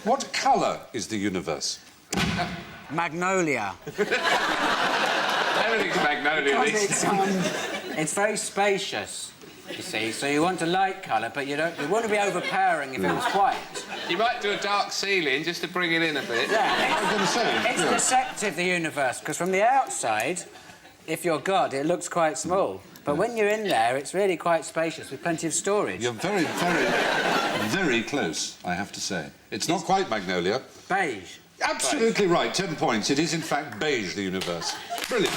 What colour is the universe? Magnolia. Everything's magnolia. It's very spacious, you see, so you want a light colour, but you want to be overpowering if it was white. You might do a dark ceiling just to bring it in a bit. Yeah, I was going to say... it's deceptive, the universe, because from the outside, if you're God, it looks quite small. But when you're in there, it's really quite spacious with plenty of storage. You're very, very, very close, I have to say. It's not quite magnolia. Beige. Absolutely right, 10 points. It is, in fact, beige, the universe. Brilliant.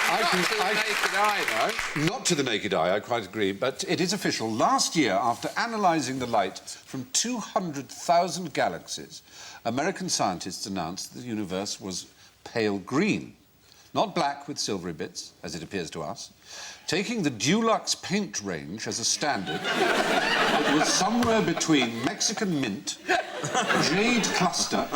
Not to the naked eye, though. Not to the naked eye, I quite agree, but it is official. Last year, after analysing the light from 200,000 galaxies, American scientists announced that the universe was pale green, not black with silvery bits, as it appears to us. Taking the Dulux paint range as a standard, it was somewhere between Mexican mint, jade cluster,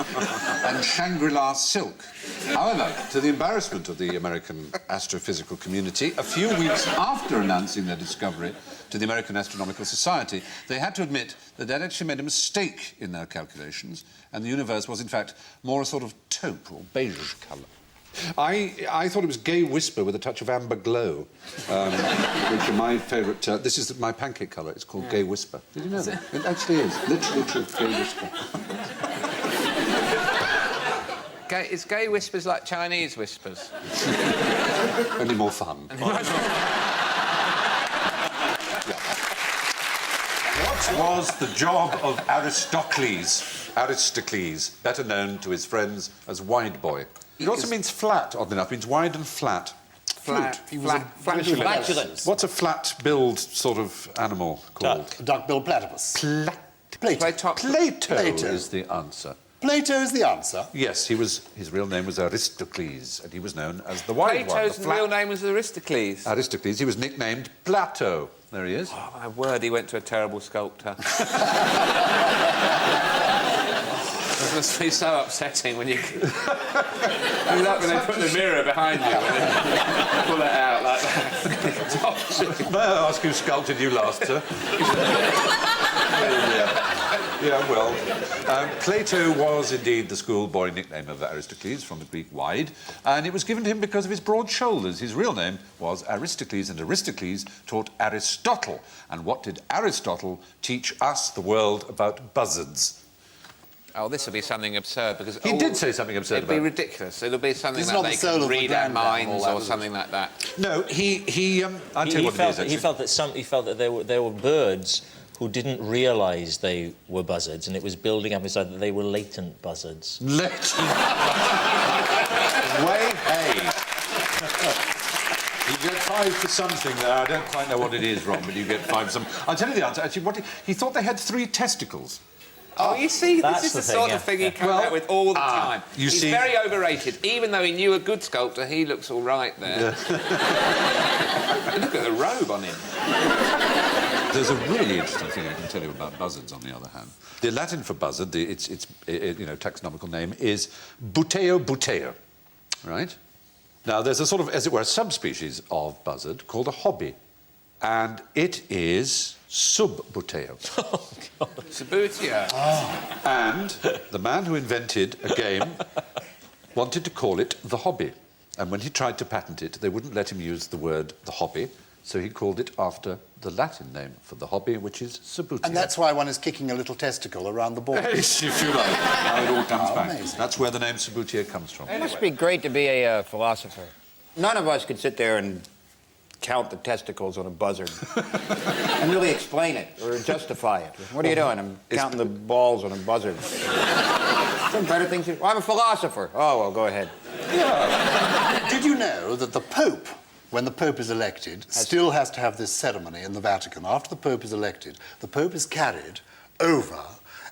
and Shangri-La silk. However, to the embarrassment of the American astrophysical community, a few weeks after announcing their discovery to the American Astronomical Society, they had to admit that they'd actually made a mistake in their calculations, and the universe was, in fact, more a sort of taupe or beige colour. I thought it was gay whisper with a touch of amber glow, which are my favourite... this is my pancake colour. It's called gay whisper. Did you know that? It actually is. Literally true. Gay whisper. Is gay whispers like Chinese whispers? Only more fun. What was the job of Aristocles? Aristocles, better known to his friends as Wide Boy. It also means flat, oddly enough. It means wide and flat. Flatulence. What's a flat-billed sort of animal called? Duck-billed platypus. Plato is the answer. Plato is the answer? Yes, his real name was Aristocles, and he was known as the Wide One. Plato's real name was Aristocles. Aristocles. He was nicknamed Plato. There he is. Oh, my word, he went to a terrible sculptor. It must be so upsetting when you... It's like when they put the mirror behind you and then pull it out like that. May I ask who sculpted you last, sir? Yeah, well, Plato was indeed the schoolboy nickname of Aristocles, from the Greek wide, and it was given to him because of his broad shoulders. His real name was Aristocles, and Aristocles taught Aristotle. And what did Aristotle teach us, the world, about buzzards? Oh, this will be something absurd, because... He did say something absurd about it. It'll be ridiculous. It'll be something like they can read our minds or something like that. No, I'll tell you what it is, actually. He felt that there were birds who didn't realise they were buzzards, and it was building up inside that they were latent buzzards. Latent? Way hey. You get 5 for something there. I don't quite know what it is, Ron, but you get 5 for something. I'll tell you the answer. Actually, he thought they had 3 testicles. Oh, you see, this is the sort of thing he comes out with all the time. He's very overrated. Even though he knew a good sculptor, he looks all right there. Yeah. Look at the robe on him. There's a really interesting thing I can tell you about buzzards, on the other hand. The Latin for buzzard, its taxonomical name is buteo, right? Now, there's a sort of, as it were, a subspecies of buzzard called a hobby, and it is subbuteo. Oh, God. Subbuteo. Oh. And the man who invented a game wanted to call it the hobby, and when he tried to patent it, they wouldn't let him use the word the hobby, so he called it after the Latin name for the hobby, which is subbuteo. And that's why one is kicking a little testicle around the ball. Yes, if you like. How it all comes back. Amazing. That's where the name subbuteo comes from. It must be great to be a philosopher. None of us could sit there and count the testicles on a buzzard and really explain it or justify it. What are you doing? I'm counting the balls on a buzzard. Some better things. Well, I'm a philosopher. Oh, well, go ahead. Yeah. Did you know that the Pope, when the Pope is elected, still has to have this ceremony in the Vatican? After the Pope is elected, the Pope is carried over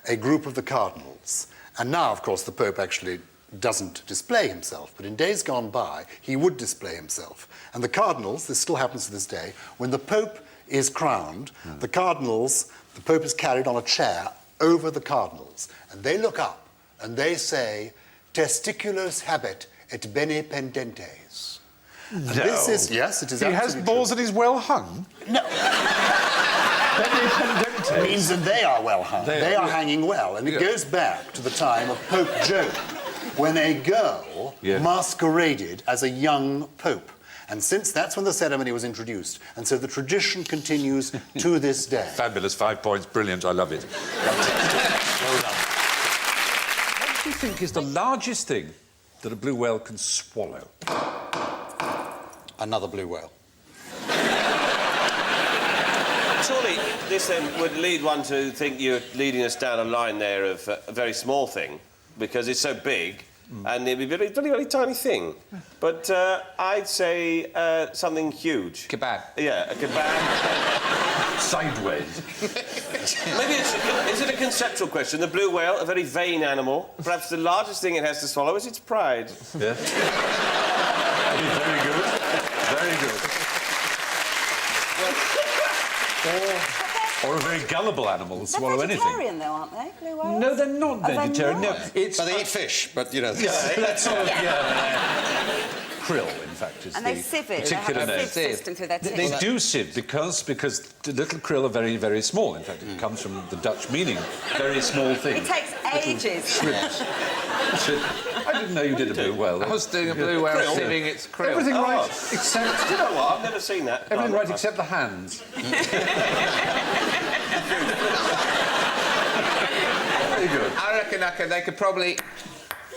a group of the cardinals. And now, of course, the Pope actually doesn't display himself, but in days gone by, he would display himself. And the cardinals, this still happens to this day, when the Pope is crowned, the Pope is carried on a chair over the cardinals, and they look up, and they say, testiculos habet et bene pendentes. No. And this is, yes, it is He has balls and he's well hung? No. It means that they are well hung. They are hanging well. And it goes back to the time of Pope Joan, when a girl masqueraded as a young pope. And since that's when the ceremony was introduced. And so the tradition continues to this day. Fabulous, 5 points, brilliant, I love it. Well done. What do you think is the largest thing that a blue whale can swallow? Another blue whale. Surely this then would lead one to think you're leading us down a line there of a very small thing, because it's so big, and it'd be a very, very, very tiny thing. But I'd say something huge. Kebab. Yeah, a kebab. Sideways. Maybe is it a conceptual question? The blue whale, a very vain animal. Perhaps the largest thing it has to swallow is its pride. Yeah. Very good. Very good. Or a very gullible animal will swallow anything. They're vegetarian, though, aren't they? Blue whales? No, they're not vegetarian. No, it's... But they eat fish, but, you know... Yeah, that's sort of... Krill, in fact, is and the they sieve it. particular They have a name. sieve system through their teeth. They do sieve because the little krill are very, very small. In fact, it comes from the Dutch meaning, very small thing. It takes ages. Shrimps. I didn't know you did a blue whale. I was doing a blue whale sieving its krill. Everything right, except... Do you know what? I've never seen that. Everything right except the hands. Very good. I reckon they could probably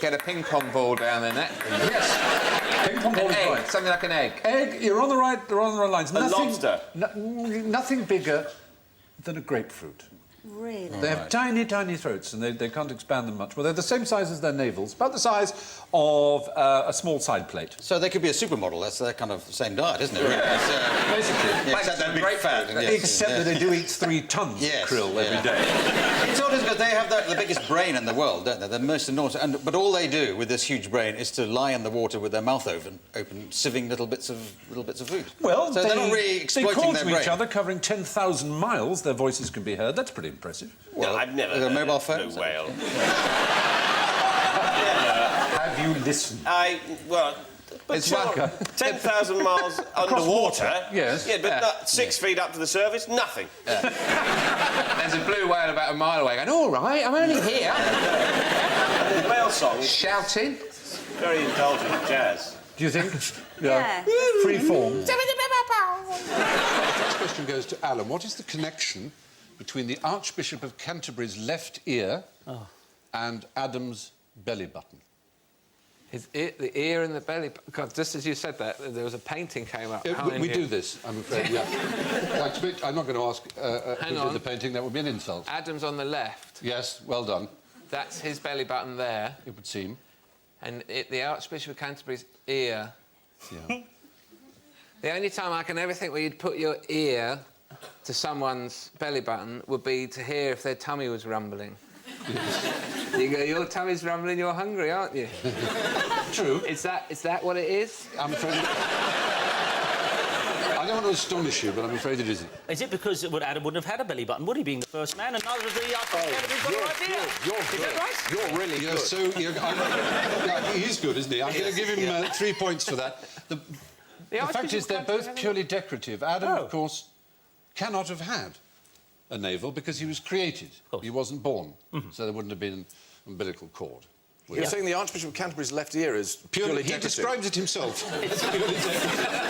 get a ping pong ball down their neck. Yes. Ping pong ball is Egg, right. something like an egg. Egg, you're on the right lines. lobster? Nothing bigger than a grapefruit. Really? They have tiny, tiny throats, and they can't expand them much. Well, they're the same size as their navels, about the size of a small side plate. So they could be a supermodel. That's their kind of same diet, isn't it? Really? Basically. Yeah, except they're big fat. Except that they do eat 3 tons of krill every day. It's odd because they have the biggest brain in the world, don't they? They're most enormous. But all they do with this huge brain is to lie in the water with their mouth open, sieving little bits of food. Well, so they're not really exploiting they call their to brain. each other, covering 10,000 miles. Their voices can be heard. That's pretty impressive. Well, I've never with a heard mobile of phone. blue whale. Have you listened? But It's sure, like a- 10,000 miles underwater. Yes. Yeah, but not 6 feet up to the surface, nothing. There's a blue whale about a mile away going, all right, I'm only here. And the whale song is Shouting. very indulgent jazz. Do you think? Yeah. Free form. The first question goes to Alan. What is the connection between the Archbishop of Canterbury's left ear and Adam's belly button? The ear and the belly. God, just as you said that, there was a painting came up. We do this, I'm afraid, yeah. I'm not going to ask who did the painting. That would be an insult. Adam's on the left. Yes, well done, That's his belly button there. it would seem. And the Archbishop of Canterbury's ear. Yeah. The only time I can ever think where you'd put your ear to someone's belly button would be to hear if their tummy was rumbling. You go, your tummy's rumbling, you're hungry, aren't you? True. Is that what it is? I'm afraid... I don't want to astonish you, but I'm afraid it isn't. Is it because Adam wouldn't have had a belly button, would he, being the first man, and neither of the You're really good. He is good, isn't he? I'm going to give him 3 points for that. The fact is, they're both purely decorative. Adam, of course, cannot have had a navel because he was created. He wasn't born, so there wouldn't have been an umbilical cord. You're saying the Archbishop of Canterbury's left ear is purely He decorative? describes it himself. It's purely decorative.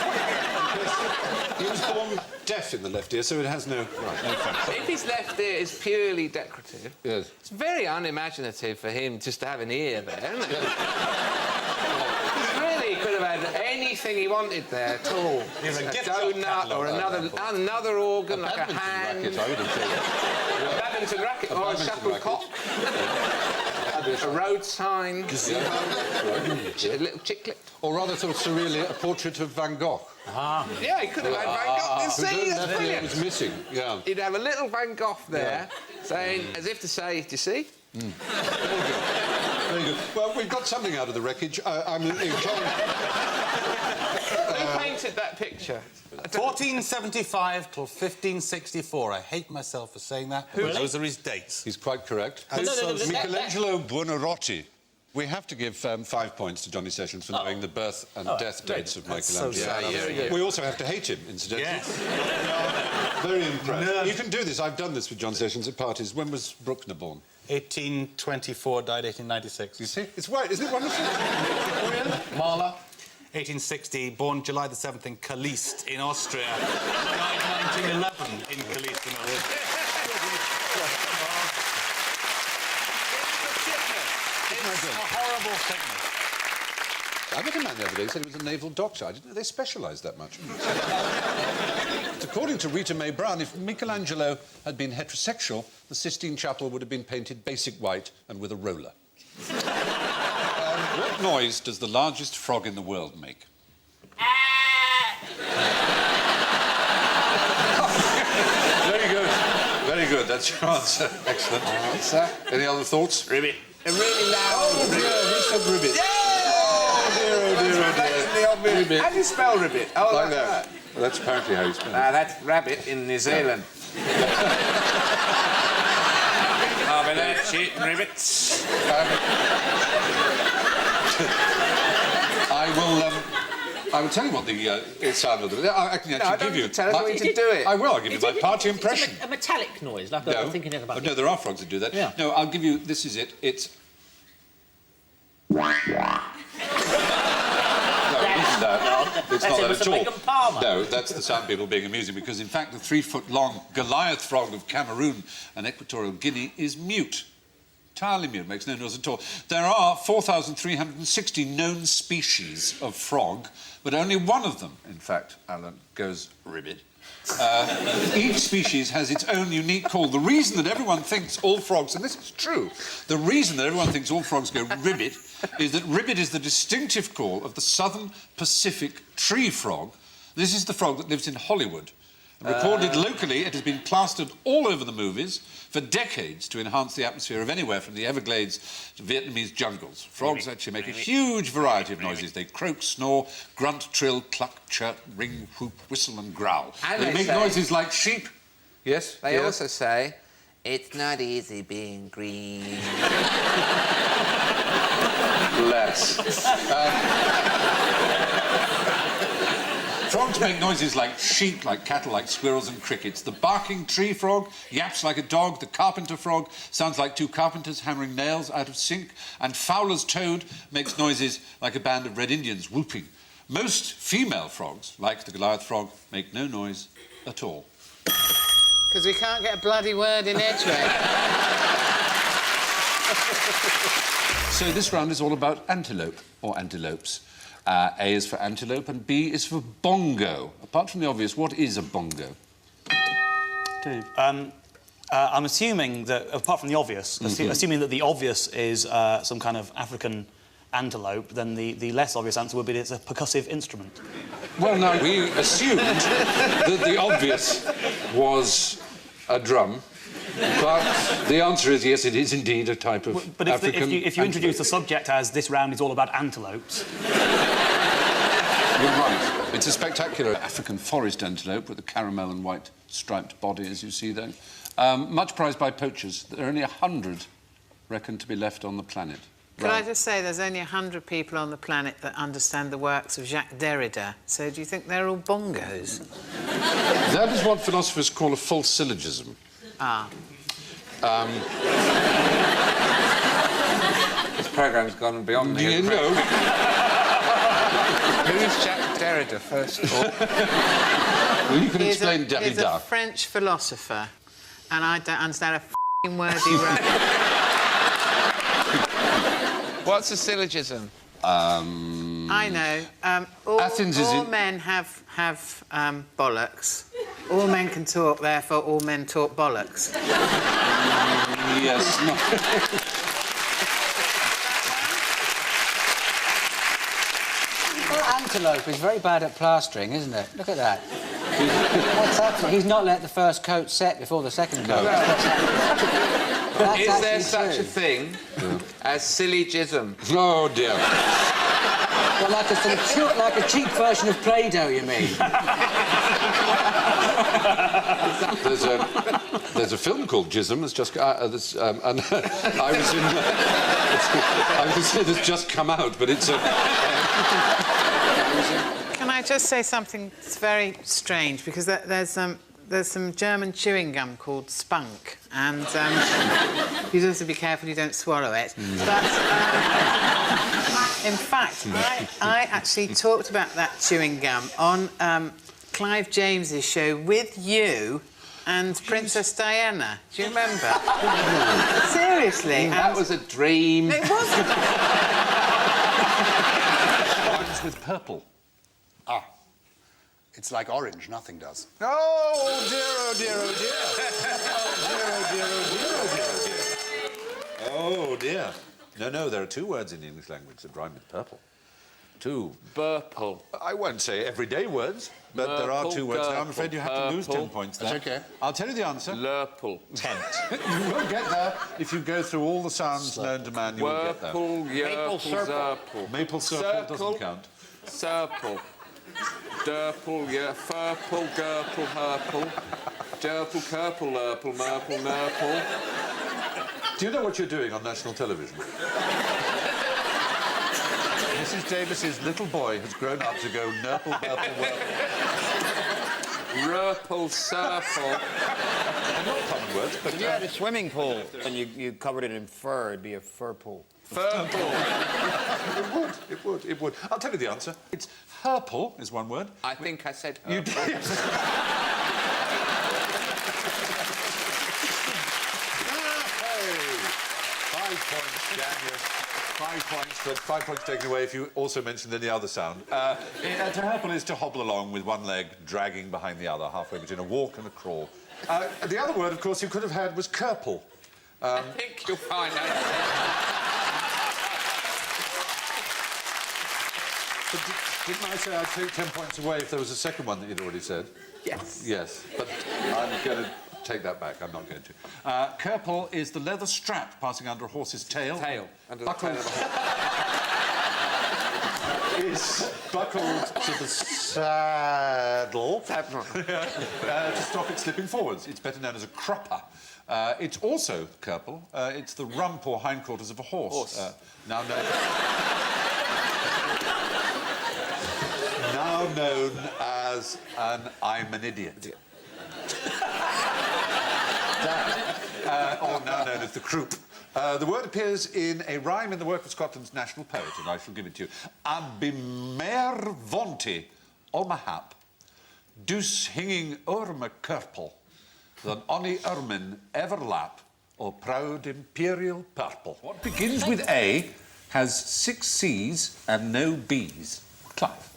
He was born deaf in the left ear, so it has no function. If his left ear is purely decorative, Yes. it's very unimaginative for him just to have an ear there, isn't it? Really, he could have had anything he wanted there at all. A donut or another organ, like a hand. Racket, I would have said. A badminton racket or a shuttlecock. A road sign. A little chiclet. Or rather, sort of surreally, a portrait of Van Gogh. Yeah, he could have had Van Gogh. You see, that's It brilliant. was missing, yeah. He'd have a little Van Gogh there, saying, as if to say, do you see? Very good. Well, we've got something out of the wreckage. I'm inclined... Who painted that picture? 1475 till 1564. I hate myself for saying that. Those are his dates. He's quite correct. Michelangelo Buonarroti. We have to give 5 points to Johnny Sessions for knowing the birth and death dates of Michelangelo. So sad. We also have to hate him, incidentally. Yes. Very impressed. You can do this. I've done this with John Sessions at parties. When was Bruckner born? 1824, died 1896. You see? It's right, isn't it wonderful? Mahler. 1860, born July the 7th in Caliste in Austria. Died 1911 in Caliste in Austria. It's a horrible sickness. I met a man the other day who said he was a naval doctor. I didn't know they specialised that much. According to Rita Mae Brown, if Michelangelo had been heterosexual, the Sistine Chapel would have been painted basic white and with a roller. What noise does the largest frog in the world make? Very good. Very good. That's your answer. Excellent. Answer. Any other thoughts? Ribbit. A really loud Who said ribbit? ribbit. How do you spell ribbit? Oh, Like like that. Well, that's apparently how you spell it. That's rabbit in New Zealand. Ribbits. I will tell you what the sound of the... I can actually give you... Tell us what to do it. I will. I'll give you my party impression. A metallic noise, like I'm thinking about. No, there are frogs that do that. Yeah. No, I'll give you... This is it. It's... No, it isn't that. It's not that at all. No, that's the sound people being amusing, because, in fact, the 3-foot-long Goliath frog of Cameroon and Equatorial Guinea is mute. Entirely mute, makes no noise at all. There are 4,360 known species of frog, but only one of them, in fact, Alan, goes ribbit. Each species has its own unique call. The reason that everyone thinks all frogs, and this is true, the reason that everyone thinks all frogs go ribbit is that ribbit is the distinctive call of the southern Pacific tree frog. This is the frog that lives in Hollywood. Recorded locally, it has been plastered all over the movies for decades to enhance the atmosphere of anywhere from the Everglades to Vietnamese jungles. Frogs actually make a huge variety of noises. They croak, snore, grunt, trill, cluck, chirp, ring, whoop, whistle and growl. And they make noises like sheep. Yes? They also say, it's not easy being green. Less. Frogs make noises like sheep, like cattle, like squirrels and crickets. The barking tree frog yaps like a dog. The carpenter frog sounds like two carpenters hammering nails out of sync. And Fowler's toad makes noises like a band of Red Indians whooping. Most female frogs, like the Goliath frog, make no noise at all. Because we can't get a bloody word in Edgware. So this round is all about antelope, or antelopes. A is for antelope and B is for bongo. Apart from the obvious, what is a bongo? I'm assuming that, apart from the obvious, assuming that the obvious is some kind of African antelope, then the less obvious answer would be it's a percussive instrument. Well, no, we assumed that the obvious was a drum, but the answer is yes, it is indeed a type of But African if you introduce the subject as this round is all about antelopes... You're right. It's a spectacular African forest antelope with a caramel and white striped body, as you see there. Much prized by poachers. There are only 100 reckoned to be left on the planet. Could I just say there's only 100 people on the planet that understand the works of Jacques Derrida, so do you think they're all bongos? That is what philosophers call a false syllogism. Ah. This programme's gone beyond me. Do you know? Who's Jacques Derrida, first of all? Well, you can explain Derrida. He's a French philosopher, and I don't understand a f***ing word he wrote. What's a syllogism? I know. All men have bollocks. All men can talk, therefore all men talk bollocks. Yes. No. Antelope is very bad at plastering, isn't it? Look at that. What's that for? He's not let the first coat set before the second coat. Is there such a thing as syllogism? Oh, dear. Well, like a cheap version of Play-Doh, you mean? There's a film called Jism that's just... and I was in... I would say that's just come out, but it's a... Can I just say something that's very strange? Because there's there's some German chewing gum called Spunk, and you just have to be careful you don't swallow it. But in fact, I actually talked about that chewing gum on Clive James's show with you and Princess Diana. Do you remember? Seriously. That was a dream. It wasn't. Rhymes with purple. Ah. It's like orange, nothing does. Oh, dear, oh, dear, oh, dear. Oh, dear, oh, dear, oh, dear, oh, dear. Oh, dear. No, there are two words in the English language that rhyme with purple. Two. Burple. I won't say everyday words, but there are two words. Now, I'm afraid you have to lose 10 points there. That's okay. I'll tell you the answer. Lurple. Tent. You won't get there. If you go through all the sounds known to man, you won't get there. Maple circle. Maple circle doesn't count. Circle. Durple, yeah, furple, gurple, herple, durple, curple, lurple, murple, nurple. Do you know what you're doing on national television? Mrs. Davis's little boy has grown up to go nurple, purple, Rurple, surple. They're not common words, but... If you had a swimming pool and you covered it in fur, it'd be a fur pool. Furple. It would. I'll tell you the answer. It's herple is one word. I think I said You did. 5 points, Daniel. 5 points, but 5 points taken away if you also mentioned any other sound. To herple is to hobble along with one leg dragging behind the other, halfway between a walk and a crawl. The other word, of course, you could have had was curple. I think you'll find out. But didn't I say I'd take 10 points away if there was a second one that you'd already said? Yes. Yes, but I'm going to take that back. I'm not going to. Curple is the leather strap passing under a horse's tail. Under the tail of a horse. Is buckled to the saddle to stop it slipping forwards. It's better known as a cropper. It's also curple. It's the rump or hindquarters of a horse. Now known as an I'm an idiot. Or now known as the croup. The word appears in a rhyme in the work of Scotland's national poet, and I shall give it to you. Abi mer vonti olmahap, dus hinging o'er my curple, than ony ermin everlap, or proud imperial purple. What begins with A has 6 C's and no B's. Clive.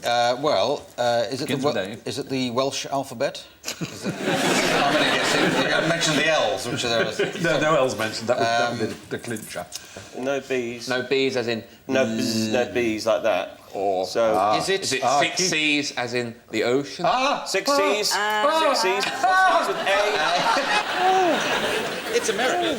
Is it the Welsh alphabet? Is it, you mentioned the L's, which are there. No L's mentioned. That would be the clincher. No B's. No B's as in... No B's like that. Or... So... Is it 6 C's as in the ocean? 6 C's. 6 C's. With A. It's America.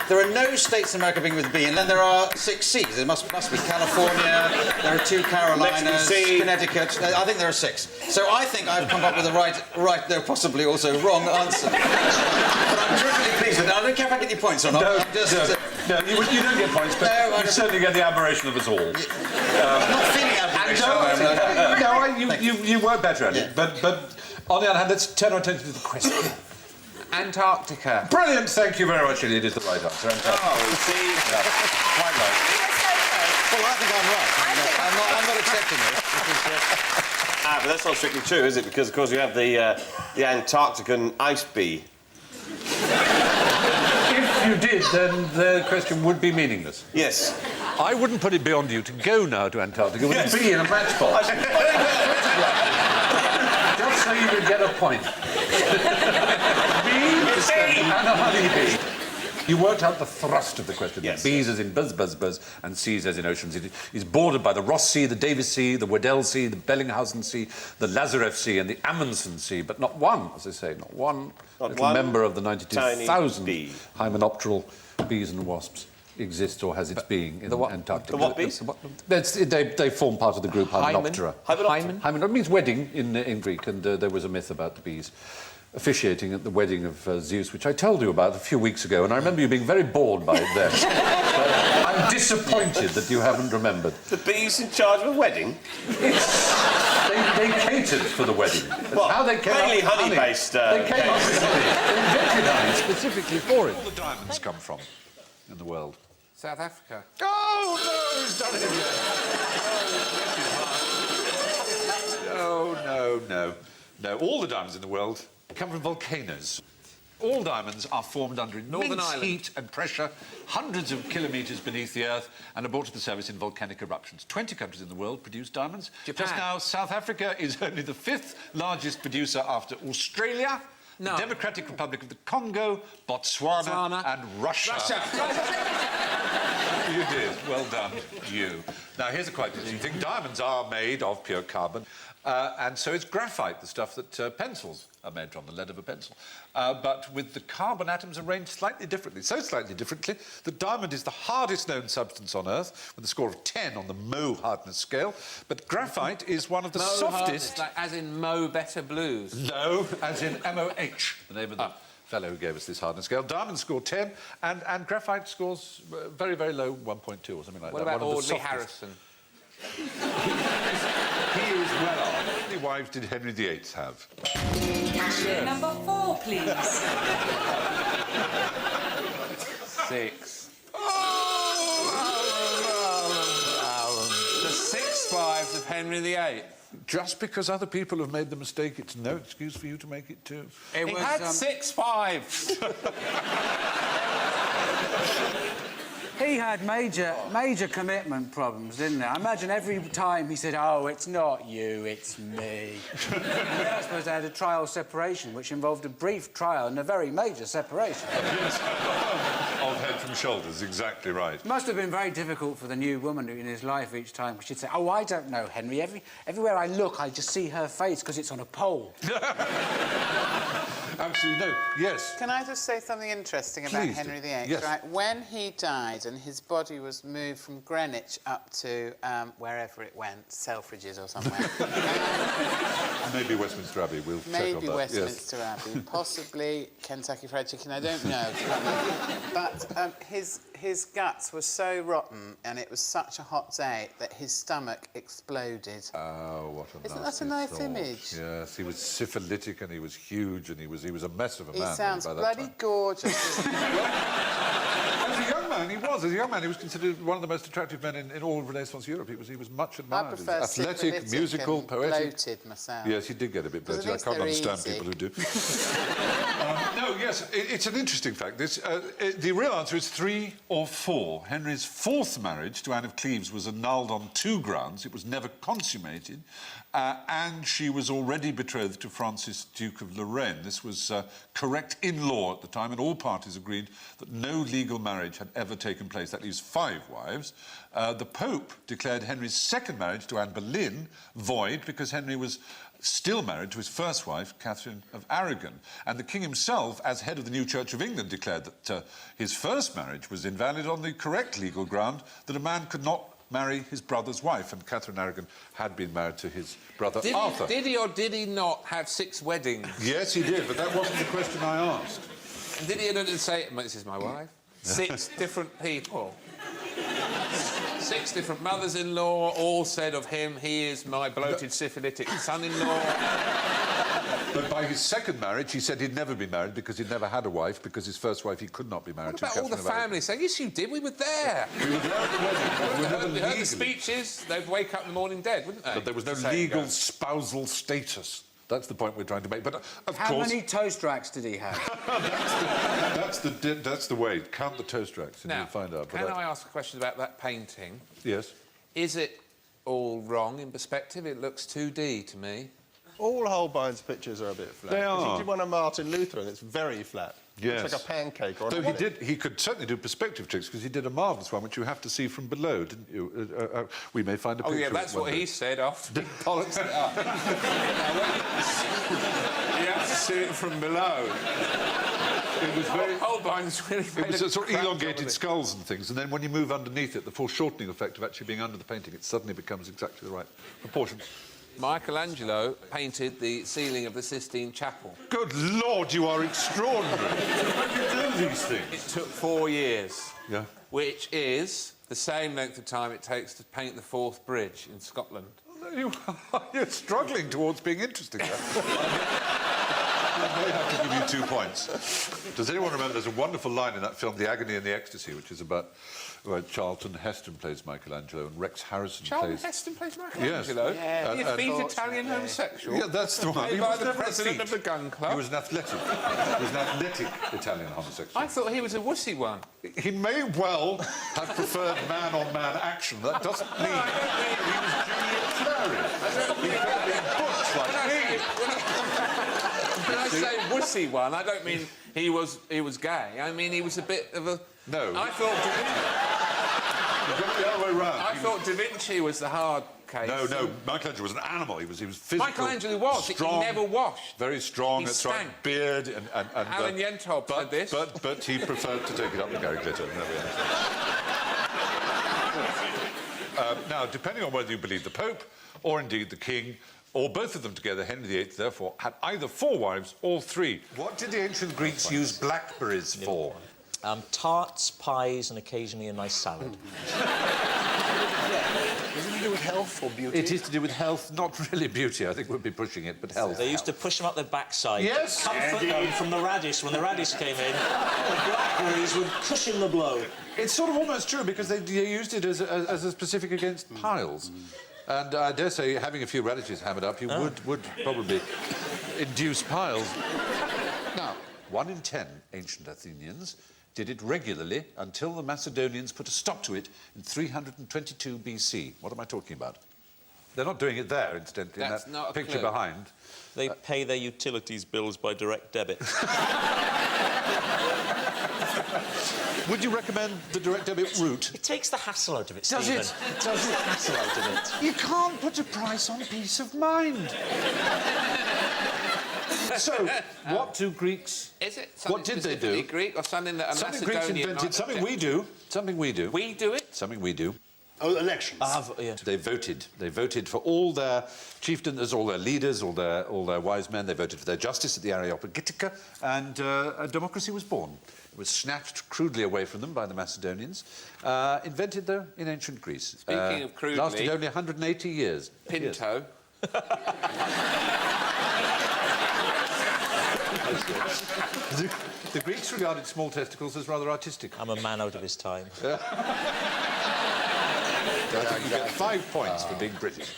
There are no states in America beginning with B, and then there are 6 C's. There must be California, there are 2 Carolinas, Connecticut. I think there are 6. So I think I've come up with the right, though possibly also wrong answer. But I'm terrifically pleased with it. I don't care if I get any points or not. No, you don't get points, but you certainly get the admiration of us all. I'm not feeling admiration. You were better at it. But on the other hand, let's turn our attention to the question. Antarctica. Brilliant, thank you very much. It is the right answer. Antarctica. Oh, see? Yeah, quite right. Well, I think I'm right. I'm not accepting this. But that's not strictly true, is it? Because, of course, you have the Antarctican ice bee. If you did, then the question would be meaningless. Yes. I wouldn't put it beyond you to go now to Antarctica with a bee in a matchbox. Just so you could get a point. And a honeybee. You worked out the thrust of the question. Yes. Bees as in buzz, buzz, buzz, and seas as in oceans. It is bordered by the Ross Sea, the Davis Sea, the Weddell Sea, the Bellinghausen Sea, the Lazarev Sea, and the Amundsen Sea. But not one, as I say, not one member of the 92,000 hymenopteral bees and wasps exists or has its being in Antarctica. The what bees? They form part of the group Hymenoptera. Hymen? It means wedding in Greek, and there was a myth about the bees officiating at the wedding of Zeus, which I told you about a few weeks ago, and I remember you being very bored by it then. I'm disappointed that you haven't remembered. The bees in charge of a wedding? They catered for the wedding. That's What? how they came Mainly up with honey-based, They came up with cakes. honey. They invented honey specifically for it. Where do the diamonds come from in the world? South Africa. Oh, no, he's done it again. No, all the diamonds in the world come from volcanoes. All diamonds are formed under immense heat and pressure, hundreds of kilometres beneath the Earth, and are brought to the surface in volcanic eruptions. 20 countries in the world produce diamonds. Japan. Just now, South Africa is only the 5th largest producer after Australia, the Democratic Republic of the Congo, Botswana, and Russia. You did. Well done, you. Now, here's a quite interesting thing. Diamonds are made of pure carbon, and so is graphite, the stuff that pencils are made from, the lead of a pencil. But with the carbon atoms arranged slightly differently, so slightly differently that diamond is the hardest known substance on Earth, with a score of 10 on the Mohs hardness scale, but graphite is one of the softest... Like, as in Mo Better Blues? No, as in MOH, the name of the fellow who gave us this hardness scale. Diamond score 10, and graphite scores very, very low, 1.2 or something like what that. What about Audley Harrison? He is well on. How many wives did Henry VIII have? Number 4, please. 6. The 6 wives of Henry VIII. Just because other people have made the mistake, it's no excuse for you to make it too. He had 6 wives. He had major commitment problems, didn't he? I imagine every time he said, "Oh, it's not you, it's me." And then I suppose they had a trial separation, which involved a brief trial and a very major separation. Yes. Of head from shoulders, exactly right. It must have been very difficult for the new woman in his life each time, because she'd say, "Oh, I don't know, Henry. Everywhere I look, I just see her face because it's on a pole." Absolutely, no. Yes. Can I just say something interesting about Please Henry do. VIII? Yes. Right, when he died and his body was moved from Greenwich up to wherever it went, Selfridges or somewhere. Maybe Westminster Abbey. We'll check on that. Maybe Westminster Abbey, possibly Kentucky Fried Chicken. I don't know. But his guts were so rotten and it was such a hot day that his stomach exploded. Oh, what a Isn't that a nice image? Yes, he was syphilitic and he was huge and he was a mess of a man. He sounds by that bloody time. gorgeous. As a young man, he was. As a young man, he was considered one of the most attractive men in all of Renaissance Europe. He was much admired. I prefer athletic, syphilitic musical, and poetic. bloated myself. Yes, he did get a bit Because bloated. I at can't least understand they're people who do. No, yes, it's an interesting fact. The real answer is 3 or 4. Henry's 4th marriage to Anne of Cleves was annulled on 2 grounds. It was never consummated, and she was already betrothed to Francis, Duke of Lorraine. This was correct in law at the time, and all parties agreed that no legal marriage had ever taken place. That leaves 5 wives. The Pope declared Henry's 2nd marriage to Anne Boleyn void because Henry was still married to his first wife, Catherine of Aragon. And the king himself, as head of the new Church of England, declared that his first marriage was invalid on the correct legal ground that a man could not marry his brother's wife, and Catherine Aragon had been married to his brother Arthur. Did he or did he not have 6 weddings? Yes, he did, but that wasn't the question I asked. And did he say, "This is my wife"? 6 different people. 6 different mothers-in-law all said of him, "He is my bloated syphilitic son-in-law." But by his 2nd marriage, he said he'd never be married because he'd never had a wife, because his first wife he could not be married What to. about all the family saying, "Yes, you did, we were there"? We were there at the wedding, but we were never We heard legally. the speeches, they'd wake up in the morning dead, wouldn't they? But there was no legal spousal status. That's the point we're trying to make. But of How course, many toast racks did he have? that's the way. Count the toast racks and Now, you'll find out. can I ask a question about that painting? Yes. Is it all wrong in perspective? It looks 2D to me. All Holbein's pictures are a bit flat. They 'Cause are. He did one of Martin Luther, and it's very flat. Yes. It's like a pancake. Or Though he could certainly do perspective tricks, because he did a marvellous one, which you have to see from below, didn't you? We may find a picture. Oh, yeah, that's one what day. he said after he bollocked it up. You have to see it from below. It was very... Holbein's really It made was a sort of crap job elongated of it. skulls and things, and then when you move underneath it, the foreshortening effect of actually being under the painting, it suddenly becomes exactly the right proportion. Michelangelo painted the ceiling of the Sistine Chapel. Good Lord, you are extraordinary. How do you do these things? It took 4 years. Yeah. Which is the same length of time it takes to paint the Forth Bridge in Scotland. You're struggling towards being interesting there. I may have to give you 2 points. Does anyone remember there's a wonderful line in that film, The Agony and the Ecstasy, which is about where Charlton Heston plays Michelangelo and Rex Harrison Charlton plays... Heston plays Michelangelo? Yes. He's a feat Italian homosexual? Yeah, that's the one. He was was the never a president feat. of the gun club. He was an athletic Italian homosexual. I thought he was a wussy one. He may well have preferred man-on-man action. That doesn't mean he was Juliet Clary. He could have been butch like me. When I say wussy one, I don't mean he was gay. I mean he was a bit of a... No. I thought You've got it the other way round. I thought Da Vinci was the hard case. No, Michelangelo was an animal. He was physical. Michelangelo was. Strong, he never washed. Very strong. He That's stank. right. Beard and Alan Yentop said this. But he preferred to take it up with Gary Glitter. There we are. Now, depending on whether you believe the Pope or indeed the King, or both of them together, Henry VIII, therefore, had either 4 wives or 3. What did the ancient Greeks use blackberries for? Tarts, pies, and occasionally a nice salad. Is it to do with health or beauty? It is to do with health, not really beauty. I think we'd be pushing it, but health. They used to push them up their backside. Yes, comfort them from the radish. When the radish came in, the blackberries would cushion the blow. It's sort of almost true, because they used it as a specific against piles. And I dare say, having a few radishes hammered up, you would probably induce piles. Now, 1 in 10 ancient Athenians did it regularly until the Macedonians put a stop to it in 322 BC. What am I talking about? They're not doing it there, incidentally, That's in not that a picture clue. behind. They pay their utilities bills by direct debit. Would you recommend the direct debit route? It takes the hassle out of it, Does Stephen. it? Does the hassle out of it. You can't put a price on peace of mind. So, what do Greeks... Is it What did they do? Greek or something that a Something Macedonian Greeks invented, might something we object do. Something we do. We do it? Something we do. Oh, elections. Yeah. They voted. They voted for all their chieftains, all their leaders, all their wise men. They voted for their justice at the Areopagitica, and a democracy was born. It was snatched crudely away from them by the Macedonians. Invented, though, in ancient Greece. Speaking of crudely... Lasted only 180 years. Pinto. The Greeks regarded small testicles as rather artistic. I'm a man out of his time. You get 5 points for being British.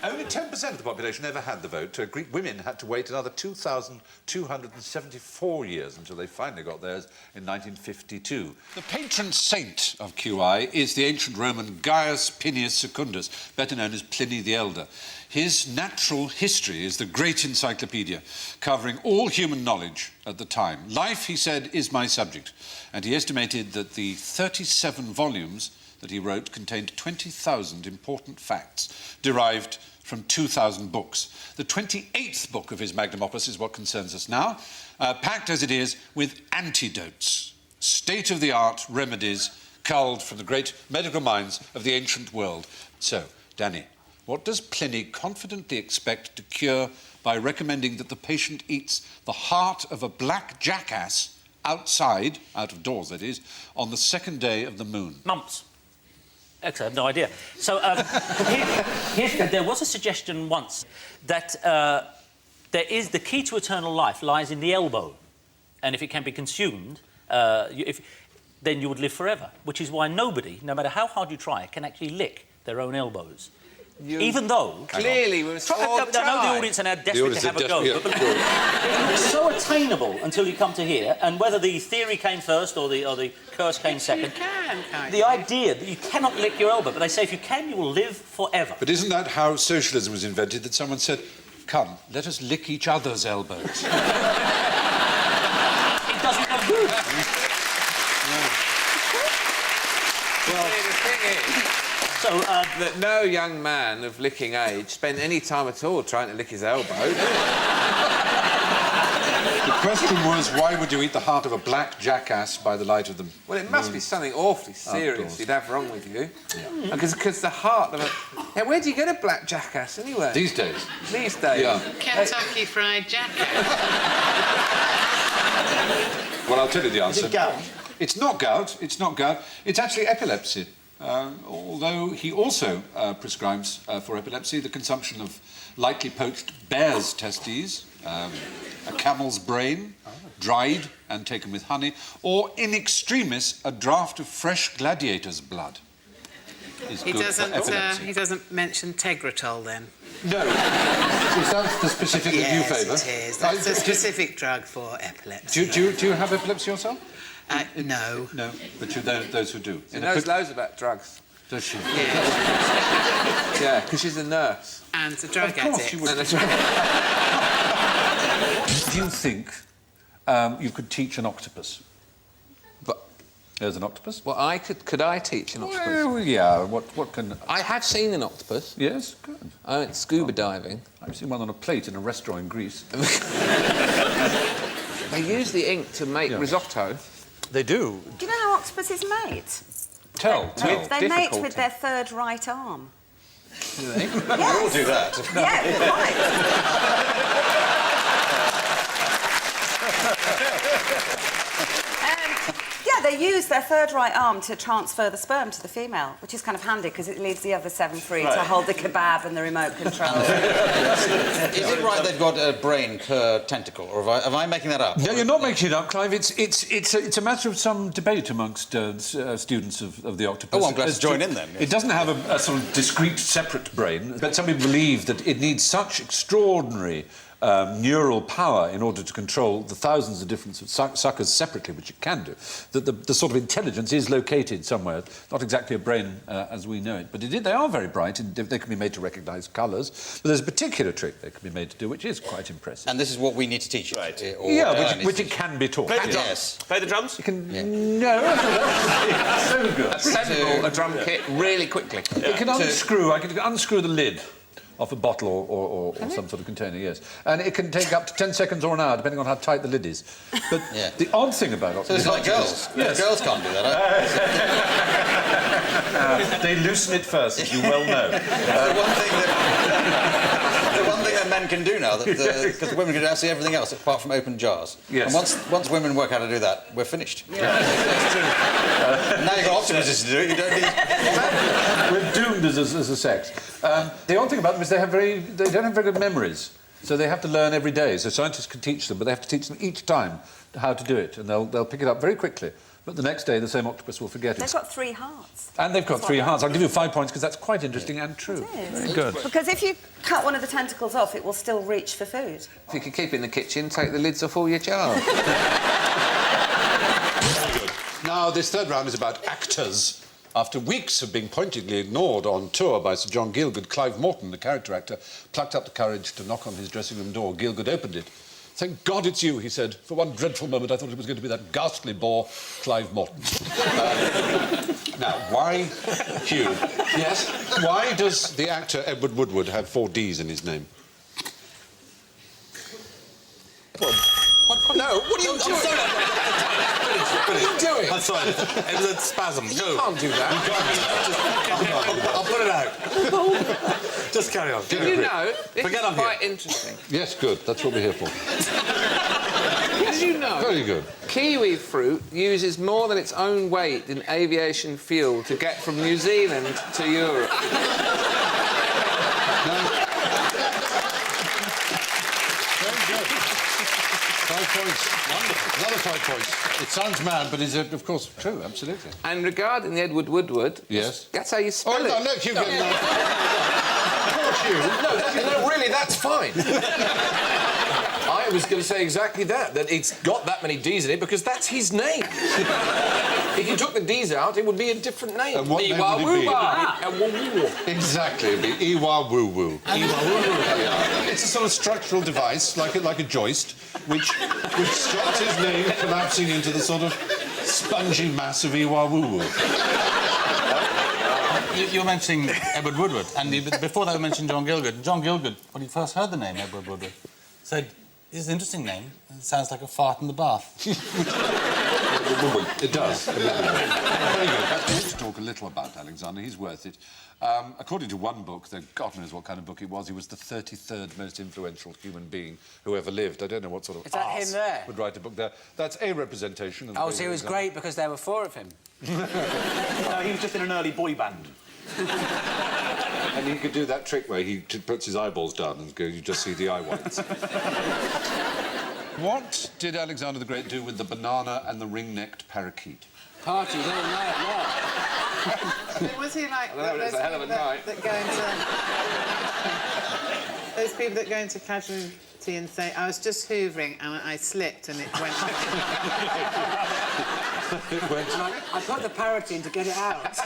Only 10% of the population ever had the vote. Greek women had to wait another 2,274 years until they finally got theirs in 1952. The patron saint of QI is the ancient Roman Gaius Plinius Secundus, better known as Pliny the Elder. His natural history is the great encyclopedia, covering all human knowledge at the time. Life, he said, is my subject, and he estimated that the 37 volumes that he wrote contained 20,000 important facts derived from 2,000 books. The 28th book of his magnum opus is what concerns us now, packed as it is with antidotes, state-of-the-art remedies culled from the great medical minds of the ancient world. So, Danny, what does Pliny confidently expect to cure by recommending that the patient eats the heart of a black jackass outside, out of doors that is, on the 2nd day of the moon? Mumps. Actually, I have no idea. So, there was a suggestion once that the key to eternal life lies in the elbow, and if it can be consumed, then you would live forever, which is why nobody, no matter how hard you try, can actually lick their own elbows. Even though... Clearly, we were I know the audience are now desperate to have a go. But it's so attainable until you come to here, and whether the theory came first or the curse came second... The idea that you cannot lick your elbow, but they say if you can, you will live forever. But isn't that how socialism was invented, that someone said, come, let us lick each other's elbows? It doesn't come good. Well, the thing is... So, that no young man of licking age spent any time at all trying to lick his elbow. The question was, why would you eat the heart of a black jackass by the light of the moon? Well, it must be something awfully serious you'd have wrong with you. Because the heart of a... Yeah, where do you get a black jackass, anyway? These days. These days? Yeah. Kentucky Fried Jackass. Well, I'll tell you the answer. Is it Gary? It's not gout. It's not gout. It's actually epilepsy. Although he also prescribes for epilepsy the consumption of lightly poached bear's testes, a camel's brain, dried and taken with honey, or in extremis, a draught of fresh gladiator's blood. He doesn't mention Tegretol then. No. Is that the specific that you favour? Yes, it is. That's a specific drug for epilepsy. Do you have epilepsy yourself? No. No, but you know those who do. She knows loads about drugs. Does she? Yeah, because she's a nurse. And a drug Of course addict. she would. Do you think you could teach an octopus? But there's an octopus. Well, could I teach an octopus? Well, yeah. What can? I have seen an octopus. Yes, good. I went scuba diving. I've seen one on a plate in a restaurant in Greece. They use the ink to make risotto. They do. Do you know how octopuses mate? Tell. They mate with their third right arm. Do they? Yes. We all do that. Yeah, yeah, they use their third right arm to transfer the sperm to the female, which is kind of handy because it leaves the other 7 free to hold the kebab and the remote control. Is it right they've got a brain per tentacle, or am I making that up? No, you're not making it up, Clive. It's a matter of some debate amongst students of the octopus. Oh, I'm glad to join in then. Yes. It doesn't have a sort of discrete, separate brain, but some people believe that it needs such extraordinary neural power in order to control the thousands of different suckers separately, which it can do, that the sort of intelligence is located somewhere. Not exactly a brain as we know it, but they are very bright, and they can be made to recognise colours. But there's a particular trick they can be made to do, which is quite impressive. And this is what we need to teach you. Right. Which it can be taught. Play the drums. Yes. Play the drums? You can... Yeah. No. It's so good. Assemble a drum kit really quickly. It can unscrew. I can unscrew the lid off a bottle or some sort of container, yes. And it can take up to 10 seconds or an hour, depending on how tight the lid is. But the odd thing about it... So it's like girls. Yes. Girls can't do that. They loosen it first, as you well know. The one thing that men can do now, because the women can do absolutely everything else apart from open jars. Yes. And once women work out how to do that, we're finished. Yeah. Now you've got octopuses to do it, you don't need... We're doomed as a sex. The odd thing about them is they don't have very good memories, so they have to learn every day. So scientists can teach them, but they have to teach them each time how to do it, and they'll pick it up very quickly. But the next day, the same octopus will forget it. They've got 3 hearts. And they've got 3 hearts. I'll give you 5 points because that's quite interesting and true. It is. Very good. Because if you cut one of the tentacles off, it will still reach for food. If you could keep it in the kitchen, take the lids off all your jars. Now, this third round is about actors. After weeks of being pointedly ignored on tour by Sir John Gielgud, Clive Morton, the character actor, plucked up the courage to knock on his dressing room door. Gielgud opened it. "Thank God it's you," he said. "For one dreadful moment, I thought it was going to be that ghastly bore, Clive Morton." Now, why, Hugh? Yes? Why does the actor Edward Woodward have 4 Ds in his name? No, what are you doing? What are you doing? I'm sorry, it was a spasm. Go. You can't do that. I'll put it out. Just carry on. Did you know, this Forget is I'm quite here. interesting. Yes, good. That's what we're here for. Did you know? Very good. Kiwi fruit uses more than its own weight in aviation fuel to get from New Zealand to Europe. Points. Wonderful. Another 5 points. It sounds mad, but is of course true, absolutely. And regarding the Edward Woodward... Yes? That's how you spell it. No, look, you get... No, really, that's fine. I was going to say exactly that it's got that many D's in it because that's his name. If you took the D's out, it would be a different name. And what name would it be? Exactly, it'd be Iwa-woo-woo. It's a sort of structural device, like a joist, which stops his name collapsing into the sort of spongy mass of Iwa-woo-woo. You were mentioning Edward Woodward, and before that we mentioned John Gielgud. John Gielgud, when he first heard the name Edward Woodward, said, It's an interesting name. It sounds like a fart in the bath. It does. Very good. I want to talk a little about Alexander. He's worth it. According to one book, though God knows what kind of book it was, he was the 33rd most influential human being who ever lived. I don't know what sort of Is that him there? would write a book there. That's a representation of the Oh, great so he was Alexander. great because there were 4 of him. No, he was just in an early boy band. And he could do that trick where he puts his eyeballs down and you just see the eye whites. What did Alexander the Great do with the banana and the ring-necked parakeet? Parties all night long. Was he like Well, it's a hell of a night. that go into... those people that go into casualty and say, I was just hoovering and I slipped and it went... It went... I put the parrot in to get it out.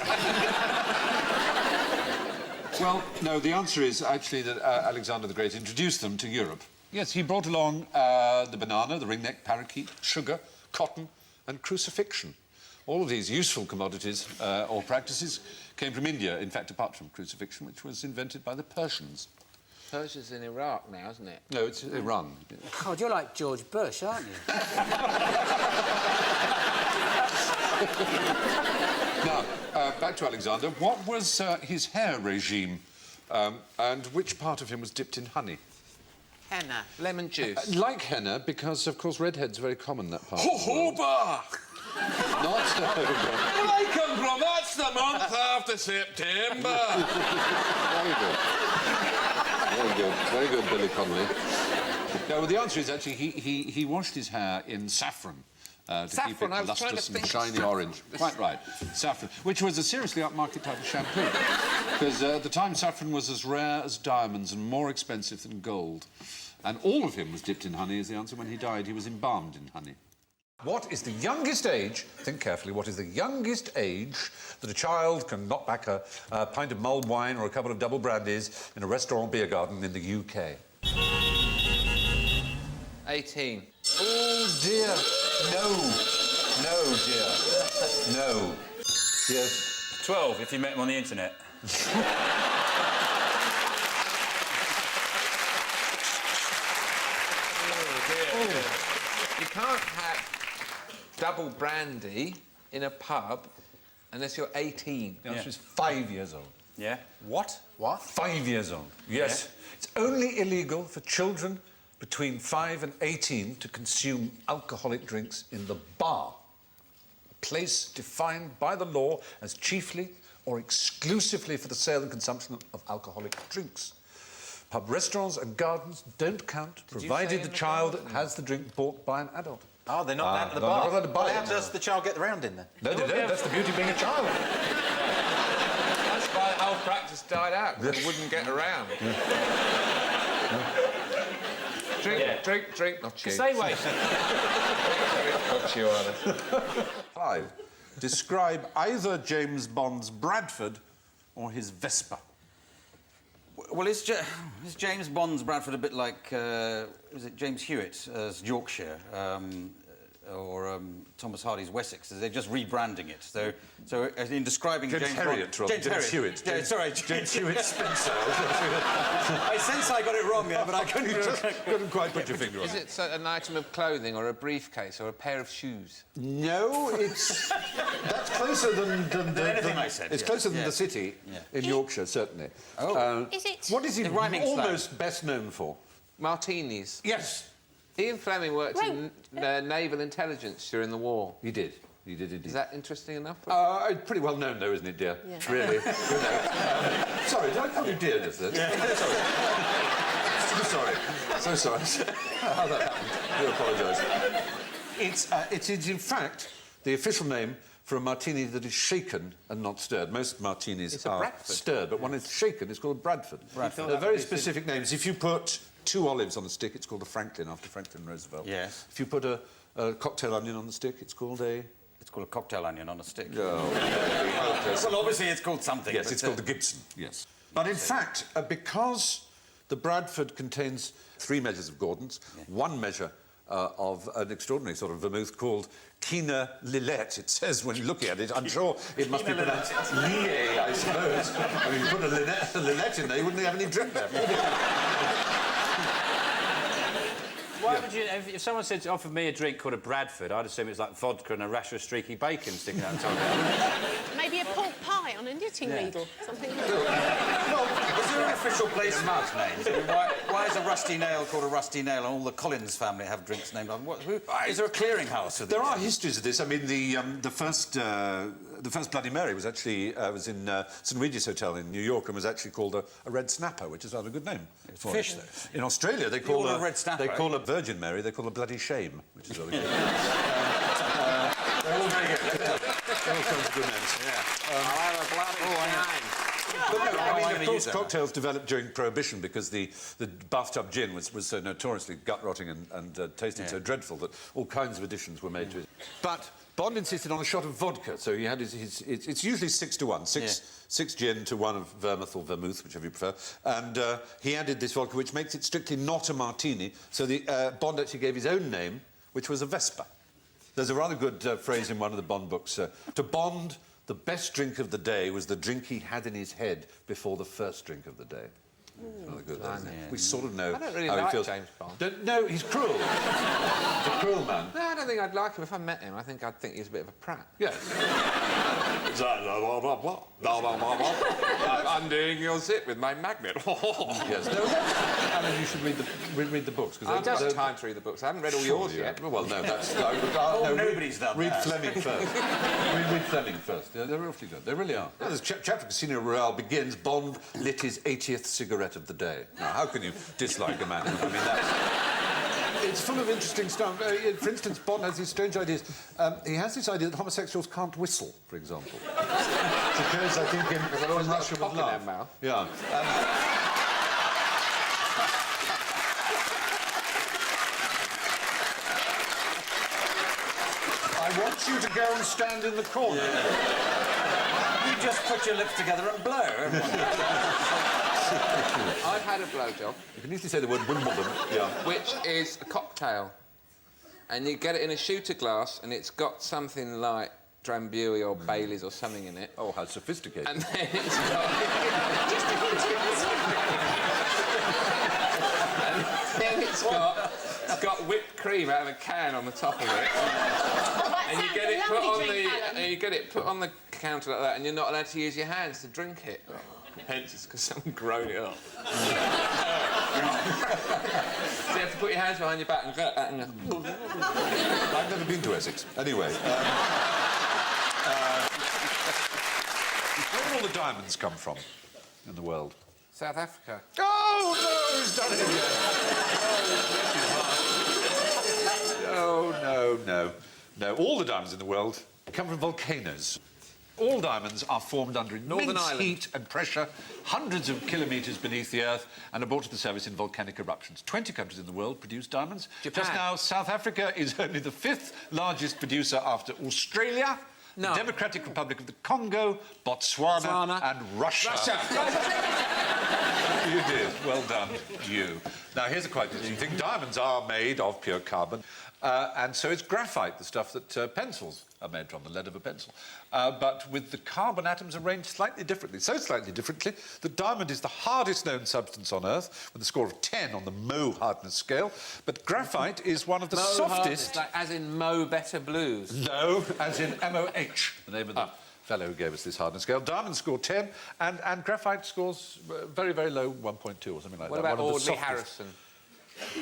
Well, no, the answer is actually that Alexander the Great introduced them to Europe. Yes, he brought along the banana, the ring-necked parakeet, sugar, cotton and crucifixion. All of these useful commodities or practices came from India, in fact, apart from crucifixion, which was invented by the Persians. Persia's in Iraq now, isn't it? No, it's Iran. God, you're like George Bush, aren't you? Now, back to Alexander. What was his hair regime, and which part of him was dipped in honey? Henna. Lemon juice. Like henna, because, of course, redhead's very common in that part. Jojoba! Not Where I come from, that's the month after September. Very good. Very good. Very good, Billy Connolly. No, well, the answer is actually he washed his hair in saffron. To keep it Saffron, I was trying to lustrous and think of shiny saffron. orange. Quite right. Saffron, which was a seriously upmarket type of shampoo. Because at the time, saffron was as rare as diamonds and more expensive than gold. And all of him was dipped in honey, is the answer. When he died, he was embalmed in honey. What is the youngest age, think carefully, what is the youngest age that a child can knock back a pint of mulled wine or a couple of double brandies in a restaurant or beer garden in the UK? 18. Oh, dear. No. No, dear. No. Yes. 12, if you met him on the internet. You can't have double brandy in a pub unless you're 18. The answer is 5 years old. Yeah. What? 5 years old. Yes. Yeah. It's only illegal for children between 5 and 18 to consume alcoholic drinks in the bar, a place defined by the law as chiefly or exclusively for the sale and consumption of alcoholic drinks. Pub restaurants and gardens don't count, provided the child has the drink bought by an adult. Oh, they're not at the they're bar. not allowed to buy How it. does the child get around in then? No, they don't. That's the beauty of being a child. That's why the whole practice died out, because it wouldn't get around. Drink, not you. Say wait. Not you, either. 5. Describe either James Bond's Bradford or his Vespa. Well, is James Bond's Bradford a bit like, is it James Hewitt as Yorkshire, or Thomas Hardy's Wessex? They're just rebranding it. So in describing James Herriot, Bond... James Hewitt. Yeah, sorry, James Hewitt Spencer. I sense I got it wrong there, but I couldn't quite put your finger on Is it an item of clothing or a briefcase or a pair of shoes? No, it's... That's closer than anything I said. It's closer than the city in Yorkshire, certainly. Oh. Is it? What is he The rhyming almost best known for? Martinis. Yes. Ian Fleming worked in naval intelligence during the war. He did. He did indeed. Is that interesting enough? Pretty well known, though, isn't it, dear? Yeah. Really. Sorry, did I call you dear just then? Yeah. Sorry. So sorry. How that happened. I do apologise. It's in fact the official name for a martini that is shaken and not stirred. Most martinis are stirred, but one is shaken. It's called Bradford. They're very specific names. If you put 2 olives on a stick, it's called a Franklin, after Franklin Roosevelt. Yes. If you put a cocktail onion on the stick, it's called a... It's called a cocktail onion on a stick. Oh, well, obviously it's called something. Yes, it's called the Gibson, yes. But in fact, because the Bradford contains 3 measures of Gordon's, 1 measure of an extraordinary sort of vermouth called Quina Lillet. It says, when you look at it, I'm sure it must be pronounced Lillet, I suppose. I mean, you put a Lillet in there, you wouldn't have any drink left. Why would you... If someone offered me a drink called a Bradford, I'd assume it's like vodka and a rasher of streaky bacon sticking out the top of it. Maybe a pork pie on a knitting needle, something like that. Well, is there an official place for names? I mean, why is a rusty nail called a rusty nail, and all the Collins family have drinks named after them? Is there a clearinghouse for these? There are histories of this. I mean, the first Bloody Mary was actually was in St Regis Hotel in New York and was actually called a red snapper, which is rather a good name. It's fish, though. In Australia, they call a red snapper. They call a Virgin Mary. They call a Bloody Shame, which is rather good. They're all very good. They're all kinds of good names. I'll have a bloody shame. Of course, cocktails developed during Prohibition because the bathtub gin was so notoriously gut-rotting and tasting so dreadful that all kinds of additions were made to it. But Bond insisted on a shot of vodka, so he had it's usually 6 to 1, six gin to 1 of vermouth or vermouth, whichever you prefer, and he added this vodka, which makes it strictly not a martini, so the Bond actually gave his own name, which was a Vesper. There's a rather good phrase in one of the Bond books, to Bond, the best drink of the day was the drink he had in his head before the first drink of the day. Rather good, isn't it? We sort of know I don't really how like he feels. James Bond. No, he's cruel. He's a cruel man. No, I don't think I'd like him. If I met him, I think I'd think he's a bit of a prat. Yes. I'm undoing your zip with my magnet. Yes. No, Alan, you should read the books. I've just had time to read the books. I haven't read all yours yet. Well, no, that's... nobody's done Read that. Fleming first. Read Fleming first. They're awfully good. They really are. The chapter Casino Royale begins, Bond lit his 80th cigarette of the day. Now, how can you dislike a man? I mean, that's... It's full of interesting stuff. For instance, Bond has these strange ideas. He has this idea that homosexuals can't whistle, for example. Because I think in Russia with Love. Yeah. I want you to go and stand in the corner. You just put your lips together and blow. I've had a blowjob. You can easily say the word Wimbledon. Yeah. Which is a cocktail. And you get it in a shooter glass, and it's got something like Drambuie or Bailey's or something in it. Oh, how sophisticated. And then it's got... and then it's got whipped cream out of a can on the top of it. And you get it put on the counter like that, and you're not allowed to use your hands to drink it. Hence, it's because someone grown it up. So you have to put your hands behind your back and go... I've never been to Essex. Anyway... where do all the diamonds come from in the world? South Africa. Oh, no, he's done it again. No, all the diamonds in the world come from volcanoes. All diamonds are formed under immense heat and pressure, hundreds of kilometres beneath the Earth, and are brought to the surface in volcanic eruptions. 20 countries in the world produce diamonds. Japan. Just now, South Africa is only the 5th largest producer after Australia, the Democratic Republic of the Congo, Botswana, and Russia. You did. Well done, you. Now, here's a quite interesting thing. Diamonds are made of pure carbon, and so is graphite, the stuff that pencils are made from, the lead of a pencil. But with the carbon atoms arranged slightly differently, so slightly differently that diamond is the hardest known substance on Earth, with a score of 10 on the Mohs hardness scale, but graphite is one of the softest... Like, as in Mo Better Blues? No, as in MOH, the name of the fellow who gave us this hardness scale. Diamond score 10, and graphite scores very, very low, 1.2 or something like that. What about Audley Harrison? He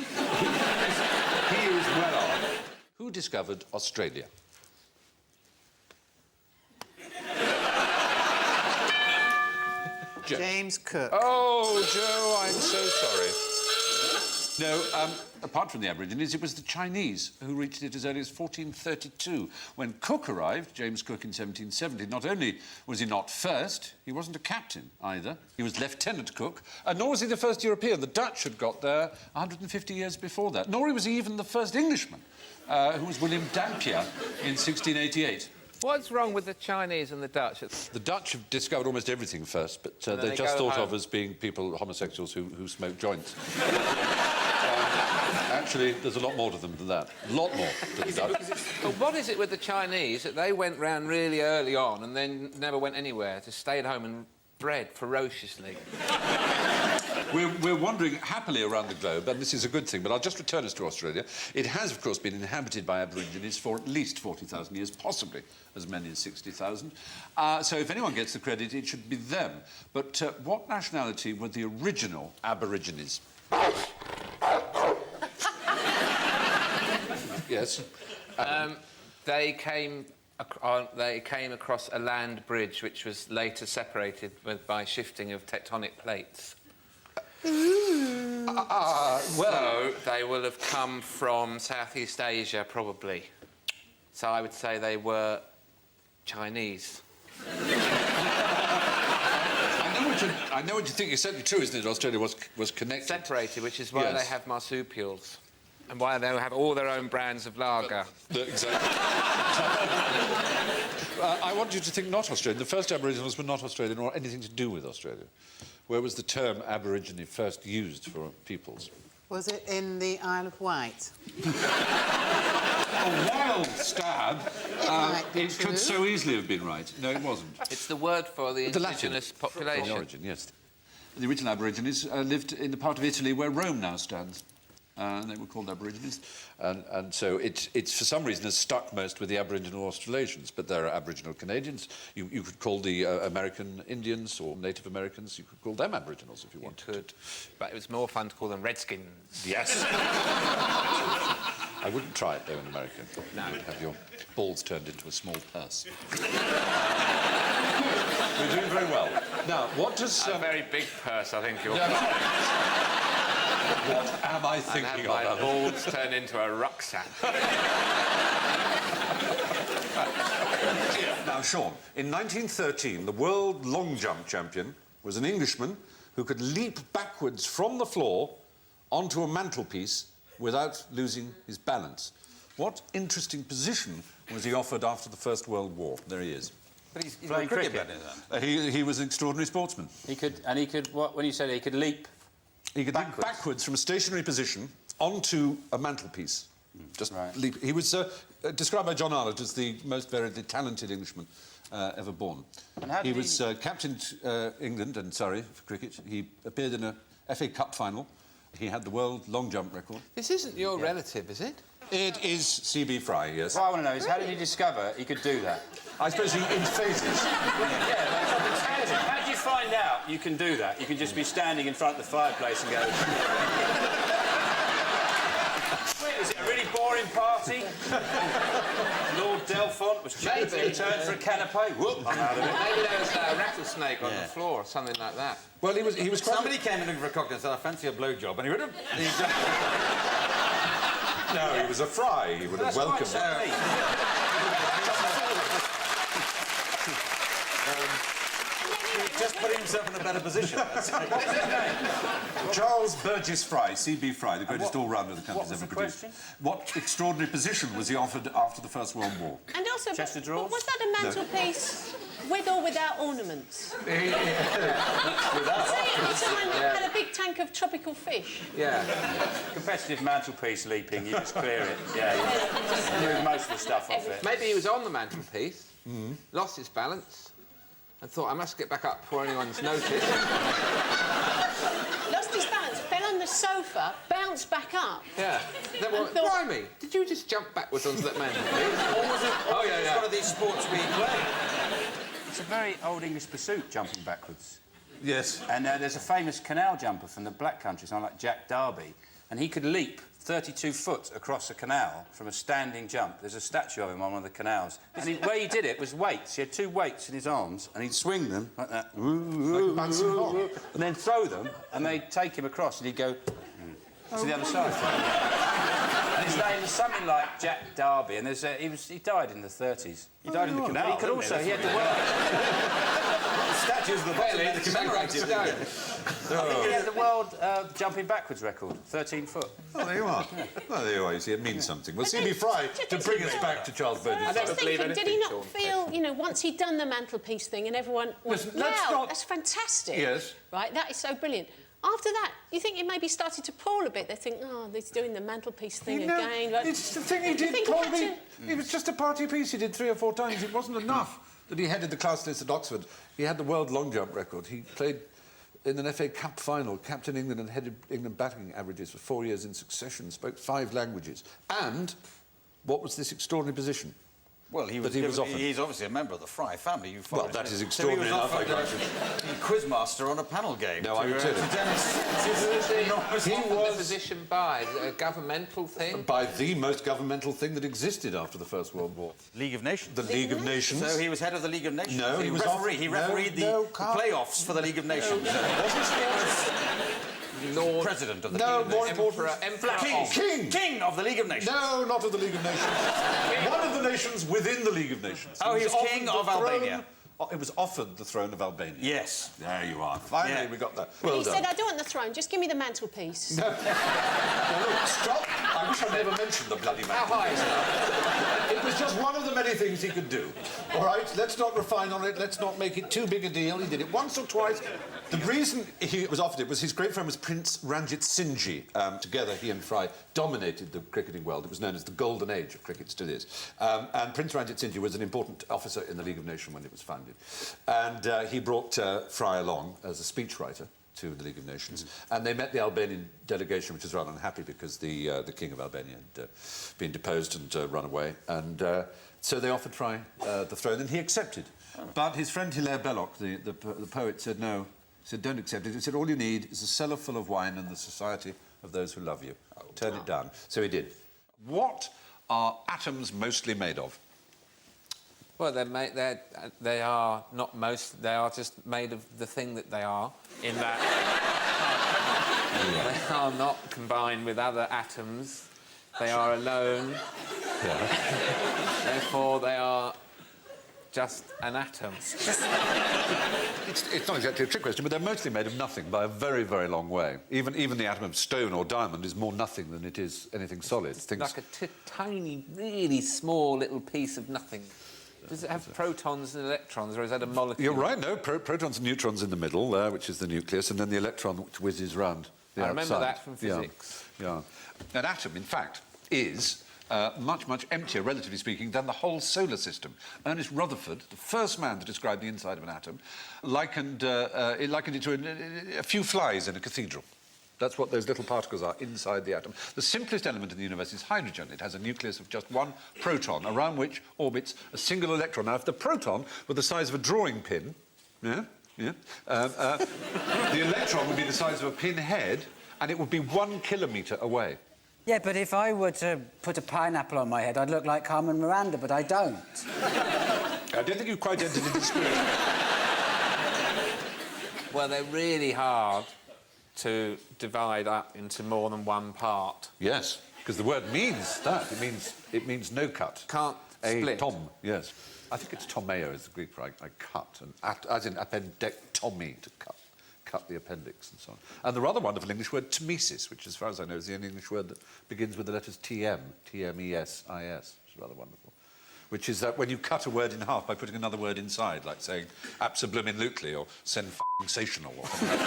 is well on. Who discovered Australia? James Cook. Oh, Joe, I'm so sorry. No, apart from the Aborigines, it was the Chinese who reached it as early as 1432. When Cook arrived, James Cook, in 1770, not only was he not first, he wasn't a captain either. He was Lieutenant Cook, and nor was he the first European. The Dutch had got there 150 years before that. Nor was he even the first Englishman, who was William Dampier in 1688. What's wrong with the Chinese and the Dutch? The Dutch have discovered almost everything first, but they're just thought of as being people, homosexuals, who smoke joints. Actually, there's a lot more to them than that. A lot more to the Dutch. But what is it with the Chinese that they went round really early on and then never went anywhere, just stayed at home and bred ferociously? we're wandering happily around the globe, and this is a good thing, but I'll just return us to Australia. It has, of course, been inhabited by Aborigines for at least 40,000 years, possibly as many as 60,000. So if anyone gets the credit, it should be them. But what nationality were the original Aborigines? Yes? They came across a land bridge which was later separated by shifting of tectonic plates. So they will have come from Southeast Asia, probably. So I would say they were Chinese. I know what you think. It's certainly true, isn't it? Australia was connected. Separated, which is why Yes. they have marsupials. And why they have all their own brands of lager. Exactly. I want you to think not Australian. The first Aboriginals were not Australian or anything to do with Australia. Where was the term Aborigine first used for peoples? Was it in the Isle of Wight? A wild stab. It could so easily have been right. No, it wasn't. It's the word for the indigenous population. The origin, yes. The original Aborigines lived in the part of Italy where Rome now stands. They were called Aborigines. And so it's for some reason has stuck most with the Aboriginal Australasians, but there are Aboriginal Canadians. You could call the American Indians or Native Americans, you could call them Aboriginals if you wanted. You could. But it was more fun to call them Redskins. Yes. I wouldn't try it, though, in America. No. You'd have your balls turned into a small purse. We're doing very well. Now, what does... A very big purse, I think you're... What am I thinking of? And have my balls turned into a rucksack. Now, Sean, in 1913, the world long jump champion was an Englishman who could leap backwards from the floor onto a mantelpiece without losing his balance. What interesting position was he offered after the First World War? There he is. But he's playing cricket. He was an extraordinary sportsman. He could, what, when you said he could leap... He could leap backwards from a stationary position onto a mantelpiece. Just leap. He was described by John Arlott as the most variedly talented Englishman ever born. He was captained England and Surrey for cricket. He appeared in a FA Cup final. He had the world long jump record. This isn't your relative, is it? It is C.B. Fry, yes. What I want to know is, how did he discover he could do that? I suppose in phases. How did you find out you can do that? You can just be standing in front of the fireplace and go... Was it a really boring party? Lord Delfont was chosen in turn for a canapé. Whoop, I'm out of it. Maybe there was a rattlesnake on the floor or something like that. Well, he was quite... Somebody came in looking for a cocktail and said, I fancy a blowjob, and he would have... No, he was a fry. He would have welcomed it. Just put himself in a better position. What was his name? Charles Burgess Fry, C.B. Fry, the greatest all-rounder the country's ever produced. What extraordinary position was he offered after the First World War? And also, Chester drawers? was that a mantelpiece with or without ornaments? Without Also, had a big tank of tropical fish. Yeah. Competitive mantelpiece leaping, you just clear it. Yeah, you move most of the stuff off it. Maybe he was on the mantelpiece, lost his balance, and thought, I must get back up before anyone's noticed. Lost his balance, fell on the sofa, bounced back up. Yeah. Then what? Blimey, did you just jump backwards onto that mantelpiece? Or was it one of these sports we play? It's a very old English pursuit, jumping backwards. Yes. And there's a famous canal jumper from the Black Country, someone like Jack Darby, and he could leap 32 foot across a canal from a standing jump. There's a statue of him on one of the canals. And the way he did it was weights. He had 2 weights in his arms, and he'd swing them like that, and then throw them, and they'd take him across, and he'd go to the other side. And his name was something like Jack Darby, and he died in the 30s. He died in the canal. He could also, he had the world. Statues of the bottom to commemorate it. I think he had the world jumping backwards record, 13 foot. Oh, there you are. Well, there you are. You see, it means something. Well, C.B. Fry, to bring us back to Charles Burgess. I was thinking, did he not feel, you know, once he'd done the mantelpiece thing and everyone was, wow, that's fantastic. Yes. Right, that is so brilliant. After that, you think it maybe started to pall a bit. They think, oh, he's doing the mantelpiece thing again. But it's the thing he did, probably. It was just a party piece he did 3 or 4 times. It wasn't enough that he headed the class list at Oxford. He had the world long jump record. He played in an FA Cup final, captained England and headed England batting averages for 4 years in succession, spoke 5 languages. And what was this extraordinary position? Well, he's obviously a member of the Fry family. Well, that is extraordinary enough, I grant you. Quizmaster on a panel game. No, I would tell you. He was the position by a governmental thing? By the most governmental thing that existed after the First World War. League of Nations. The League of Nations. So he was head of the League of Nations. No, he refereed the playoffs for the League of Nations. Lord President of the No, League of more Nations. important. King of the League of Nations. No, not of the League of Nations. One of the nations within the League of Nations. Oh, he was king of Albania. It was offered the throne of Albania. Yes. There you are. Finally, we got that. He said, I don't want the throne, just give me the mantelpiece. No. Now, look, stop. I wish I'd never mentioned the bloody man. How high is that? It was just one of the many things he could do. All right, let's not refine on it. Let's not make it too big a deal. He did it once or twice. The reason he was offered it was his great friend was Prince Ranjit Singh. Together, he and Fry dominated the cricketing world. It was known as the golden age of cricket, still is. And Prince Ranjit Singh was an important officer in the League of Nations when it was founded. And he brought Fry along as a speechwriter to the League of Nations. And they met the Albanian delegation, which was rather unhappy because the King of Albania had been deposed and run away. And so they offered Fry the throne, and he accepted. But his friend Hilaire Belloc, the poet, said no. He said, don't accept it. He said, all you need is a cellar full of wine and the society of those who love you. Turn it down. So he did. What are atoms mostly made of? Well, they are not most. They are just made of the thing that they are. In that they are not combined with other atoms. They are alone. Therefore, they are just an atom. It's not exactly a trick question, but they're mostly made of nothing by a very, very long way. Even the atom of stone or diamond is more nothing than it is anything solid. It's like a tiny, really small little piece of nothing. Does it have protons and electrons, or is that a molecule? You're right, no. Protons and neutrons in the middle, which is the nucleus, and then the electron which whizzes round the outside. Remember that from physics. Yeah. An atom, in fact, is much, much emptier, relatively speaking, than the whole solar system. Ernest Rutherford, the first man to describe the inside of an atom, likened it to a few flies in a cathedral. That's what those little particles are inside the atom. The simplest element in the universe is hydrogen. It has a nucleus of just one proton, around which orbits a single electron. Now, if the proton were the size of a drawing pin, the electron would be the size of a pinhead, and it would be 1 kilometre away. Yeah, but if I were to put a pineapple on my head, I'd look like Carmen Miranda, but I don't. I don't think you've quite entered into the spirit. Well, they're really hard to divide up into more than one part. Yes, because the word means that. It means no cut. Can't split. Tom, yes. I think it's tomeo is the Greek for I cut, and as in appendectomy, to cut the appendix and so on. And the rather wonderful English word tmesis, which, as far as I know, is the only English word that begins with the letters TM, T-M-E-S-I-S, which is rather wonderful. Which is that when you cut a word in half by putting another word inside, like saying absubliminlutely or sensational or something.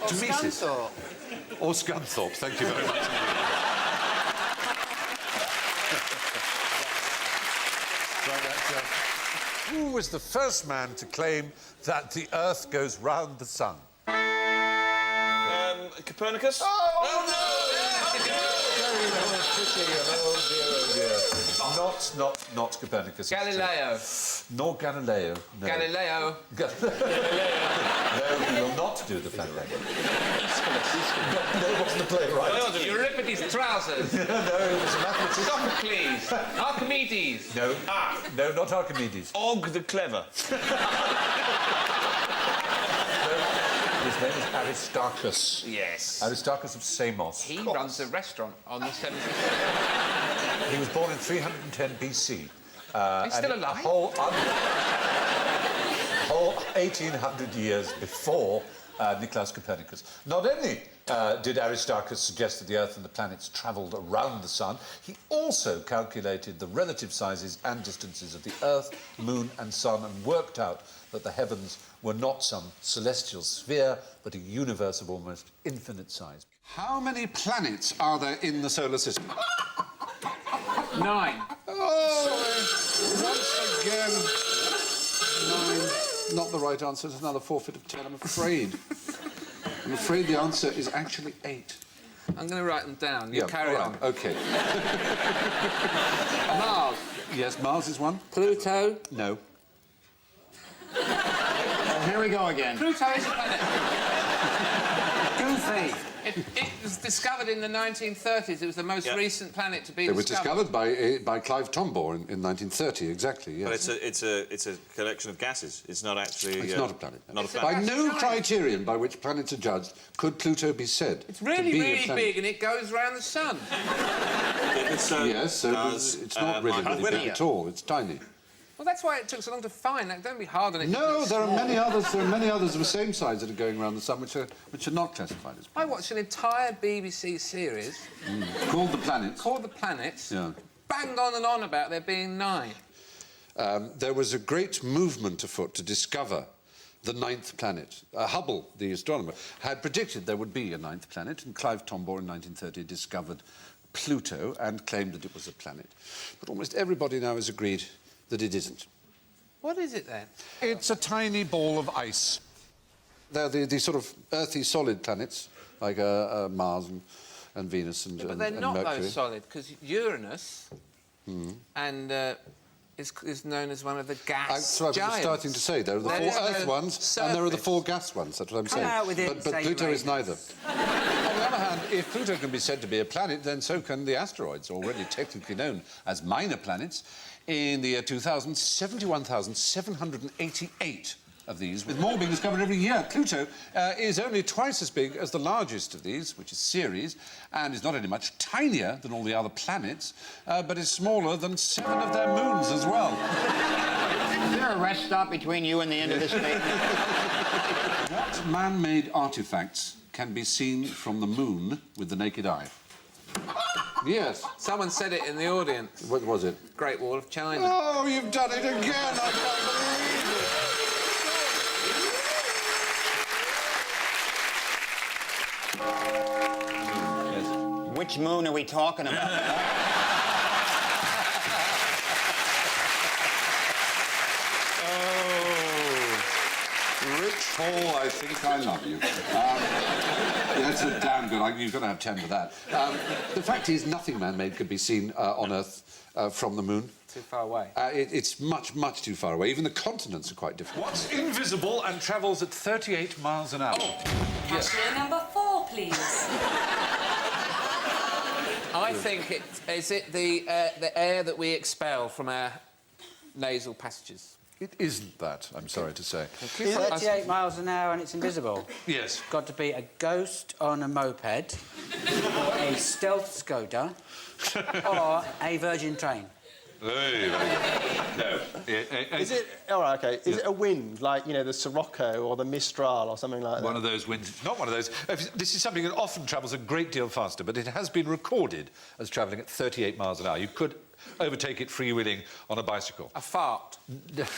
Tmesis. Or Scunthorpe, thank you very much. Who was the first man to claim that the Earth goes round the sun? Copernicus? Oh, no! Not Copernicus. Galileo. Nor Galileo. No. Galileo. No, he will not do the Planet. No, what's the playwright? Euripides' trousers. No, it was a mathematician. Sophocles. Archimedes. No. No, not Archimedes. Og the Clever. His name is Aristarchus. Yes. Aristarchus of Samos. He runs a restaurant on the 70s. He was born in 310 BC. He's still alive? Whole 1800 years before Nicolaus Copernicus. Not only did Aristarchus suggest that the Earth and the planets travelled around the Sun, he also calculated the relative sizes and distances of the Earth, Moon and Sun and worked out that the heavens were not some celestial sphere, but a universe of almost infinite size. How many planets are there in the solar system? 9. Oh, once again, 9. Not the right answer, it's another forfeit of 10, I'm afraid. I'm afraid the answer is actually 8. I'm going to write them down. You carry all on. right, OK. Mars. Yes, Mars is one. Pluto. No. Here we go again. Pluto is a planet. Goofy. It was discovered in the 1930s. It was the most recent planet to be It was discovered. discovered by Clive Tombaugh in 1930, exactly, yes. But it's a collection of gases. It's not actually... It's not a planet. Not a planet. By no criterion by which planets are judged could Pluto be said It's really, to be a really planet. big, and it goes round the sun. Yes, so it's not really big at all. It's tiny. Well, that's why it took so long to find. Like, don't be hard on it. No, there are many others. There are many others of the same size that are going around the sun, which are not classified as. I watched an entire BBC series Called The Planets. Called The Planets. Yeah. Banged on and on about there being 9. There was a great movement afoot to discover the 9th planet. Hubble, the astronomer, had predicted there would be a 9th planet, and Clive Tombaugh in 1930 discovered Pluto and claimed that it was a planet. But almost everybody now has agreed that it isn't. What is it then? It's a tiny ball of ice. They're the sort of earthy solid planets, like Mars and Venus and But they're not Mercury. those solid, because Uranus and is known as one of the gas That's what I was giants. starting to say. There are the 4 Earth ones and there are the 4 gas ones. That's what I'm saying. out with it but and say Pluto you is neither. On the other hand, if Pluto can be said to be a planet, then so can the asteroids, already technically known as minor planets. In the year 2000, 71,788 of these, with more being discovered every year. Pluto is only twice as big as the largest of these, which is Ceres, and is not only much tinier than all the other planets, but is smaller than 7 of their moons as well. Is there a rest stop between you and the end of this statement? What man-made artifacts can be seen from the moon with the naked eye? Yes. Someone said it in the audience. What was it? Great Wall of China. Oh, you've done it again! I can't believe it. Which moon are we talking about? Rich Hall, I think I love you. That's a damn good. You've got to have 10 for that. The fact is, nothing man-made could be seen on Earth from the moon. Too far away. It's much, much too far away. Even the continents are quite different. What's invisible and travels at 38 miles an hour? Cashier number 4, please. I think is it the air that we expel from our nasal passages. It isn't that, I'm sorry to say. 38 miles an hour and it's invisible. Yes. Got to be a ghost on a moped, or a stealth Skoda, or a Virgin train. Hey, no. Is it... All right, OK. Is it a wind, like, you know, the Sirocco or the Mistral or something like that? One of those winds. It's not one of those. This is something that often travels a great deal faster, but it has been recorded as travelling at 38 miles an hour. You could overtake it freewheeling on a bicycle. A fart. It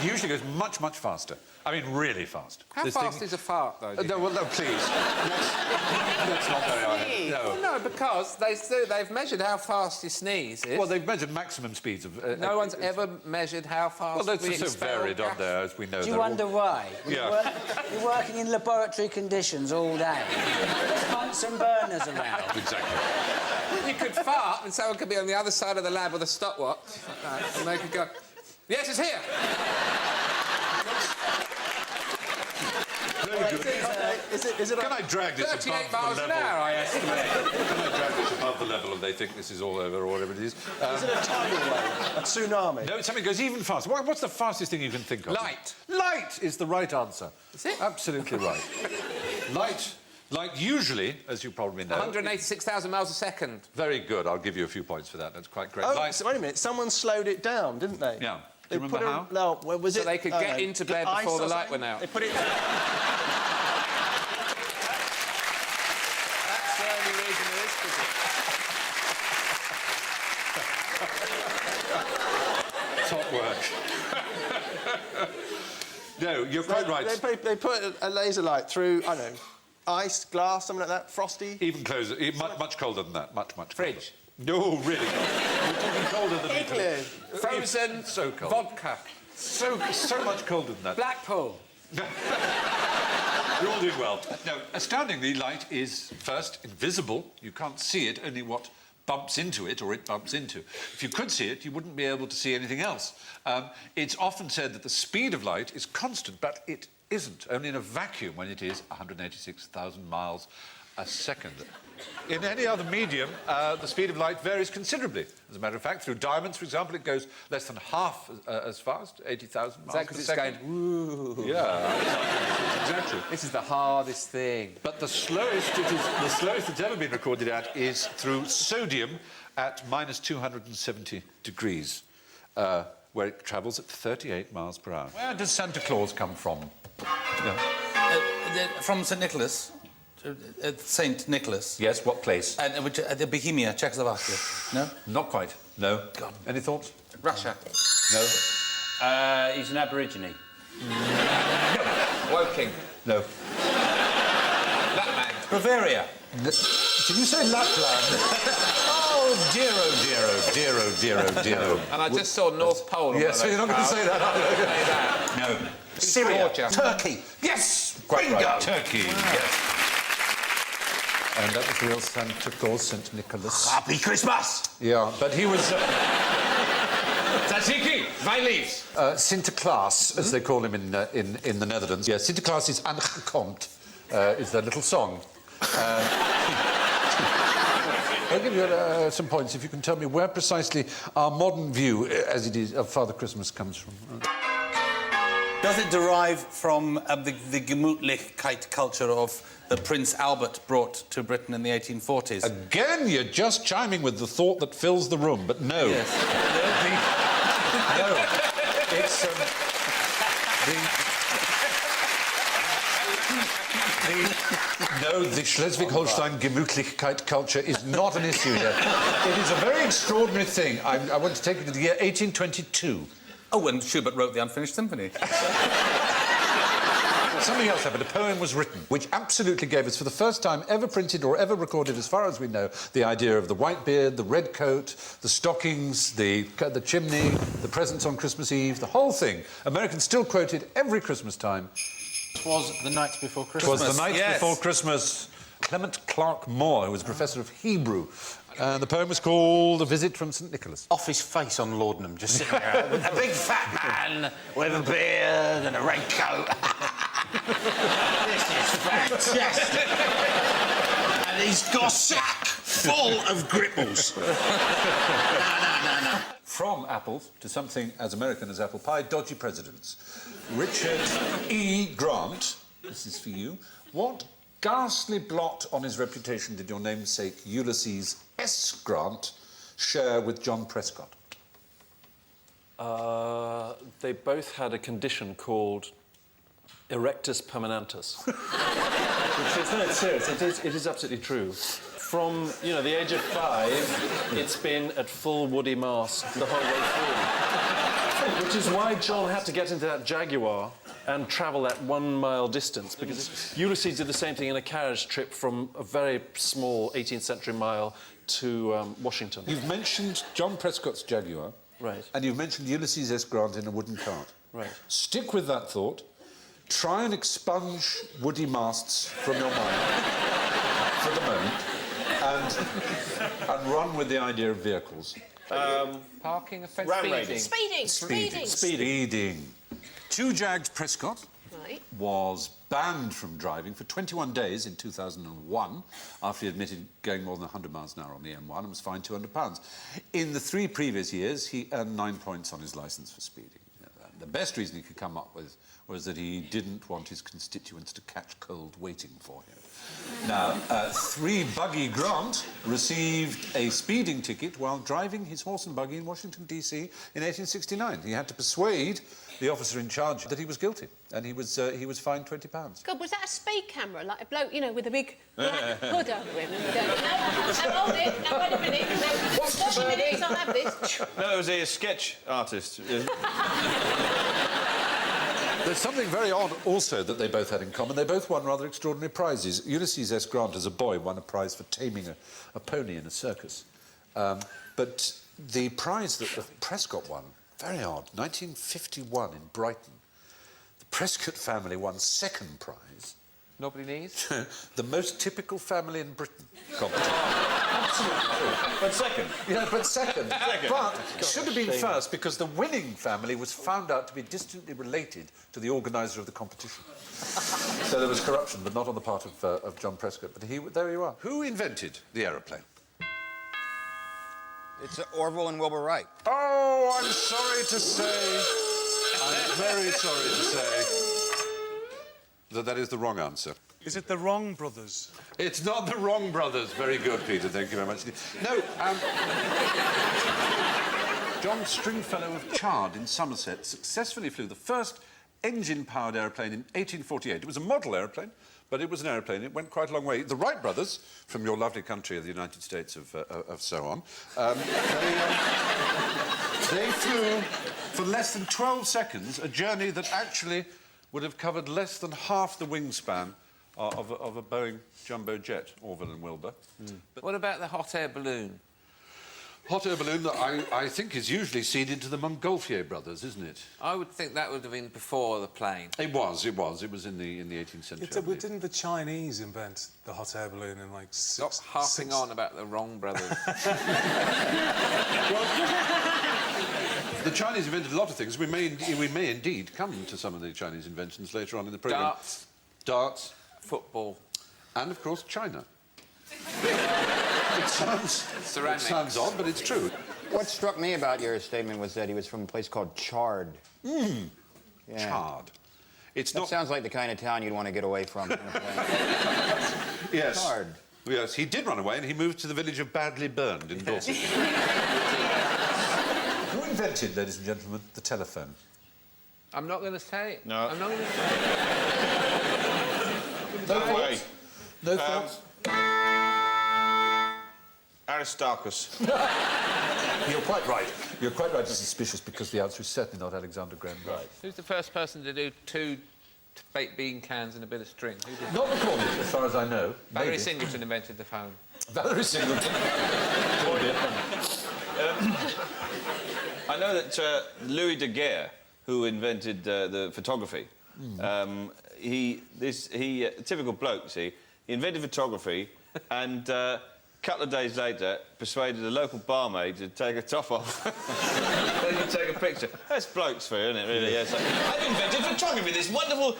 usually goes much, much faster. I mean, really fast. How fast is a fart, though? No, well, no, please. That's not very high. No. Well, no, because they've measured how fast you sneeze is. Well, they've measured maximum speeds of... no one's ever measured how fast Well, that's we so expel varied gas. on there, as we know. Do you wonder why? Yeah. You're working in laboratory conditions all day. There's Bunsen burners around. Exactly. You could fart and someone could be on the other side of the lab with a stopwatch. And they could go, yes, it's here. Is it Can I drag this 38 above miles the an level? hour, I estimate. Can I drag this above the level and they think this is all over or whatever it is? Is it a tidal wave? A tsunami? No, something goes even faster. What's the fastest thing you can think of? Light. Light is the right answer. Is it? Absolutely right. Light usually, as you probably know... 186,000 miles a second. Very good. I'll give you a few points for that. That's quite great. Oh, Light... so wait a minute. Someone slowed it down, didn't they? Yeah. They Do you remember how? No, was So it... they could get into bed ice before the or light something? went out. They put it... That's the only reason there is physics. Top work. No, you're quite right. They put a laser light through, I don't know, ice, glass, something like that, frosty. Even closer, much colder than that, much colder. Fridge. No, really. We're talking colder than Igloo. Frozen so cold. vodka. So much colder than that. Blackpool. You're all doing well. No, astoundingly, light is, first, invisible. You can't see it, only what bumps into it or it bumps into. If you could see it, you wouldn't be able to see anything else. It's often said that the speed of light is constant, but it isn't, only in a vacuum when it is 186,000 miles a second. In any other medium, the speed of light varies considerably. As a matter of fact, through diamonds, for example, it goes less than half as fast, 80,000 miles per second. Going, woo. Yeah, exactly. This is the hardest thing. But the slowest it's ever been recorded at is through sodium at minus 270 degrees, where it travels at 38 miles per hour. Where does Santa Claus come from? Yeah. From St. Nicholas. St. Nicholas. Yes, what place? The Bohemia, Czechoslovakia. No? Not quite. No. God. Any thoughts? Russia. No. He's an Aborigine. No. Woking. No. Lapland. Bavaria. Did you say Lapland? Oh, dear, oh, dear, oh, dear, oh, dear, oh, dear, oh. And I just saw North Pole. Yes, so you're not going to say that, are you? No. Syria. Turkey. Yes! Quite Bingo. right. Turkey, yes. And that was real Santa Claus, St. Nicholas. Happy Christmas! Yeah, but he was... Tzatziki, my leaves. Sinterklaas, as they call him in the Netherlands. Yeah, Sinterklaas is aangekomt, is their little song. I'll give you some points if you can tell me where precisely our modern view, as it is, of Father Christmas comes from. Does it derive from the Gemütlichkeit culture of that Prince Albert brought to Britain in the 1840s? Again, you're just chiming with the thought that fills the room, but no. Yes. No. It's... No, the Schleswig-Holstein Gemütlichkeit culture is not an issue here. It is a very extraordinary thing. I want to take you to the year 1822. Oh, when Schubert wrote the Unfinished Symphony. Something else happened. A poem was written, which absolutely gave us, for the first time ever printed or ever recorded, as far as we know, the idea of the white beard, the red coat, the stockings, the chimney, the presents on Christmas Eve, the whole thing. Americans still quote it every Christmas time. It was the night before Christmas. It was the night before Christmas. Clement Clark Moore, who was professor of Hebrew. The poem was called A Visit from St. Nicholas. Off his face on Laudanum, just sitting there. A big fat man with a beard and a red coat. This is fantastic. And he's got a sack full of gripples. No. From apples to something as American as apple pie, dodgy presidents. Richard E. Grant, this is for you. What ghastly blot on his reputation did your namesake Ulysses S. Grant share with John Prescott? They both had a condition called erectus permanentus. Which is, no, it's serious. It is absolutely true. From, the age of 5, it's been at full woody mast the whole way through. Which is why John had to get into that Jaguar and travel that 1 mile distance, because Ulysses did the same thing in a carriage trip from a very small 18th century mile to Washington. You've mentioned John Prescott's Jaguar. Right. And you've mentioned Ulysses S. Grant in a wooden cart. Right. Stick with that thought. Try and expunge woody masts from your mind for the moment and run with the idea of vehicles. Parking offence. Speeding. Two Jags Prescott was banned from driving for 21 days in 2001 after he admitted going more than 100 miles an hour on the M1 and was fined £200. In the 3 previous years, he earned 9 points on his licence for speeding. The best reason he could come up with was that he didn't want his constituents to catch cold waiting for him. Now, 3 Buggy Grant received a speeding ticket while driving his horse and buggy in Washington, D.C. in 1869. He had to persuade the officer in charge that he was guilty, and he was fined £20. God, was that a speed camera? Like a bloke, with a big black hood over him? And hold it, now wait a minute. What's 40 minutes, I'll have this. No, it was a sketch artist. There's something very odd also that they both had in common. They both won rather extraordinary prizes. Ulysses S. Grant, as a boy, won a prize for taming a pony in a circus. But the prize that Prescott won Very odd. 1951 in Brydon. The Prescott family won second prize. Nobody needs? The most typical family in Britain. But second. Yeah, but second. Second. But it God, should have been shame. first because the winning family was found out to be distantly related to the organiser of the competition. So there was corruption, but not on the part of John Prescott. But there you are. Who invented the aeroplane? It's Orville and Wilbur Wright. Oh, I'm sorry to say, I'm very sorry to say that is the wrong answer. Is it the Wrong Brothers? It's not the Wrong Brothers. Very good, Peter. Thank you very much. No, John Stringfellow of Chard in Somerset successfully flew the first engine-powered aeroplane in 1848. It was a model aeroplane, but it was an aeroplane. It went quite a long way. The Wright brothers, from your lovely country of the United States of so on, they flew for less than 12 seconds a journey that actually would have covered less than half the wingspan of a Boeing jumbo jet, Orville and Wilbur. But what about the hot air balloon? Hot air balloon that I think is usually ceded to the Montgolfier brothers, isn't it? I would think that would have been before the plane. It was in the 18th century. Didn't the Chinese invent the hot air balloon in like Stop harping on about the Wrong Brothers. The Chinese invented a lot of things. We may indeed come to some of the Chinese inventions later on in the programme. Darts. Football. And, of course, China. It sounds odd, but it's true. What struck me about your statement was that he was from a place called Chard. Yeah. Chard. That sounds like the kind of town you'd want to get away from. Yes. Chard. Yes, he did run away and he moved to the village of Badly Burned in Dorset. Who invented, ladies and gentlemen, the telephone? I'm not going to say it. No. I'm not going to say it. No thoughts? No thoughts? Aristarchus. You're quite right. You're quite right. It's suspicious because the answer is certainly not Alexander Graham Bell. Who's the first person to do 2 baked bean cans and a bit of string? Who did Not recorded, as far as I know. Valerie Maybe. Singleton invented the phone. Valerie Singleton. I know that Louis Daguerre, who invented the photography, typical bloke, see, he invented photography and a couple of days later persuaded a local barmaid to take her top off. Then you take a picture. That's blokes for you, isn't it, really? Yes. I've invented photography, this wonderful...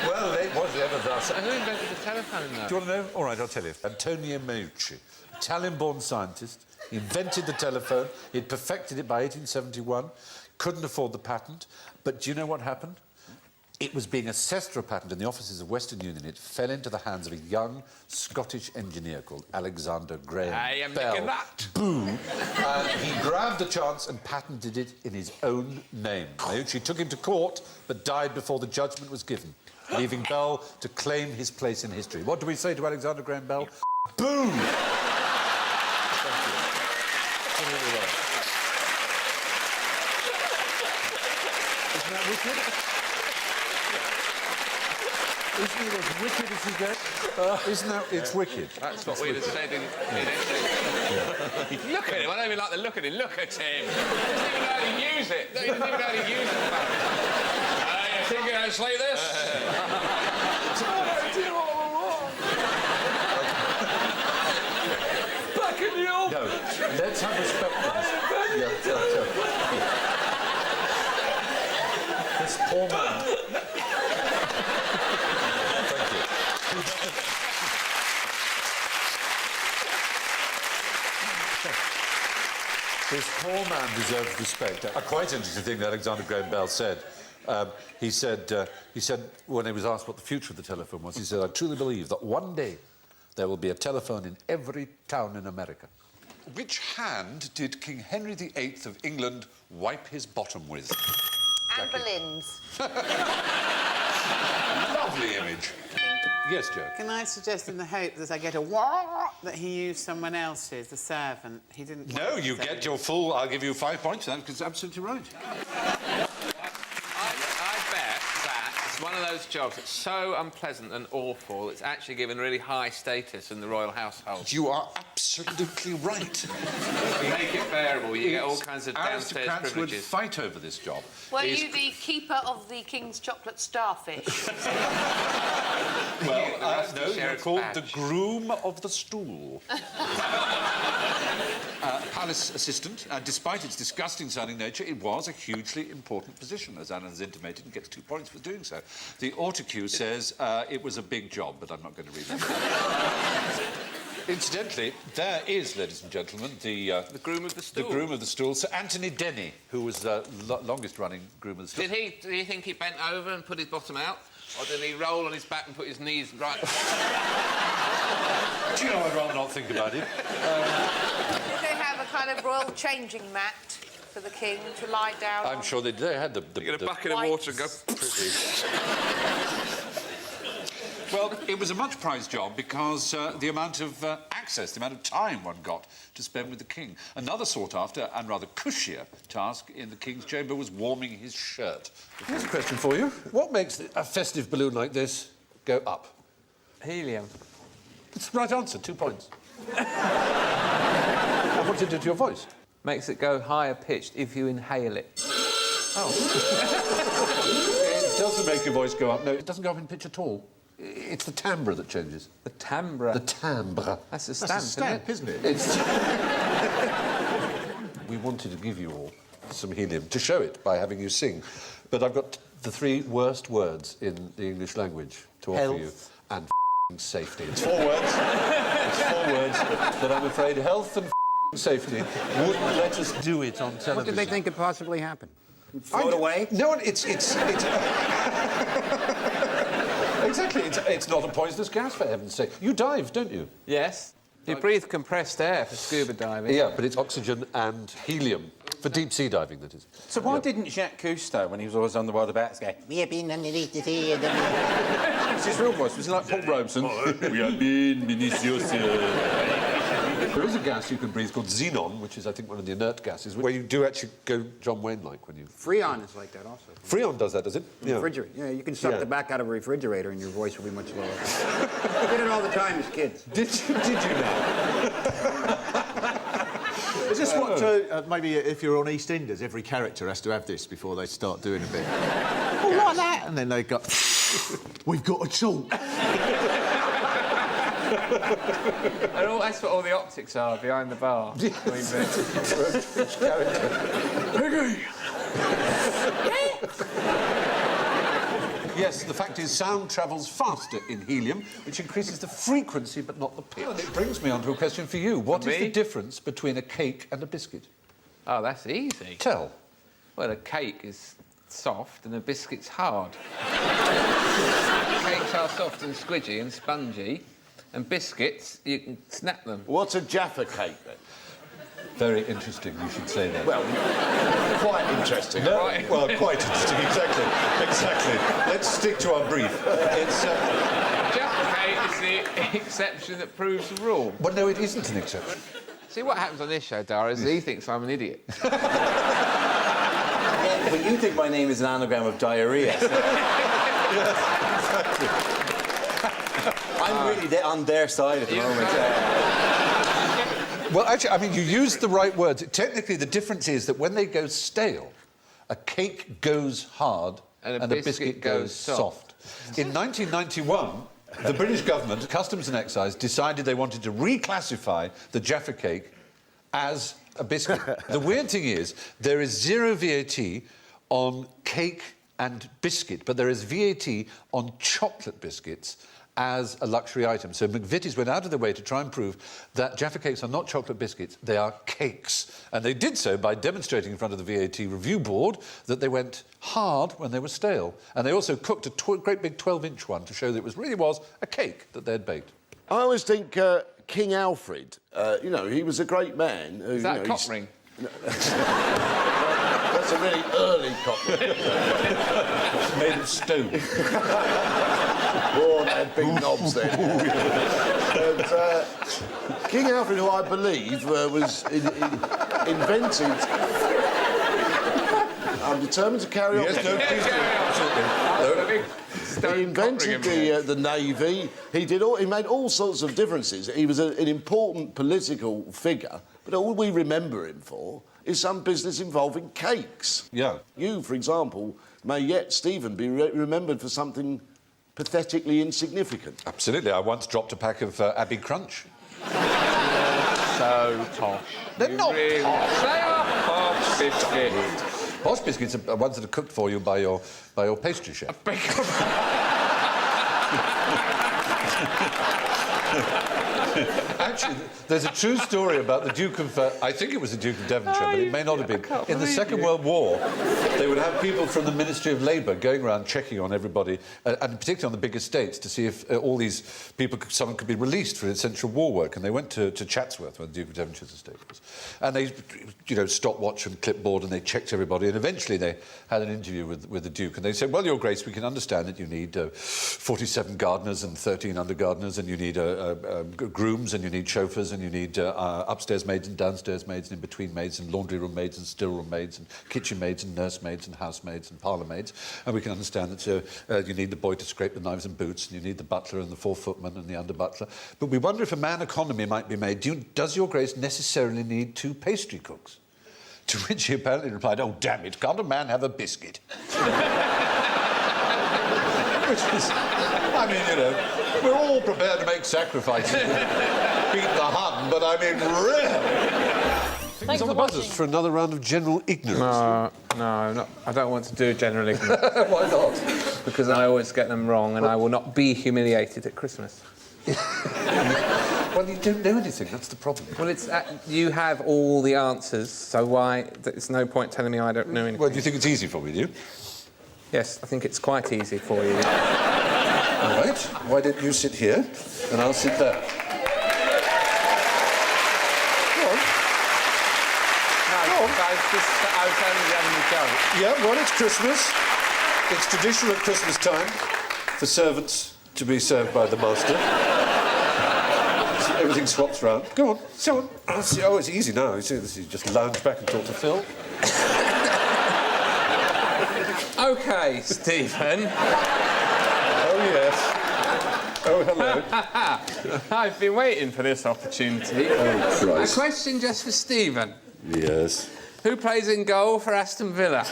Well, it was ever thus. Who invented the telephone, though? Do you want to know? All right, I'll tell you. Antonio Meucci, Italian-born scientist, he invented the telephone. He'd perfected it by 1871, couldn't afford the patent. But do you know what happened? It was being assessed for a patent in the offices of Western Union. It fell into the hands of a young Scottish engineer called Alexander Graham Bell. Nicking that. Boo! He grabbed the chance and patented it in his own name. Meucci took him to court, but died before the judgment was given, leaving Bell to claim his place in history. What do we say to Alexander Graham Bell? Boom! Isn't that wicked? Isn't it as wicked as you get? Isn't that... It's wicked. That's what we'd have said in Look at him. I don't even like the look at him. Look at him. He doesn't even know how to use it. He doesn't even know how to use it. You think you're going to slay this? Back in the old... No, let's have respect for this. This poor man... This poor man deserves respect. A quite interesting thing that Alexander Graham Bell said. He said when he was asked what the future of the telephone was, he said, "I truly believe that one day there will be a telephone in every town in America." Which hand did King Henry VIII of England wipe his bottom with? Anne Boleyn's. Lovely image. Yes, Joe. Can I suggest, in the hope that I get a wah, that he used someone else's, the servant? He didn't. No, you get your full. I'll give you 5 points for that because it's absolutely right. I bet that it's one of those jobs that's so unpleasant and awful, it's actually given really high status in the royal household. You are absolutely right. You make it bearable, you get all kinds of downstairs Aristocrats would privileges. fight over this job. Were you the keeper of the King's chocolate starfish? Well, no, you're called the groom of the stool. Palace assistant, despite its disgusting-sounding nature, it was a hugely important position, as Anna has intimated, and gets 2 points for doing so. The autocue says it was a big job, but I'm not going to read that. Incidentally, there is, ladies and gentlemen, the groom of the stool. The groom of the stool, Sir Anthony Denny, who was the longest-running groom of the stool. Do you think he bent over and put his bottom out? Or did he roll on his back and put his knees right... Do you know, I'd rather not think about it. Did they have a kind of royal changing mat for the king to lie down I'm on? sure they had the... You get a bucket of water and go... Well, it was a much-prized job because the amount of access, the amount of time one got to spend with the king. Another sought-after and rather cushier task in the king's chamber was warming his shirt. Here's a question for you. What makes a festive balloon like this go up? Helium. It's the right answer, 2 points. And what does it do to your voice? Makes it go higher pitched if you inhale it. Oh. It doesn't make your voice go up. No, it doesn't go up in pitch at all. It's the timbre that changes. The timbre? The timbre. That's a stamp, isn't it? We wanted to give you all some helium to show it by having you sing. But I've got the 3 worst words in the English language to offer you. And safety. It's 4 words. It's 4 words. But I'm afraid health and safety wouldn't let us do it on television. What did they think could possibly happen? Float away? No, it's exactly. It's not a poisonous gas, for heaven's sake. You dive, don't you? Yes. You breathe compressed air for scuba diving. Yeah, but it's oxygen and helium. For deep-sea diving, that is. So why didn't Jacques Cousteau, when he was always on the World of Bats, go, we have been underneath the sea and then... It's his real voice. Was it like Paul Robeson? We have been Vinicius. There is a gas you can breathe called xenon, which is, I think, one of the inert gases, where you do actually go John Wayne-like when you... Freon is like that also. Freon does that, does it? Yeah. Refrigerate. Yeah, you can suck the back out of a refrigerator and your voice will be much lower. We did it all the time as kids. Did you now? Is this what, maybe if you're on EastEnders, every character has to have this before they start doing a bit? Oh, like that! And then they go, we've got a chalk. And all, that's what all the optics are behind the bar. Piggy! Yes, the fact is sound travels faster in helium, which increases the frequency but not the pitch. And it brings me on to a question for you. What is the difference between a cake and a biscuit? Oh, that's easy. Tell. Well, a cake is soft and a biscuit's hard. Cakes are soft and squidgy and spongy, and biscuits, you can snap them. What's a Jaffa cake, then? Very interesting, you should say that. Well, quite interesting. No, well, quite interesting, exactly. Let's stick to our brief. It's... Jaffa cake is the exception that proves the rule. Well, no, it isn't an exception. See, what happens on this show, Dara, is he thinks I'm an idiot. But you think my name is an anagram of diarrhea. I'm really on their side at the moment. Well, actually, I mean, you used the right words. Technically, the difference is that when they go stale, a cake goes hard and a biscuit goes soft. In 1991, the British government, Customs and Excise, decided they wanted to reclassify the Jaffa cake as a biscuit. The weird thing is, there is 0 VAT on cake and biscuit, but there is VAT on chocolate biscuits as a luxury item. So McVitie's went out of their way to try and prove that Jaffa cakes are not chocolate biscuits, they are cakes. And they did so by demonstrating in front of the VAT review board that they went hard when they were stale. And they also cooked a great big 12-inch one to show that it really was a cake that they'd baked. I always think King Alfred, you know, he was a great man. Who, is that a cock ring? That's a really early cock ring. It's made of stone. Oh, they had big knobs then. But, King Alfred, who I believe was invented... I'm determined to carry on. Yes, no, please do. Absolutely. Stone He invented the navy. He made all sorts of differences. He was an important political figure, but all we remember him for is some business involving cakes. Yeah. You, for example, may yet, Stephen, be remembered for something pathetically insignificant. Absolutely. I once dropped a pack of Abbey Crunch. So posh. They're not posh. They are posh biscuits. Posh biscuits are ones that are cooked for you by your pastry chef. Actually, there's a true story about the Duke of... I think it was the Duke of Devonshire, but it may not have been. In the Second World War, they would have people from the Ministry of Labour going around checking on everybody, and particularly on the big estates, to see if all these people, someone could be released for essential war work. And they went to Chatsworth, where the Duke of Devonshire's estate was. And they, stopwatch and clipboard, and they checked everybody. And eventually they had an interview with the Duke. And they said, well, Your Grace, we can understand that you need 47 gardeners and 13 under-gardeners, and you need grooms, and you need chauffeurs, and you need upstairs maids and downstairs maids, and in-between maids, and laundry room maids, and still room maids, and kitchen maids, and nursemaids, and housemaids, and parlour maids. And we can understand that you need the boy to scrape the knives and boots, and you need the butler and the four-footman and the under-butler. But we wonder if a man economy might be made. Does Your Grace necessarily need 2 pastry cooks? To which he apparently replied, oh, damn it, can't a man have a biscuit? Which is, I mean, we're all prepared to make sacrifices, beat the Hun, but I mean, really? It's on the buzzers for another round of general ignorance. No, I don't want to do general ignorance. Why not? Because I always get them wrong, and I will not be humiliated at Christmas. Well, you don't know anything, that's the problem. Well, you have all the answers, so why... There's no point telling me I don't know anything. Well, do you think it's easy for me, do you? Yes, I think it's quite easy for you. All right, why don't you sit here, and I'll sit there. Go on. No, I was only having a go. Yeah, well, it's Christmas. It's traditional at Christmas time for servants to be served by the master. Everything swaps round. Go on, sit on. Oh, it's easy now. You see, this is just lounge back and talk to Phil. OK, Stephen. Oh, yes. Oh, hello. I've been waiting for this opportunity. Oh, Christ. A question just for Stephen. Yes. Who plays in goal for Aston Villa?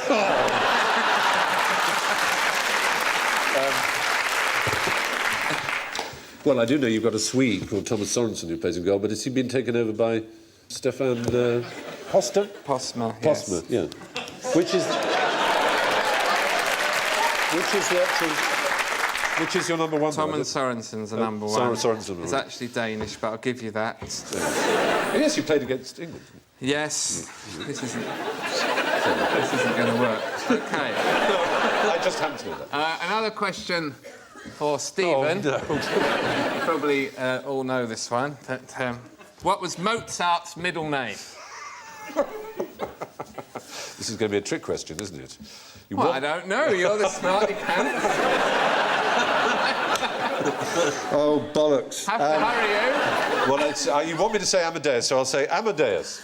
Well, I do know you've got a Swede called Thomas Sorensen who plays in goal, but has he been taken over by Stefan... Postma? Postma, yes. Postma, yeah. Which is your number one? Thomas Sorensen's the number one. Sorensen. It's actually Danish, but I'll give you that. Yes, you played against England. Yes. This isn't going to work. OK. I just happen to know that. Another question for Stephen. Oh, no. You probably all know this one. But, what was Mozart's middle name? This is going to be a trick question, isn't it? I don't know. You're the smarty pants. Oh, bollocks. Have to hurry you. Well, you want me to say Amadeus, so I'll say Amadeus.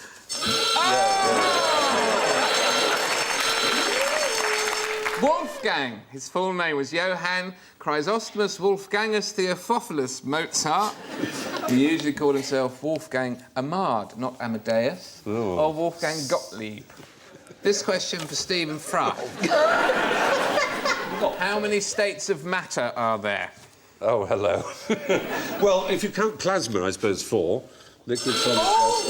Wolfgang. His full name was Johann Chrysostomus Wolfgangus Theophilus Mozart. He usually called himself Wolfgang Amad, not Amadeus, or Wolfgang Gottlieb. This question for Stephen Fry. How many states of matter are there? Oh, hello. Well, if you count plasma, I suppose 4. Liquid, solid, gas...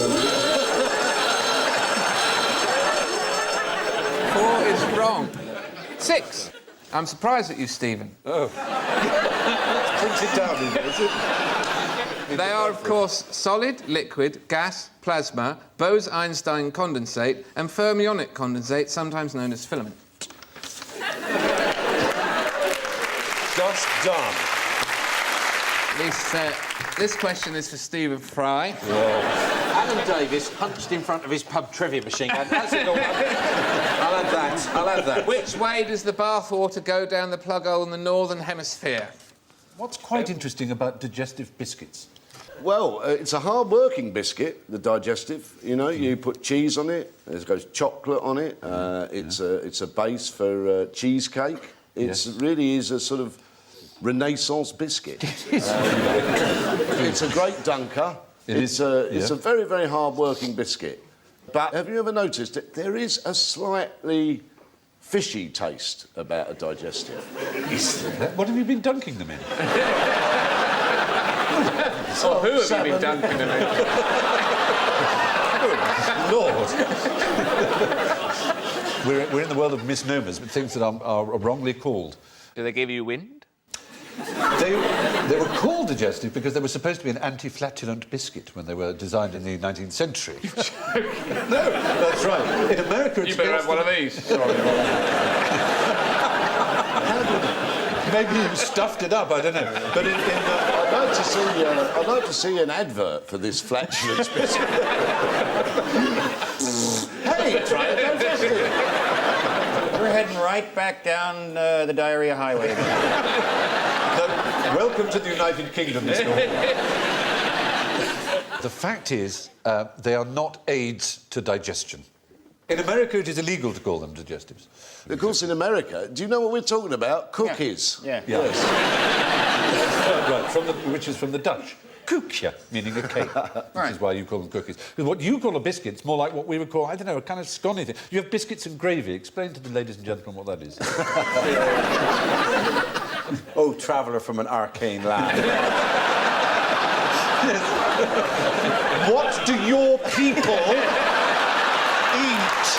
4 is wrong. 6. I'm surprised at you, Stephen. Oh. Print it down, is it? They are, of course, solid, liquid, gas, plasma, Bose-Einstein condensate, and fermionic condensate, sometimes known as filament. Just done. This question is for Stephen Fry. Alan Davis hunched in front of his pub trivia machine. I'll add that. Which way does the bathwater go down the plug hole in the northern hemisphere? What's quite interesting about digestive biscuits? Well, it's a hard-working biscuit, the digestive. You know, you put cheese on it. There's goes chocolate on it. It's a base for cheesecake. It really is a sort of Renaissance biscuit. It's a great dunker. It's a very, very hard-working biscuit. But have you ever noticed that there is a slightly fishy taste about a digestive? What have you been dunking them in? Who have you been dunking them in? Lord. We're in the world of misnomers, but things that are wrongly called. Do they give you wind? They were called digestive because they were supposed to be an anti-flatulent biscuit when they were designed in the 19th century. No, that's right. In America, it's... You better have one of these. Sorry. Maybe you stuffed it up, I don't know. But I'd like to see an advert for this flatulence biscuit. Hey, try it, fantastic. We're heading right back down the diarrhea highway again. Welcome to the United Kingdom, Mr. The fact is, they are not aids to digestion. In America, it is illegal to call them digestives. Of course, in America, do you know what we're talking about? Cookies. Yeah. Yes. Right, which is from the Dutch. Koekje, meaning a cake. Which is why you call them cookies. Because what you call a biscuit is more like what we would call, I don't know, a kind of scone thing. You have biscuits and gravy. Explain to the ladies and gentlemen what that is. Oh, traveller from an arcane land. What do your people eat?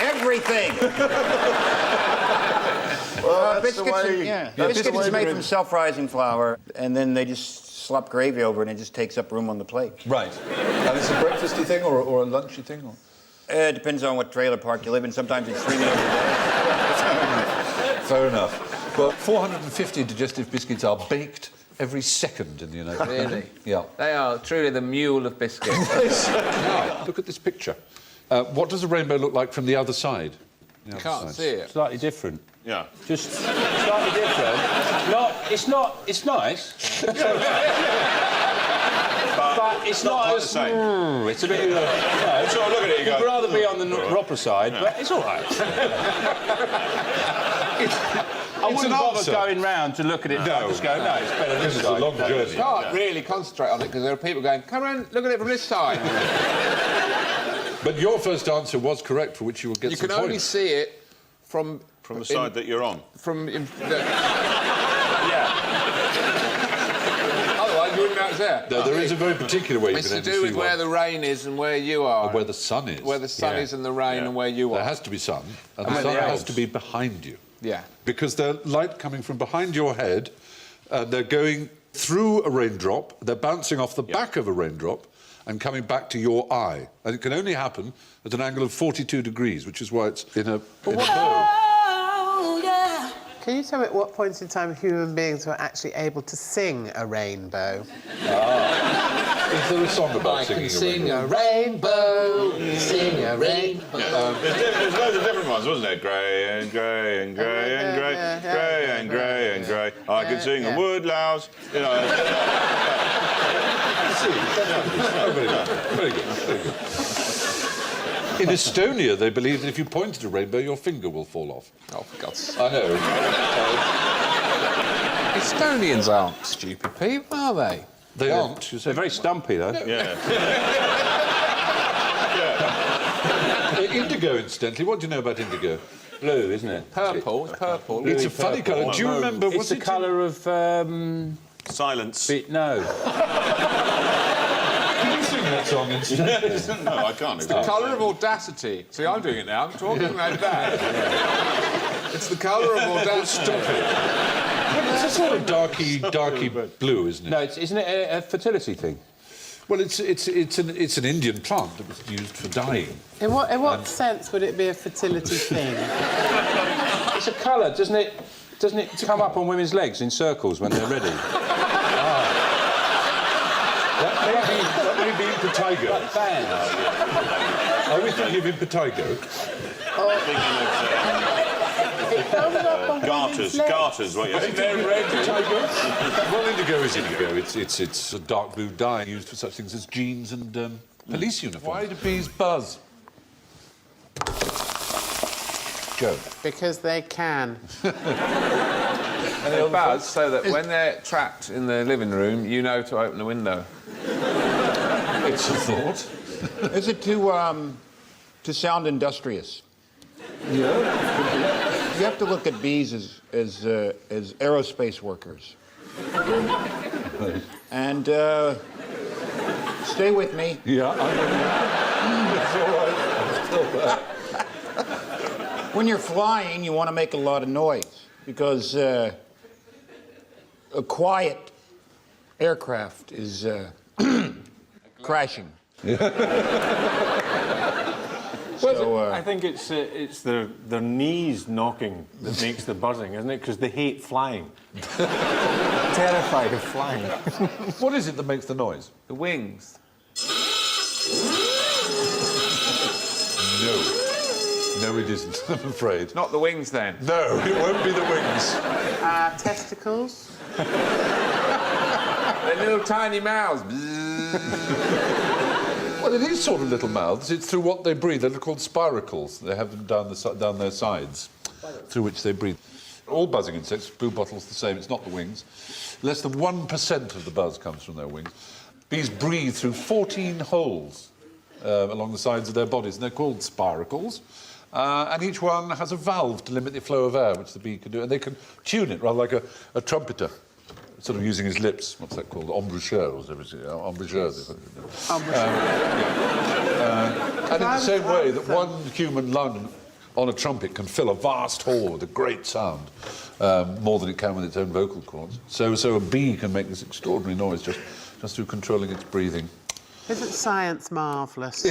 Everything. Well, biscuits is made from self-rising flour, and then they just slop gravy over it, and it just takes up room on the plate. Right. And it's a breakfasty thing or a lunchy thing? Or? It depends on what trailer park you live in. Sometimes it's 3 meals a day. Fair enough. Well, 450 digestive biscuits are baked every second in the United Kingdom. Really? Yeah. They are truly the mule of biscuits. Now, look at this picture. What does a rainbow look like from the other side? You can't see it. Slightly different. Yeah. Just slightly different. It's nice. But it's not quite as... the same. It's a bit... no, Sure, look at it, you go... I'd rather be on the proper side, but it's all right. I wouldn't bother going round to look at it. No. I just go, no, it's better this This is side. a long journey. You can't really concentrate on it because there are people going, come around, look at it from this side. But your first answer was correct, for which you will get some You can only points. see it from the side that you're on. Otherwise, you wouldn't know it's there. No, there is a very particular way you it's can to only do see with where the rain is and where you are. Or where the sun is. Where the sun is and the rain and where you are. There has to be sun, and the sun has to be behind you. Yeah. Because they're light coming from behind your head, they're going through a raindrop, they're bouncing off the back of a raindrop, and coming back to your eye. And it can only happen at an angle of 42 degrees, which is why it's in a bow. Can you tell me at what point in time human beings were actually able to sing a rainbow? Is there a song about singing a rainbow? Sing a rainbow. There's loads of different ones, wasn't there? Grey and grey and grey and grey, grey and grey and grey. I can sing a woodlouse. You know. Very good, very good, very good. In Estonia, they believe that if you point at a rainbow, your finger will fall off. Oh, for God's sake. I know. Estonians aren't stupid people, are they? They aren't. You say. They're very stumpy, though. Yeah. Indigo, incidentally. What do you know about indigo? Blue, isn't it? Purple. It's purple. It's a funny colour. Do you remember... It's the colour of... Silence. No. Can you sing that song instead? No, I can't. It's the colour of audacity. See, I'm doing it now. I'm talking like that. It's the colour of audacity. Stop it. It's a sort of darky blue, isn't it? No, isn't it a fertility thing? Well, it's an Indian plant that was used for dyeing. In what sense would it be a fertility thing? It's a colour, doesn't it? Doesn't it come up on women's legs in circles when they're ready? That may be impetigo. Are we thinking of impetigo? Garters, what you're saying. Well, indigo is indigo. It's a dark blue dye used for such things as jeans and police uniforms. Why do bees buzz? joke? Because they can. And they buzz so that when they're trapped in the living room, you know to open the window. It's a thought. Is it to sound industrious? Yeah. You have to look at bees as aerospace workers. And stay with me. Yeah, it's all right. I'm still there. When you're flying, you want to make a lot of noise because a quiet aircraft is crashing. I think it's their knees knocking that makes the buzzing, isn't it? Because they hate flying. Terrified of flying. What is it that makes the noise? The wings. No, it isn't, I'm afraid. Not the wings, then? No, it won't be the wings. Testicles? They're little tiny mouths. Well, it is sort of little mouths. It's through what they breathe. They're called spiracles. They have them down their sides, through which they breathe. All buzzing insects, blue bottles the same. It's not the wings. Less than 1% of the buzz comes from their wings. Bees breathe through 14 holes along the sides of their bodies, and they're called spiracles. And each one has a valve to limit the flow of air, which the bee can do. And they can tune it, rather like a trumpeter, sort of using his lips. What's that called? Embouchure, or something. Embouchure. And in the same way that one human lung on a trumpet can fill a vast hall with a great sound, more than it can with its own vocal cords. So a bee can make this extraordinary noise just through controlling its breathing. Isn't science marvellous?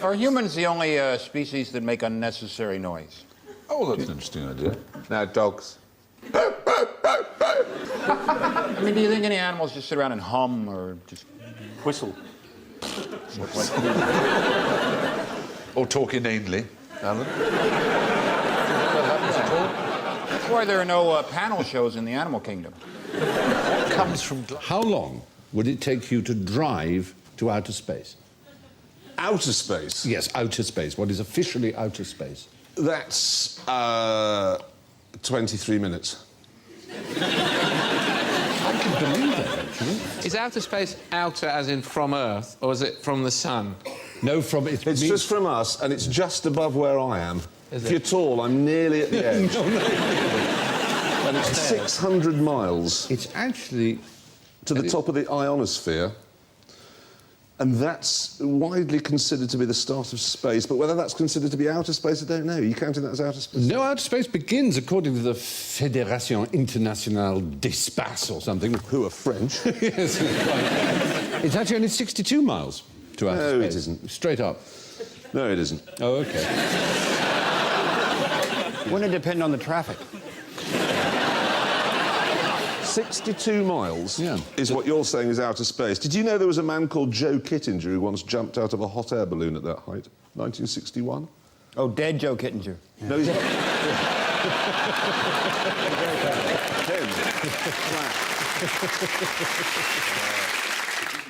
Are humans the only species that make unnecessary noise? Oh, that's an interesting idea. No, dogs. I mean, do you think any animals just sit around and hum or just whistle? Or talk inanely, Alan? That's why there are no panel shows in the animal kingdom. Comes from... How long would it take you to drive to outer space? Outer space? Yes, outer space. What is officially outer space? That's 23 minutes. I can believe that, actually. Is outer space outer as in from Earth, or is it from the sun? No, from... It's just from us, and it's just above where I am. Is if it? you're tall, I'm nearly at the edge. No. And it's 600 miles. It's actually... to the top of the ionosphere. And that's widely considered to be the start of space. But whether that's considered to be outer space, I don't know. Are you counting that as outer space? No, outer space begins, according to the Fédération Internationale d'Espace or something. Who are French? Yes. It's actually only 62 miles to outer space. No, it isn't. Straight up. No, it isn't. Oh, OK. Wouldn't it depend on the traffic? 62 miles is what you're saying is outer space. Did you know there was a man called Joe Kittinger who once jumped out of a hot air balloon at that height? 1961? Oh, dead Joe Kittinger. No, he's...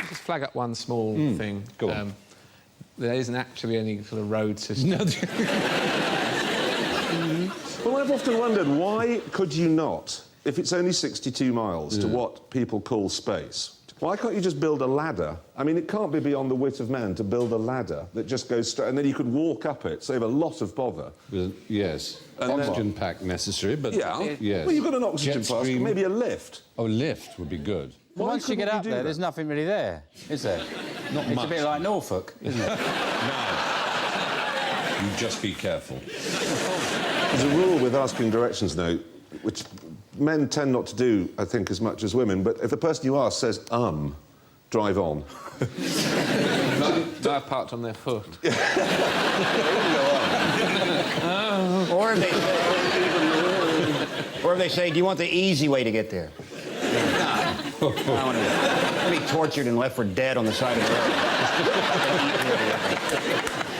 Just flag up one small thing. Go on. There isn't actually any sort of road system. Well, I've often wondered, why could you not, if it's only 62 miles to what people call space, why can't you just build a ladder? I mean, it can't be beyond the wit of man to build a ladder that just goes straight, and then you could walk up it, save a lot of bother. Yes. Oxygen pack necessary, but... Yeah. Yes. Well, you've got an oxygen mask, maybe a lift. Oh, lift would be good. Well, once you get up there, there's nothing really there, is there? Not it's much. a bit like Norfolk, isn't it? You just be careful. There's a rule with asking directions, though, which men tend not to do, I think, as much as women, but if the person you ask says, drive on. I've parked on their foot. Or if they say, do you want the easy way to get there? No. I want to be tortured and left for dead on the side of the road.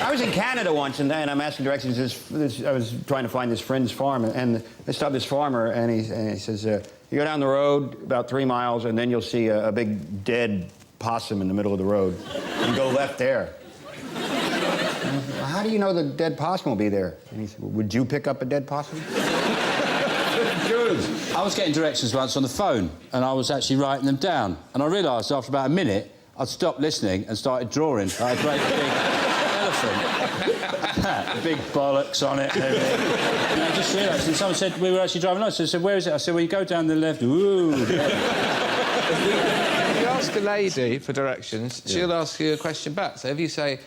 I was in Canada once, and I'm asking directions. I was trying to find this friend's farm, and I stopped this farmer, and he says, you go down the road about 3 miles, and then you'll see a big dead possum in the middle of the road. You go left there. How do you know the dead possum will be there? And he said, well, would you pick up a dead possum? Good. I was getting directions once on the phone, and I was actually writing them down. And I realised after about a minute, I'd stopped listening and started drawing like a great big elephant. Big bollocks on it and everything. And I just realised, and someone said we were actually driving along, so I said, where is it? I said, well, you go down the left. Ooh. If you ask a lady for directions, she'll ask you a question back. So if you say,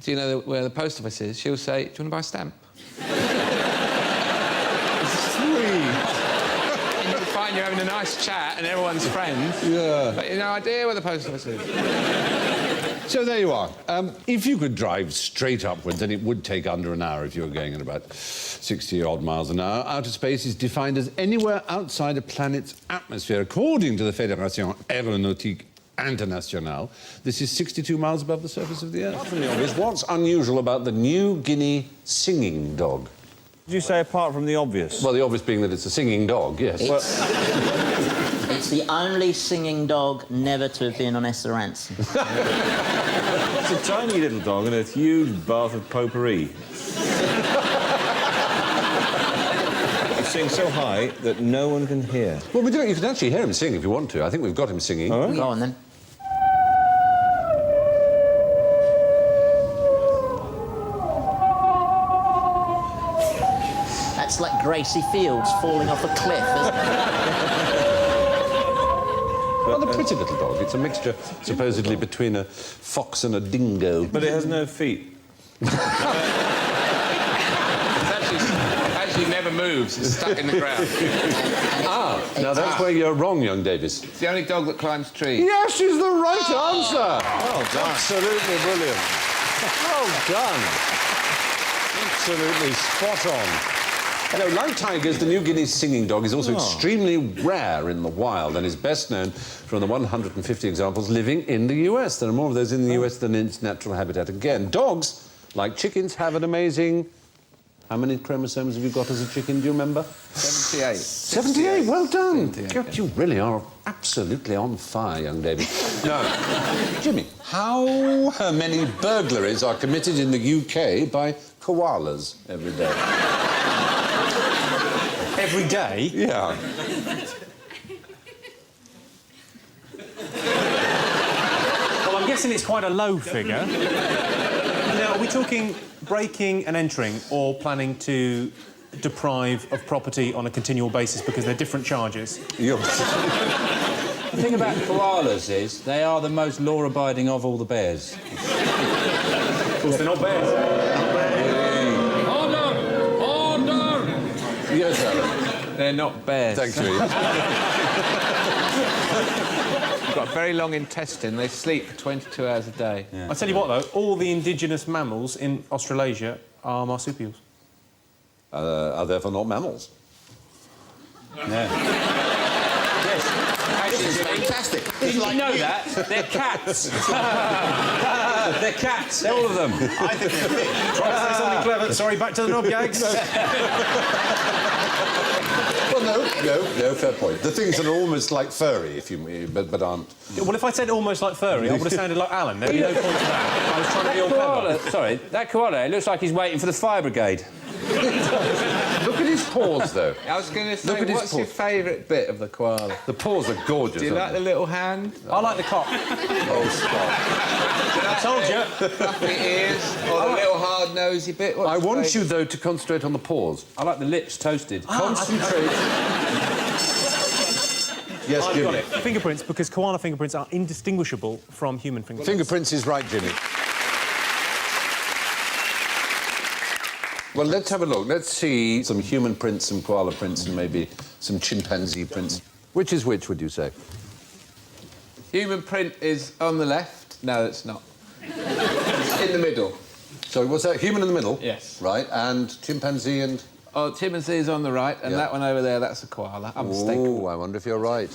do you know where the post office is? She'll say, do you want to buy a stamp? And you'll find you're having a nice chat and everyone's friends. Yeah. But you've no idea where the post office is. So there you are. If you could drive straight upwards, then it would take under an hour if you were going at about 60-odd miles an hour. Outer space is defined as anywhere outside a planet's atmosphere. According to the Fédération Aéronautique Internationale, this is 62 miles above the surface of the Earth. Apart from the obvious, what's unusual about the New Guinea singing dog? Did you say apart from the obvious? Well, the obvious being that it's a singing dog, yes. It's the only singing dog never to have been on Esther Ransom. It's a tiny little dog and a huge bath of potpourri. It sings so high that no one can hear. Well, we do. You can actually hear him sing if you want to. I think we've got him singing. All right. Go on, then. That's like Gracie Fields falling off a cliff, isn't it? Well, a pretty little dog. It's a mixture, supposedly, between a fox and a dingo. But it has no feet. It actually never moves. It's stuck in the ground. Now that's where you're wrong, young Davis. It's the only dog that climbs trees. Yes, is the right answer. Well done. Absolutely brilliant. Well done. Absolutely spot on. You know, like tigers, the New Guinea singing dog is also extremely rare in the wild and is best known from the 150 examples living in the US. There are more of those in the US than in its natural habitat. Again, dogs, like chickens, have an amazing... How many chromosomes have you got as a chicken, do you remember? 78. 78, well done. 78, God, you really are absolutely on fire, young David. Now, Jimmy, how many burglaries are committed in the UK by koalas every day? Every day? Yeah. Well, I'm guessing it's quite a low figure. Now, are we talking breaking and entering or planning to deprive of property on a continual basis because they're different charges? The thing about koalas is they are the most law-abiding of all the bears. Of course, they're not bears. Yes, Alan. They're not bears. Thank you. They've got a very long intestine. They sleep for 22 hours a day. Yeah. I'll tell you what, though, all the indigenous mammals in Australasia are marsupials. Are therefore not mammals. Yeah. Yes. Actually, it's fantastic. Didn't you know that? They're cats. They're cats, all of them. I think they're big. Try to say something clever. Sorry, back to the knob gags. Well, no, fair point. The things that are almost like furry, but aren't. Well, if I said almost like furry, I would have sounded like Alan. There'd be no point to that. I was trying to be all clever. Sorry, that koala, it looks like he's waiting for the fire brigade. Look at his paws, though. I was going to say, what's your favourite bit of the koala? The paws are gorgeous. Do you like the little hand? I like the cock. Oh, stop. I told you. Fluffy ears, or the little hard-nosy bit? I want you, though, to concentrate on the paws. I like the lips toasted. Concentrate. Yes, I've Jimmy. got it. Fingerprints, because koala fingerprints are indistinguishable from human fingerprints. Fingerprints is right, Jimmy. Well, let's have a look. Let's see some human prints, some koala prints, and maybe some chimpanzee prints. Which is which, would you say? Human print is on the left. No, it's not. It's in the middle. So what's that? Human in the middle? Yes. Right, and chimpanzee and... Oh, chimpanzee is on the right, and that one over there, that's a koala. Unmistakable. Oh, I wonder if you're right.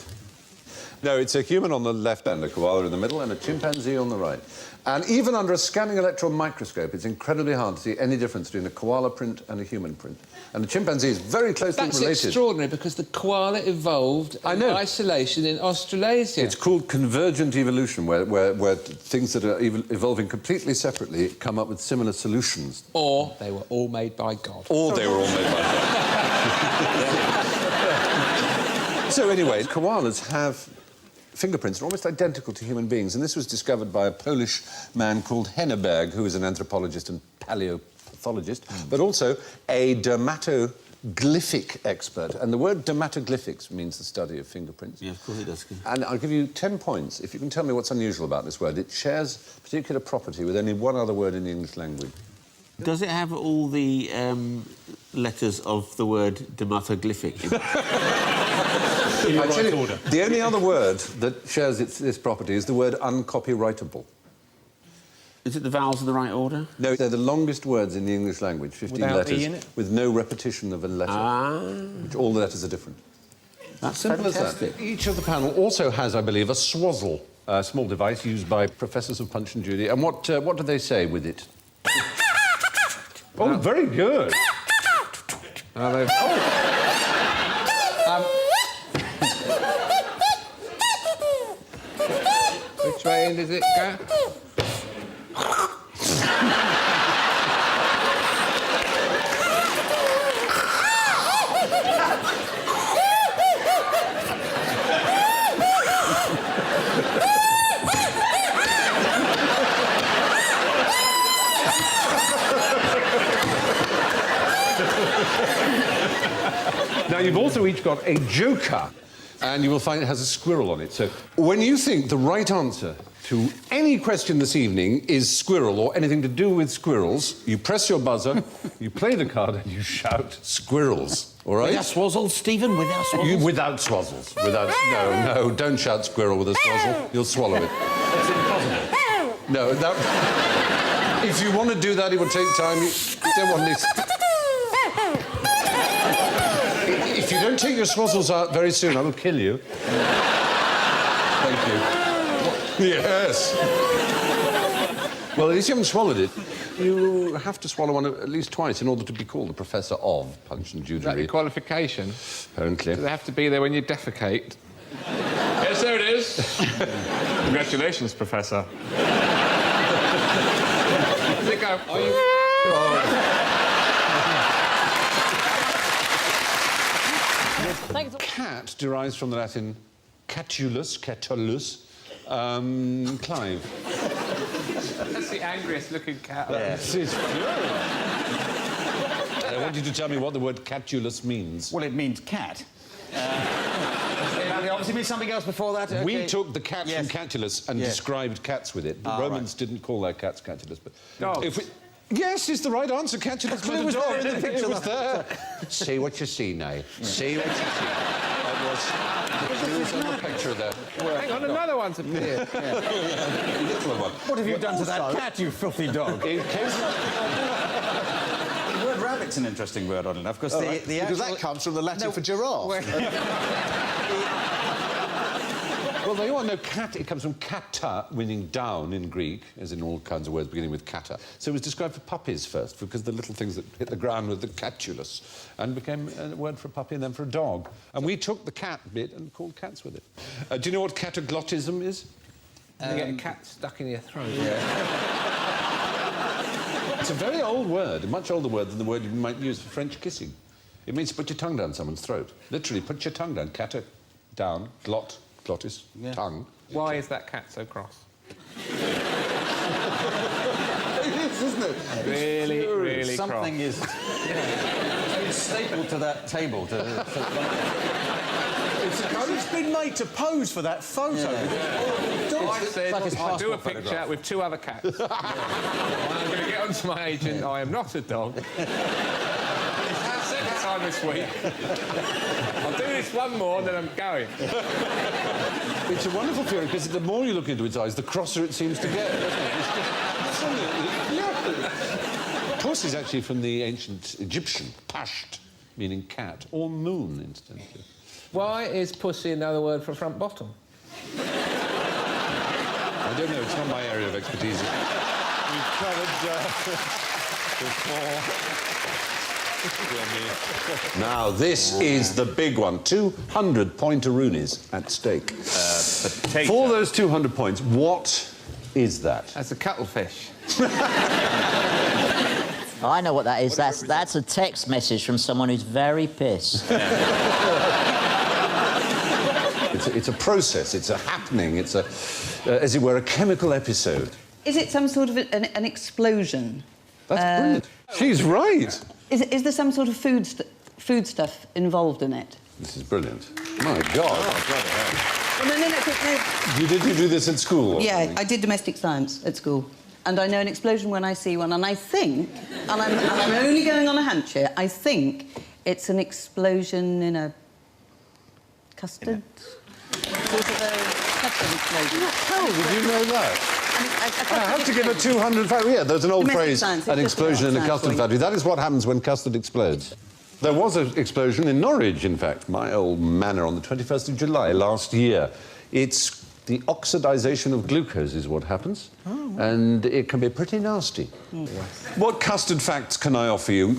No, it's a human on the left and a koala in the middle and a chimpanzee on the right. And even under a scanning electron microscope, it's incredibly hard to see any difference between a koala print and a human print. And the chimpanzee is very closely related. That's extraordinary, because the koala evolved in isolation in Australasia. It's called convergent evolution, where things that are evolving completely separately come up with similar solutions. Or they were all made by God. Or they were all made by God. So anyway, koalas have fingerprints that are almost identical to human beings, and this was discovered by a Polish man called Henneberg, who is an anthropologist and paleopathologist, but also a dermatoglyphic expert. And the word dermatoglyphics means the study of fingerprints. Yeah, of course it does. And I'll give you 10 points if you can tell me what's unusual about this word. It shares a particular property with only one other word in the English language. Does it have all the letters of the word dermatoglyphic? In the right order. The only other word that shares this property is the word uncopyrightable. Is it the vowels in the right order? No, they're the longest words in the English language, 15 Without letters, E in it? with no repetition of a letter. Which all the letters are different. That's simple fantastic. as that. Each of the panel also has, I believe, a swazzle, a small device used by professors of Punch and Judy. And what do they say with it? Oh, very good. Which way does it go? Now, you've also each got a joker, and you will find it has a squirrel on it. So when you think the right answer to any question this evening is squirrel or anything to do with squirrels, you press your buzzer, you play the card, and you shout squirrels. All right? Without swazzles, Stephen? Without swazzles? Without swazzles. No, don't shout squirrel with a swazzle. You'll swallow it. It's impossible. No, that... If you want to do that, it will take time. You don't want this... If you don't take your swazzles out very soon, I will kill you. Thank you. Yes. Well, at least you haven't swallowed it. You have to swallow one at least twice in order to be called a professor of Punch and Judy. Is that your qualification? Apparently. Do they have to be there when you defecate? Yes, there it is. Congratulations, Professor. Does it go? Are you... Cat derives from the Latin catulus, Clive. That's the angriest looking cat. Yes. It's furious. I want you to tell me what the word catulus means. Well, it means cat. It obviously means something else before that. Okay. We took the cat from catulus and described cats with it. The Romans didn't call their cats catulus, but... Dogs. Yes, is the right answer. Catulus meant a dog. In the picture. It was there. See what you see now. Yeah. See what you see. That was on the picture there. Hang on, another one's appeared. Little one. What have you done to that cat, you filthy dog? In case The word rabbit's an interesting word, odd enough, because because that comes from the Latin for giraffe. Well, they all know cat. It comes from kata, meaning down in Greek, as in all kinds of words beginning with kata. So it was described for puppies first, because the little things that hit the ground were the catulus, and became a word for a puppy and then for a dog. And we took the cat bit and called cats with it. Do you know what cataglottism is? You get a cat stuck in your throat. It's a very old word, a much older word than the word you might use for French kissing. It means to put your tongue down someone's throat. Literally, put your tongue down. Cata, down, glot, glottis, tongue. Why is that cat so cross? It is, isn't it? Really, really Something cross. It's been stapled to that table. It's been made to pose for that photo. I said, I'll do a picture with two other cats. And I'm going to get onto my agent, I am not a dog. Second time this week. I'll do this one more, and then I'm going. It's a wonderful theory, because the more you look into its eyes, the crosser it seems to get. Puss is actually from the ancient Egyptian, pasht, meaning cat, or moon, incidentally. Why is pussy another word for front bottom? I don't know, it's not my area of expertise. We've covered before. Now, this is the big one. 200 pointeroonies at stake. For those 200 points, what is that? That's a cuttlefish. Oh, I know what that is. That's a text message from someone who's very pissed. It's a process, it's a happening, it's a, as it were, a chemical episode. Is it some sort of an explosion? That's brilliant. She's right. Is there some sort of food stuff involved in it? This is brilliant. My God. Well, no. You did do this at school? Yeah, I did domestic science at school. And I know an explosion when I see one, and I think, and I'm only going on a hunch here, I think it's an explosion in a custard. Sort of a custard explosion. How did you know that? I have to give a 200 factory. Yeah, there's an old phrase, an explosion in a custard factory. That is what happens when custard explodes. There was an explosion in Norwich, in fact, my old manor, on the 21st of July last year. It's the oxidisation of glucose is what happens, and it can be pretty nasty. What custard facts can I offer you?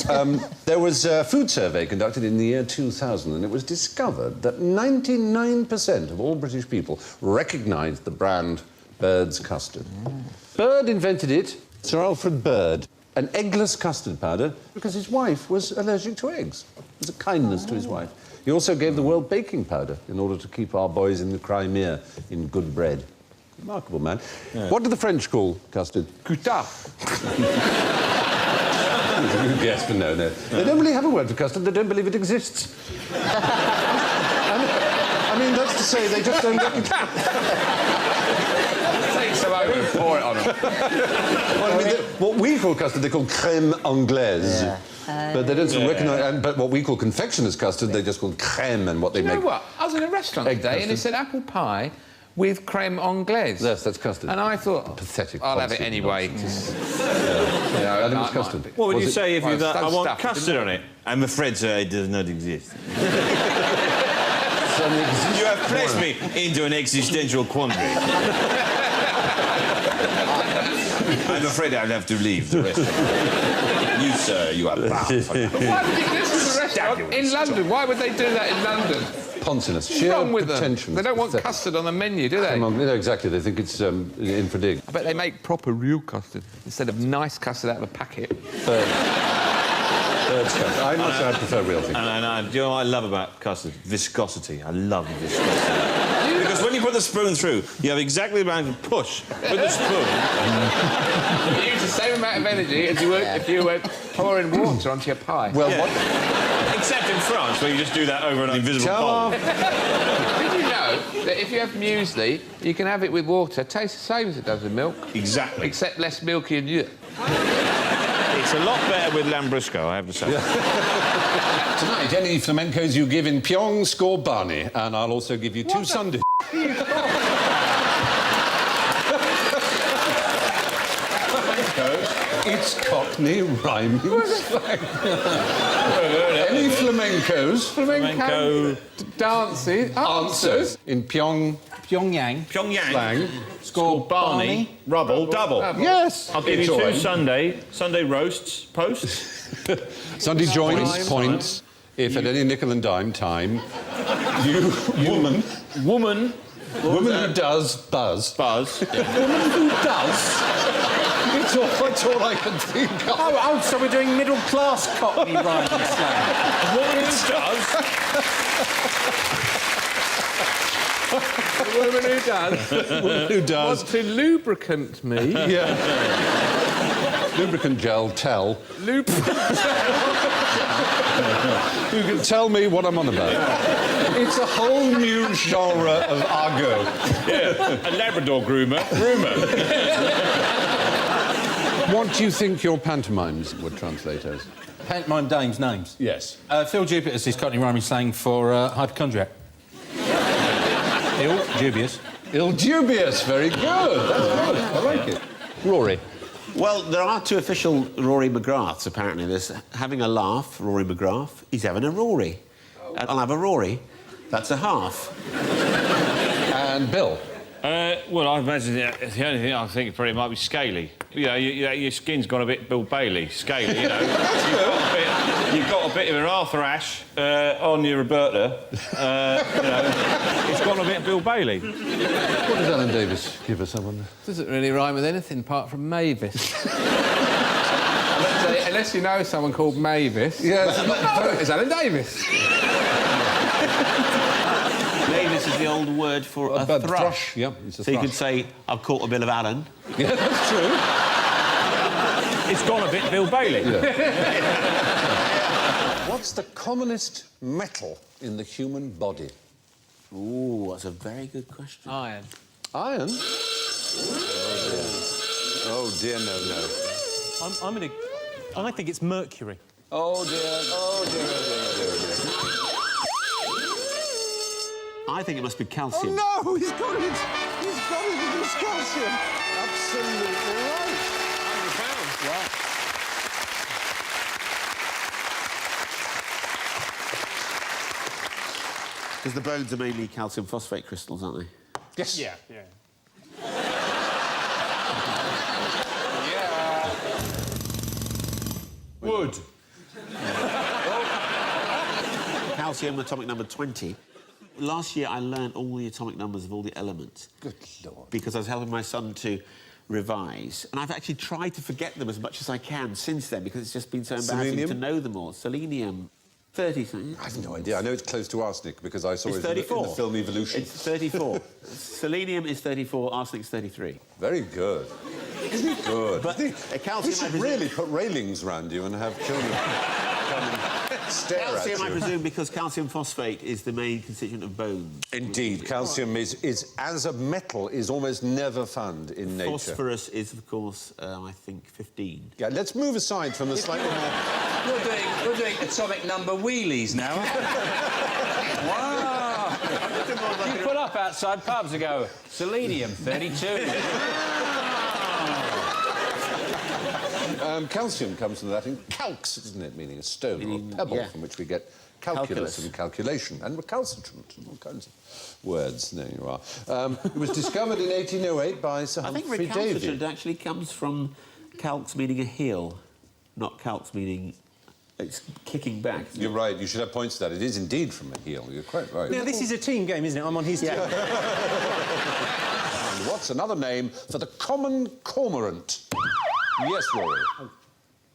There was a food survey conducted in the year 2000, and it was discovered that 99% of all British people recognised the brand Bird's custard. Bird invented it, Sir Alfred Bird, an eggless custard powder because his wife was allergic to eggs. It was a kindness to his wife. He also gave the world baking powder in order to keep our boys in the Crimea in good bread. Remarkable man. Yeah. What do the French call custard? Custard. Yes, but no. They don't really have a word for custard. They don't believe it exists. I mean, that's to say, they just don't recognise... Take some over and pour it on them. Well, I mean, what we call custard, they call crème anglaise. Yeah. But they don't recognise... But what we call confectioner's custard, they just call crème, and what they make... You know what? I was in a restaurant today, and it said apple pie with crème anglaise. Yes, that's custard. And I thought... Pathetic. I'll have it anyway. I think it's custard. What would you say if you thought, I want custard on it? I'm afraid, sir, it does not exist. You have placed me into an existential quandary. I'm afraid I'll have to leave the restaurant. You, sir, you are bad. Why would you do this in a restaurant in London? Why would they do that in London? Ponciness, What's sheer wrong with pretension. them? They don't want custard on the menu, do they? No, exactly. They think it's infra-dig. I bet they make proper real custard instead of nice custard out of a packet. Bird's custard. I must say I prefer real things. And do you know what I love about custard? Viscosity. I love viscosity. Because when you put the spoon through, you have exactly the amount of push with the spoon. You use the same amount of energy as you would if you were pouring water onto your pie. Well, except in France, where you just do that over an invisible bowl. Did you know that if you have muesli, you can have it with water, tastes the same as it does with milk? Exactly. Except less milky and you. It's a lot better with Lambrusco, I have to say. Tonight, any flamencos you give in Pyong score Barney, and I'll also give you 2 sundaes. It's Cockney rhyming slang. Any flamencos? Flamenco dancing answers in Pyongyang slang. Score Barney, rubble, double. Yes. I'll give you 2 Sunday roasts, posts. Sunday joints, points. If at any nickel and dime time, you, woman who does buzz. Buzz. Woman who does. That's all I can think of. Oh, so we're doing middle-class Cockney rhyming slang. Woman who does. The woman who does. Woman who does. Want to lubricant me. Yeah. Lubricant gel, tell. Lubricant You can tell me what I'm on about. It's a whole new genre of argot. Yeah, a Labrador groomer. What do you think your pantomimes would translate as? Pantomime dames' names? Yes. Phil Jupiter's is Cockney rhyming slang for hypochondriac. Ill, dubious. Ill dubious, very good. That's good. I like it. Rory. Well, there are 2 official Rory McGraths, apparently. There's having a laugh, Rory McGrath. He's having a Rory. I'll have a Rory. That's a half. And Bill. Well, I imagine the only thing I think probably might be scaly. You know, your skin's gone a bit Bill Bailey, scaly, you know. You've got a bit of an Arthur Ashe on your Roberta. You know, it's gone a bit Bill Bailey. What does Alan Davis give us, someone? Doesn't really rhyme with anything apart from Mavis. Unless you know someone called Mavis. Yes. It's Alan Davis. Mavis is the old word for a thrush. Yep, it's a so you thrush. could say, I've caught a bill of Alan. Yeah, that's true. It's gone a bit Bill Bailey. Yeah. What's the commonest metal in the human body? Ooh, that's a very good question. Iron. Iron? Oh, dear, no. I think it's mercury. Oh, dear, oh, dear, oh, dear, oh, dear, oh, dear. I think it must be calcium. Oh, no, he's got it. He's got it. It's calcium. Absolutely right. £100. Wow. Because the bones are mainly calcium phosphate crystals, aren't they? Yes. Yeah. Wood. Calcium, atomic number 20. Last year, I learned all the atomic numbers of all the elements. Good Lord. Because I was helping my son to revise. And I've actually tried to forget them as much as I can since then, because it's just been so embarrassing Selenium? to know them all. Selenium, 30 something. I have no idea. I know it's close to arsenic because I saw It's it 34. in the film Evolution. It's 34. Selenium is 34, arsenic's 33. Very good. Isn't it good? But we calcium, should really put railings round you and have children come and stare calcium, at I you. presume, because calcium phosphate is the main constituent of bones. Indeed, calcium is as a metal is almost never found in nature. Phosphorus is, of course, I think 15. Yeah, let's move aside from the slightly more... We're doing atomic number wheelies now. Wow! You pull up outside pubs and go, selenium, 32. Calcium comes from the Latin calx, isn't it? Meaning a stone or a pebble, from which we get calculus and calculation, and recalcitrant, and all kinds of words. There you are. It was discovered in 1808 by Sir Humphrey Davy. I think recalcitrant actually comes from calx meaning a heel, not calx meaning it's kicking back. You're right. You should have points to that. It is indeed from a heel. You're quite right. Now, this is a team game, isn't it? I'm on his team. And what's another name for the common cormorant? Yes, Rory.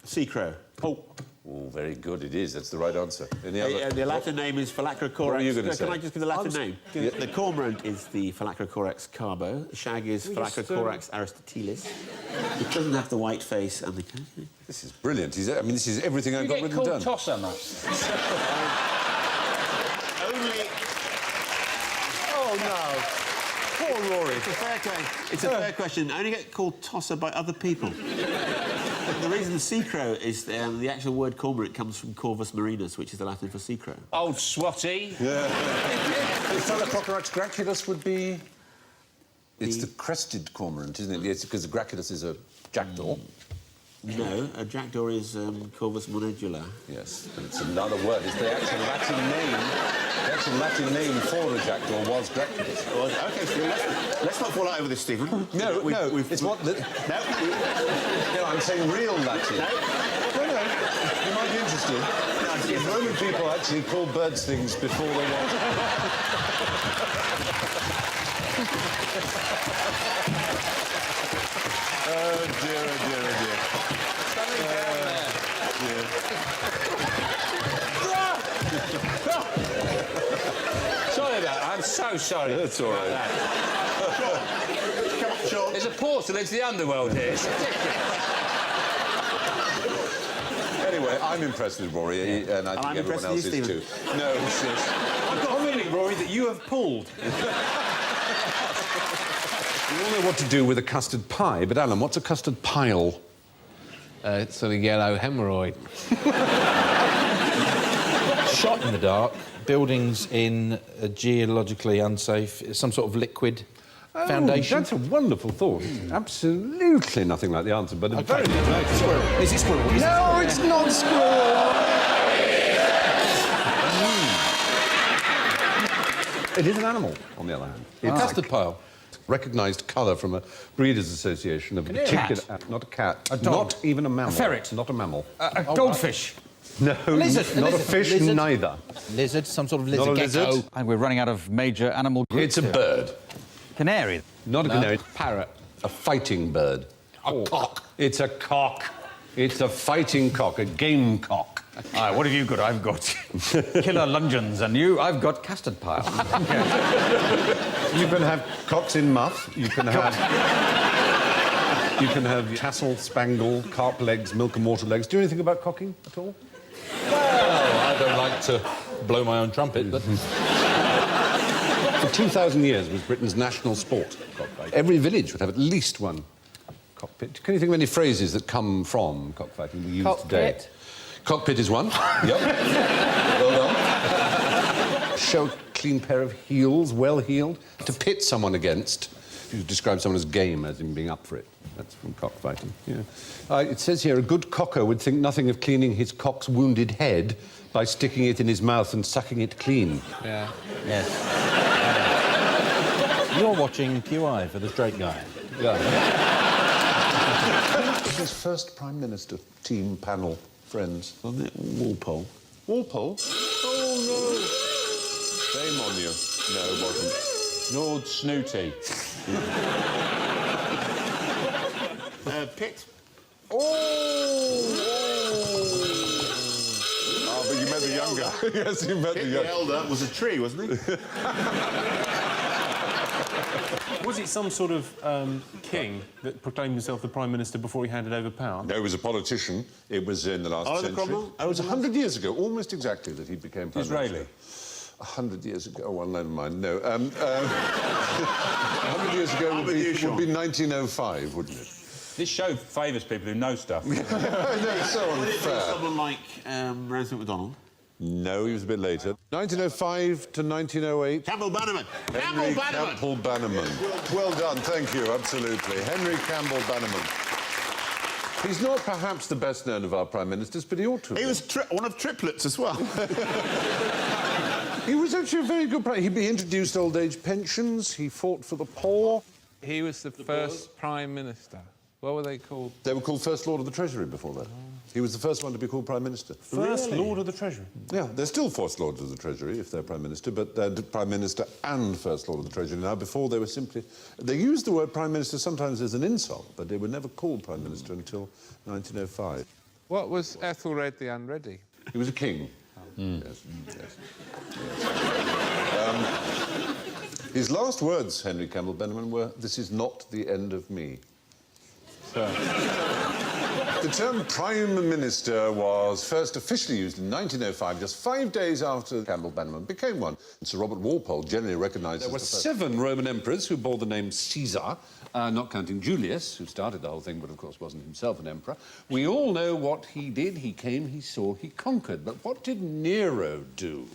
Sea crow. Oh, very good. It is. That's the right answer. Any other? The Latin name is Phylacrocorax. What are you going to say? Can I just give the Latin name? Yeah. The cormorant is the Phylacrocorax carbo. The shag is Phylacrocorax aristotelis. It doesn't have the white face and the... This is brilliant. I mean, this is everything I've got written down. Tosser, mate. Only... Oh, no. Poor Rory. It's a fair question. I only get called tosser by other people. The reason the sea crow is the actual word cormorant comes from Corvus marinus, which is the Latin for sea crow. Old swatty. Yeah. The Phylacrocorax graculus would be... It's the crested cormorant, isn't it? It's because the graculus is a jackdaw. No, a jackdaw is Corvus monedula. Yes, but it's another word. It's the actual Latin name. The actual Latin name for a jackdaw was graculus. OK, Stephen, let's not fall out over this, Stephen. No, it's what... No, I'm saying real Latin. No, you might be interested. Roman people actually called birds things before they were... Oh, dear, oh, dear, oh, dear. Something down there. Sorry about that. I'm so sorry. That's all right. Come on, Sean. There's a portal into the underworld here. It's ridiculous. Anyway, I'm impressed with Rory, and I think everyone else is too. No, it's just... I've got a feeling, Rory, that you have pulled. We all know what to do with a custard pie, but Alan, what's a custard pile? It's sort of yellow hemorrhoid. Shot in the dark, buildings in a geologically unsafe, some sort of liquid foundation. That's a wonderful thought. Absolutely nothing like the answer, but a very nice squirrel. Is it squirrel? No, it's not squirrel. It is an animal, on the other hand. It's custard pile. Recognised colour from a breeders' association of a particular... Not a cat. A dog. Not even a mammal. A ferret. Not a mammal. A goldfish. No, Lizard. not a fish, Lizard. neither. Lizard, some sort of lizard. Not a lizard. Gecko. And we're running out of major animal groups. It's a bird. Canary. Not a No. canary. Parrot. A fighting bird. A cock. It's a cock. It's a fighting cock, a game cock. All right, what have you got? I've got killer lungeons, and I've got custard pile. You can have cocks in muff. You can have... You can have tassel, spangle, carp legs, milk and water legs. Do you know anything about cocking at all? Well, I don't like to blow my own trumpet, but... For 2,000 years was Britain's national sport, cockfighting. Every village would have at least one cockpit. Can you think of any phrases that come from cockfighting we use today? Cockpit is one. Yep. Well done. Show a clean pair of heels, well-heeled. To pit someone against. You describe someone as game, as in being up for it. That's from cockfighting, yeah. It says here, a good cocker would think nothing of cleaning his cock's wounded head by sticking it in his mouth and sucking it clean. Yeah. Yes. You're watching QI for the straight guy. Yeah. His first Prime Minister, team, panel, friends. Wasn't it Walpole? Walpole? Oh, no. Shame on you. No, it wasn't. Lord Snooty. Pitt. Oh, but you meant the younger. Yes, you meant the Pitt younger. the Elder was a tree, wasn't he? Was it some sort of king that proclaimed himself the Prime Minister before he handed over power? No, he was a politician. It was in the last Oliver century. Cromwell? It was 100 years ago, almost exactly, that he became Prime Disraeli. Minister. 100 years ago. Oh, well, never mind. No. 100 years ago would be 1905, wouldn't it? This show favours people who know stuff. No, it's so Would it be unfair. someone like Roosevelt MacDonald? No, he was a bit later. 1905 to 1908. Campbell Bannerman. Henry Campbell Bannerman. Well done, thank you, absolutely. Henry Campbell Bannerman. He's not perhaps the best known of our Prime Ministers, but he ought to have. He was one of triplets as well. He was actually a very good Prime. He introduced old age pensions, he fought for the poor. He was the first Prime Minister. What were they called? They were called First Lord of the Treasury before that. He was the first one to be called Prime Minister. First Lord of the Treasury? Yeah, they're still First Lords of the Treasury if they're Prime Minister, but they're Prime Minister and First Lord of the Treasury now. Before they were simply... They used the word Prime Minister sometimes as an insult, but they were never called Prime Minister until 1905. What was Ethelred the Unready? He was a king. Yes. His last words, Henry Campbell Bannerman, were, "This is not the end of me." The term Prime Minister was first officially used in 1905, just 5 days after Campbell Bannerman became one. And Sir Robert Walpole generally recognised there were 7 Roman emperors who bore the name Caesar, not counting Julius, who started the whole thing, but of course wasn't himself an emperor. We all know what he did. He came, he saw, he conquered. But what did Nero do?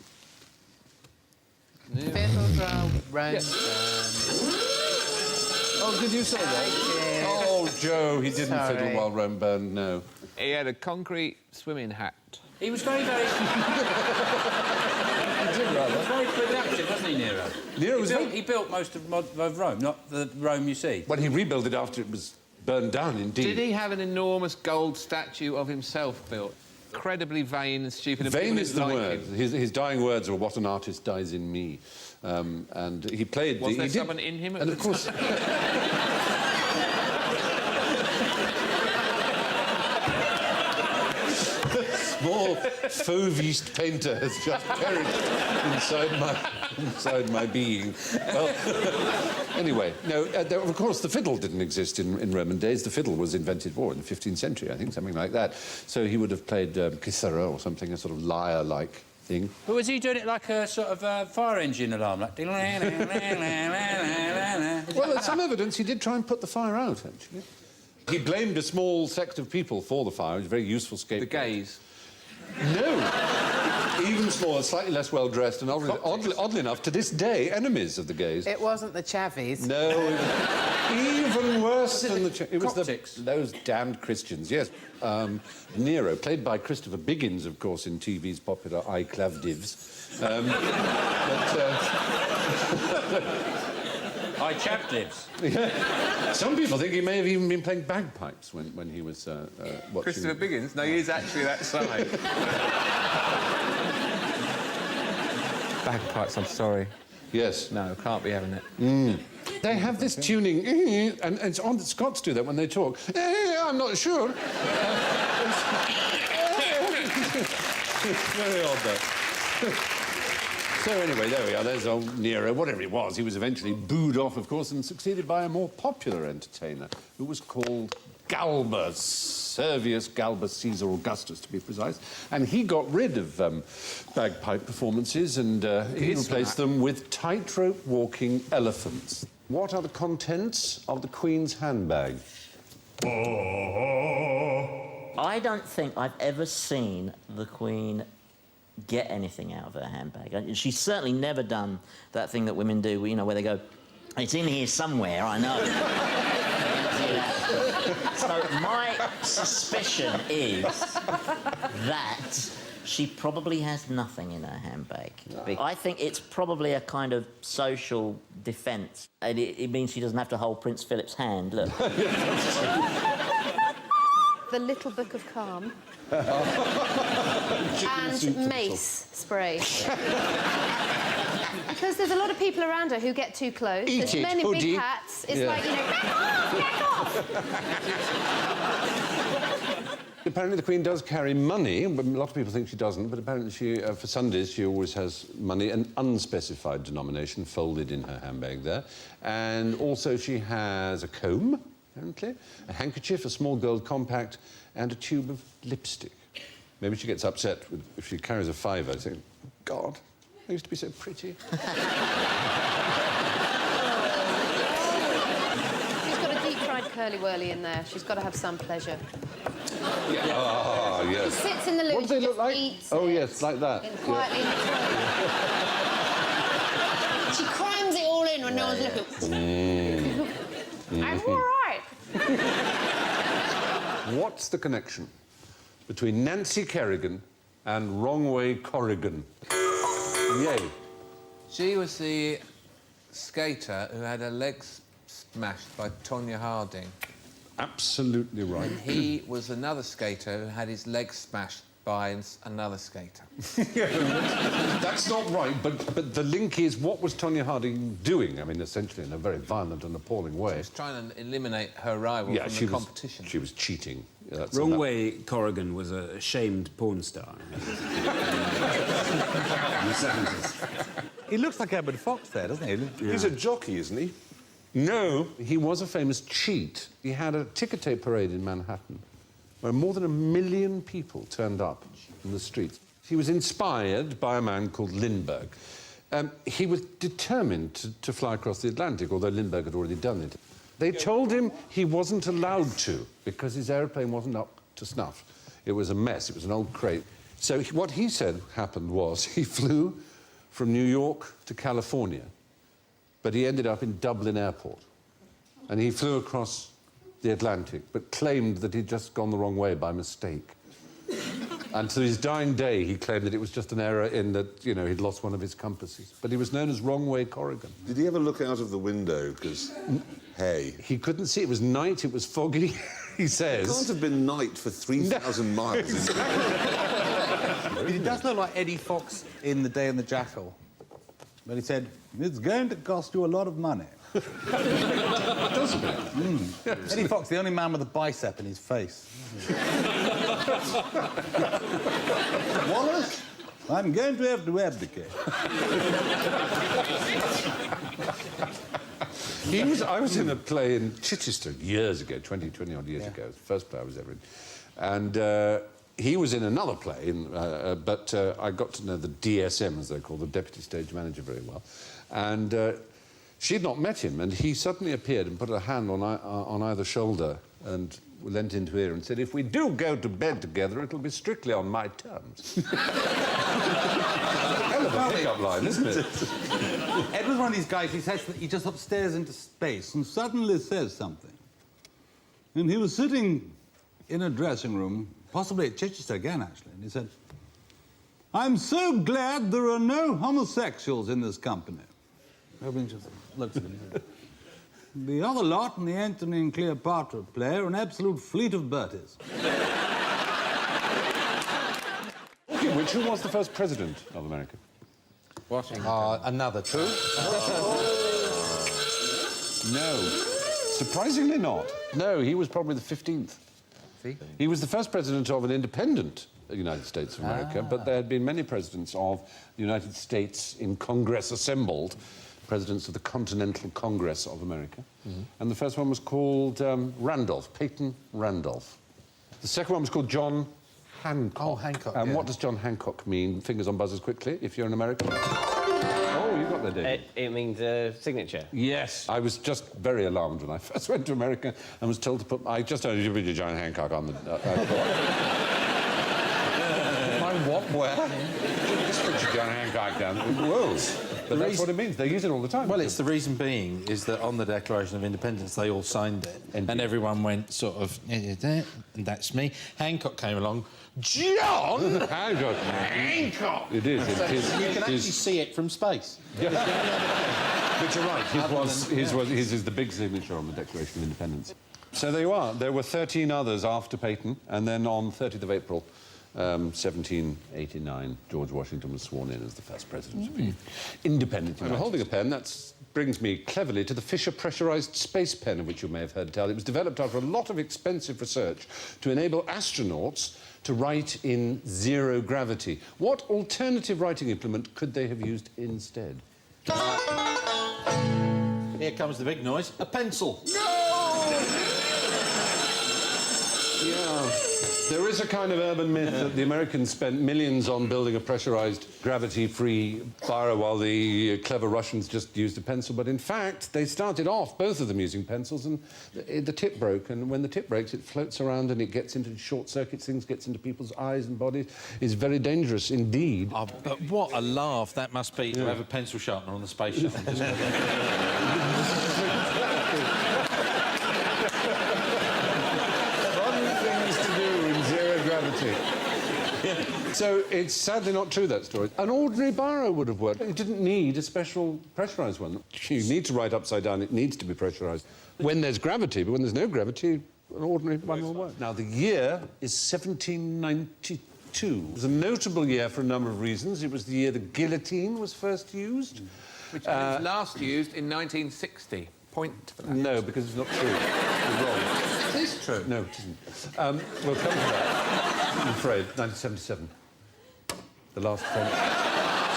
Oh, did you say that? Oh, Joe, he didn't fiddle while Rome burned, no. He had a concrete swimming hat. He was very, very... He did rather. He was very productive, wasn't he, Nero? He built most of Rome, not the Rome you see. Well, he rebuilt it after it was burned down, indeed. Did he have an enormous gold statue of himself built? Incredibly vain and stupid. And Vain people is the didn't like word. him. His dying words were, "What an artist dies in me." And he played... Was there someone in him at and the of course... Small Fauviste painter has just perished inside my being. Well, anyway, no, of course, the fiddle didn't exist in Roman days. The fiddle was invented, in the 15th century, I think, something like that. So he would have played Cithara or something, a sort of lyre-like thing. But was he doing it like a sort of fire engine alarm? Like... Well, there's some evidence he did try and put the fire out, actually. He blamed a small sect of people for the fire. It was a very useful scapegoat. The gays. No. Even smaller, slightly less well-dressed, and oddly enough, to this day, enemies of the gays. It wasn't the Chavies. No, even worse than the... It was Coptics? those damned Christians, yes. Nero, played by Christopher Biggins, of course, in TV's popular I Clavdivs. I chapped lives. Some people think he may have even been playing bagpipes when he was watching... Christopher Biggins? No, he is actually that side. Bagpipes, I'm sorry. Yes. No, can't be having it. They have this tuning, and it's odd that Scots do that when they talk. I'm not sure. Very odd, though. So anyway, there we are. There's old Nero, whatever it was. He was eventually booed off, of course, and succeeded by a more popular entertainer who was called Galba, Servius Galba Caesar Augustus, to be precise. And he got rid of bagpipe performances and he replaced them with tightrope walking elephants. What are the contents of the Queen's handbag? I don't think I've ever seen the Queen get anything out of her handbag. And she's certainly never done that thing that women do, you know, where they go, it's in here somewhere, I know. So my suspicion is that she probably has nothing in her handbag. I think it's probably a kind of social defence. And it means she doesn't have to hold Prince Philip's hand, look. The Little Book of Calm. And mace spray. Because there's a lot of people around her who get too close. There's men in big hats. It's like, you know, back off! Apparently the Queen does carry money, but a lot of people think she doesn't, but apparently she, for Sundays, she always has money, an unspecified denomination, folded in her handbag there. And also she has a comb, apparently, a handkerchief, a small gold compact, and a tube of lipstick. Maybe she gets upset if she carries a fiver, saying, God, I used to be so pretty. She's got a deep-fried curly-whirly in there. She's got to have some pleasure. Yeah. Ah, yes. She sits in the loo and she just eats Oh, yes, like that. in quietly in the toilet. She crams it all in when no one's looking. I'm all right. What's the connection between Nancy Kerrigan and Wrong-Way Corrigan? Yay. She was the skater who had her legs smashed by Tonya Harding. Absolutely right. And he was another skater who had his legs smashed by another skater. That's not right, but the link is, what was Tonya Harding doing? I mean, essentially, in a very violent and appalling way. She was trying to eliminate her rival from the competition. She was cheating. Wrong-Way Corrigan was a shamed porn star. In the 70s. He looks like Edward Fox there, doesn't he? Yeah. He's a jockey, isn't he? No, he was a famous cheat. He had a ticker tape parade in Manhattan where more than 1 million people turned up in the streets. He was inspired by a man called Lindbergh. He was determined to fly across the Atlantic, although Lindbergh had already done it. They told him he wasn't allowed to because his aeroplane wasn't up to snuff. It was a mess. It was an old crate. So what he said happened was he flew from New York to California, but he ended up in Dublin Airport. And he flew across the Atlantic, but claimed that he'd just gone the wrong way by mistake. And to his dying day, he claimed that it was just an error in that, you know, he'd lost one of his compasses. But he was known as Wrong-Way Corrigan. Did he ever look out of the window? Because, hey... He couldn't see. It was night, it was foggy, he says. It can't have been night for 3,000 miles. He does look like Eddie Fox in The Day and the Jackal. But he said, it's going to cost you a lot of money. Doesn't it? Mm. Eddie Fox, the only man with a bicep in his face. Wallace, I'm going to have to abdicate. I was in a play in Chichester years ago, 20-odd years ago. The first play I was ever in. And he was in another play, but I got to know the DSM, as they're called, the Deputy Stage Manager, very well. And she'd not met him, and he suddenly appeared and put a hand on either shoulder and leant into ear and said, if we do go to bed together, it'll be strictly on my terms. Hell of a pick-up line, isn't it? Ed was one of these guys, he says that he just upstairs into space and suddenly says something. And he was sitting in a dressing room, possibly at Chichester again, actually, and he said, I'm so glad there are no homosexuals in this company. Everybody just looks at him. The other lot in the Antony and Cleopatra play are an absolute fleet of Berties. Who was the first president of America? Washington. Another two. No. Surprisingly not. No, he was probably the 15th. See? He was the first president of an independent United States of America, but there had been many presidents of the United States in Congress assembled, presidents of the Continental Congress of America. And the first one was called Randolph, Peyton Randolph. The second one was called John Hancock. Oh, Hancock, And yeah. what does John Hancock mean? Fingers on buzzers quickly, if you're an American. Oh, you got there, David. It means signature. Yes. I was just very alarmed when I first went to America and was told to put... I just only put John Hancock on the... My what? Where? Just put your John Hancock down. Whoa. But that's what it means. They use it all the time. Well, it's the reason being is that on the Declaration of Independence they all signed it, and everyone went sort of, and that's me. Hancock came along. John Hancock. Hancock. It is. So It is. you can actually see it from space. But you're right. His is the big signature on the Declaration of Independence. So there you are. There were 13 others after Peyton, and then on 30th of April, 1789, George Washington was sworn in as the first president to be independent. I'm holding a pen. That brings me cleverly to the Fisher pressurised space pen, of which you may have heard tell. It was developed after a lot of expensive research to enable astronauts to write in zero gravity. What alternative writing implement could they have used instead? Here comes the big noise. A pencil. Yeah. There is a kind of urban myth that the Americans spent millions on building a pressurised, gravity-free biro while the clever Russians just used a pencil. But in fact, they started off, both of them, using pencils, and the tip broke. And when the tip breaks, it floats around and it gets into short circuits, things gets into people's eyes and bodies. It's very dangerous indeed. Oh, but what a laugh that must be to have a pencil sharpener on the space shuttle. So it's sadly not true, that story. An ordinary biro would have worked. You didn't need a special pressurised one. You need to write upside down. It needs to be pressurised when there's gravity, but when there's no gravity, an ordinary one will work. Now, the year is 1792. It was a notable year for a number of reasons. It was the year the guillotine was first used. Which was last used in 1960. Point for that. No, because it's not true. You're wrong. It is true. No, it isn't. We'll come to that, I'm afraid. 1977. The last French...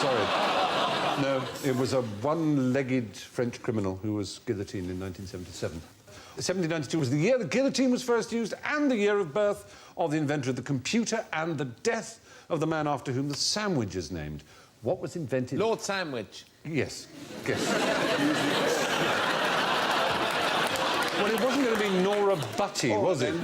Sorry. No, it was a one-legged French criminal who was guillotined in 1977. 1792 was the year the guillotine was first used and the year of birth of the inventor of the computer and the death of the man after whom the sandwich is named. What was invented... Lord Sandwich. Yes. Guess. Well, it wasn't going to be Nora Butty, was it?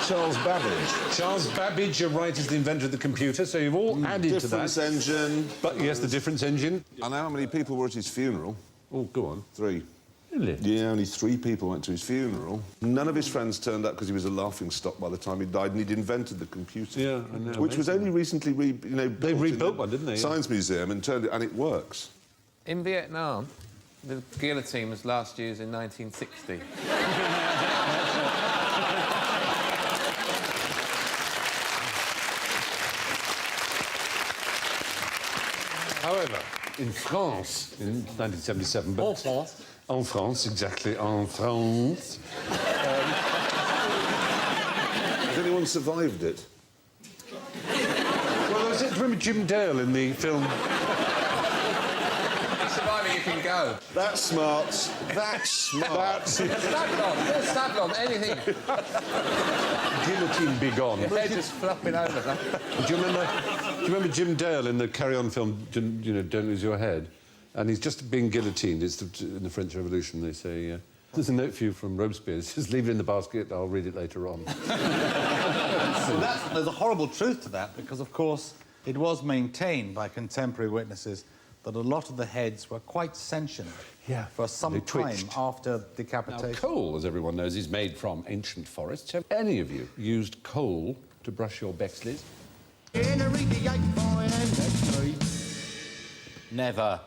Charles Babbage. Charles Babbage, you're right, is the inventor of the computer, so you've all added to that. Difference engine. But, yes, the difference engine. I know how many people were at his funeral. Oh, go on. 3. Really? Yeah, only 3 people went to his funeral. None of his friends turned up because he was a laughingstock by the time he died, and he'd invented the computer. Yeah, I know. Which was only recently, They rebuilt one, didn't they? Science Museum, and turned it, and it works. In Vietnam, the guillotine was last used in 1960. However, in France, in 1977... But En France. En France, exactly, en France. Has anyone survived it? Well, was it, remember Jim Dale in the film... Surviving, you can go. That's smart. That's smart. Stablon, anything. Guillotine be gone. Your head just flopping over. Do you remember Jim Dale in the Carry On film, Don't Lose Your Head? And he's just being guillotined. It's in the French Revolution, they say. There's a note for you from Robespierre. It says, leave it in the basket, I'll read it later on. There's a horrible truth to that, because, of course, it was maintained by contemporary witnesses that a lot of the heads were quite sentient for some time after decapitation. Now, coal, as everyone knows, is made from ancient forests. Have any of you used coal to brush your Bexleys? Never.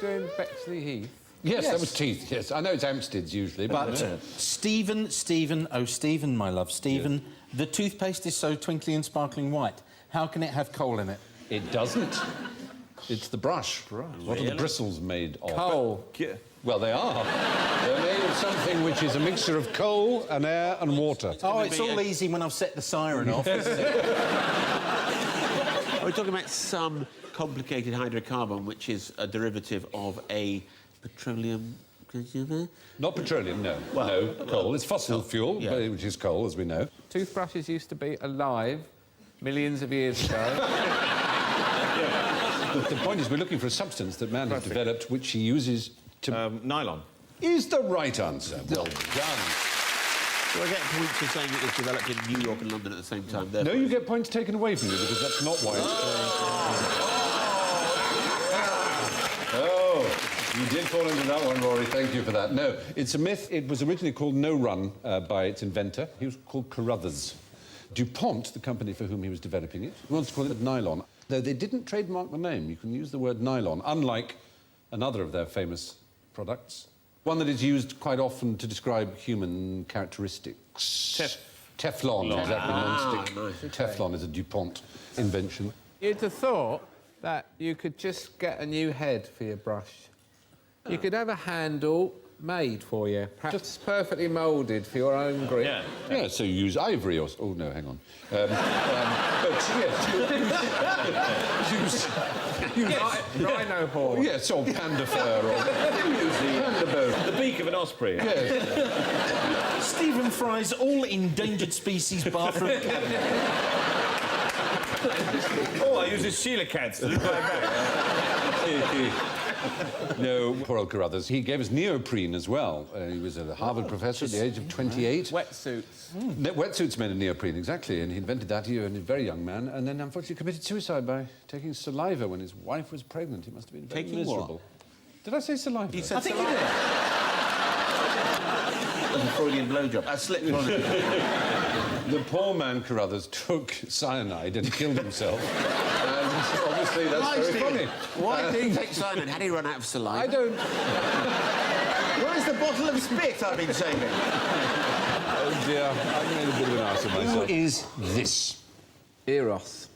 doing Bexley Heath? Yes, that was teeth, yes. I know it's Hampstead's usually, but... Stephen, my love, Stephen, the toothpaste is so twinkly and sparkling white. How can it have coal in it? It doesn't. It's the brush. What are the bristles made of? Coal. Well, they are. They're made of something which is a mixture of coal and air and water. Oh, it's all easy when I've set the siren off, isn't it? We're talking about some complicated hydrocarbon, which is a derivative of a petroleum... Not petroleum, no. Well, no, coal. It's fossil fuel, which is coal, as we know. Toothbrushes used to be alive millions of years ago. The point is, we're looking for a substance that man has developed, which he uses to... nylon. Is the right answer. Well done. Do I get points for saying it was developed in New York and London at the same time? No, you get points taken away from you, because that's not why it's... Oh, you did fall into that one, Rory. Thank you for that. No, it's a myth. It was originally called No Run by its inventor. He was called Carruthers. DuPont, the company for whom he was developing it, wants to call it nylon. Though they didn't trademark the name, you can use the word nylon, unlike another of their famous products. One that is used quite often to describe human characteristics. Teflon, exactly, non-stick. Nice. Teflon is a DuPont invention. You'd have thought that you could just get a new head for your brush. You could have a handle made for you, perhaps perfectly moulded for your own grip. Yeah, so you use ivory or... Oh, no, hang on. But, yes, use rhino horn. Yes, or panda fur, or... panda bone. The beak of an osprey. Yes. Stephen Fry's all endangered species bathroom cabinet. Oh, I use his coelacanths to look like that. No, poor old Carruthers. He gave us neoprene as well. He was a Harvard professor at the age of 28. Wetsuits. Wetsuits made of neoprene, exactly. And he invented that here in a very young man, and then unfortunately committed suicide by taking saliva when his wife was pregnant. He must have been very miserable. What? Did I say saliva? You said I think you did. That was a Freudian blowjob. I slipped on it. The poor man Carruthers took cyanide and killed himself. And obviously that's very funny. Why did he take cyanide? Had he run out of saliva? I don't... Where's the bottle of spit I've been saving? Oh dear, I've made a bit of an ass of myself. Who is this? Eros.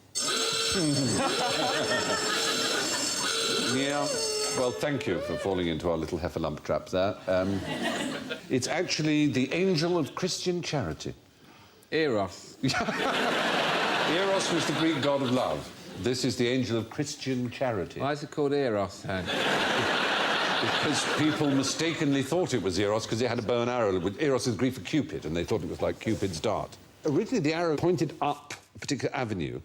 Yeah. Well, thank you for falling into our little heffalump trap there. It's actually the angel of Christian charity. Eros. Eros was the Greek god of love. This is the angel of Christian charity. Why is it called Eros, then? Because people mistakenly thought it was Eros because it had a bow and arrow. Eros is Greek for Cupid, and they thought it was like Cupid's dart. Originally, the arrow pointed up a particular avenue,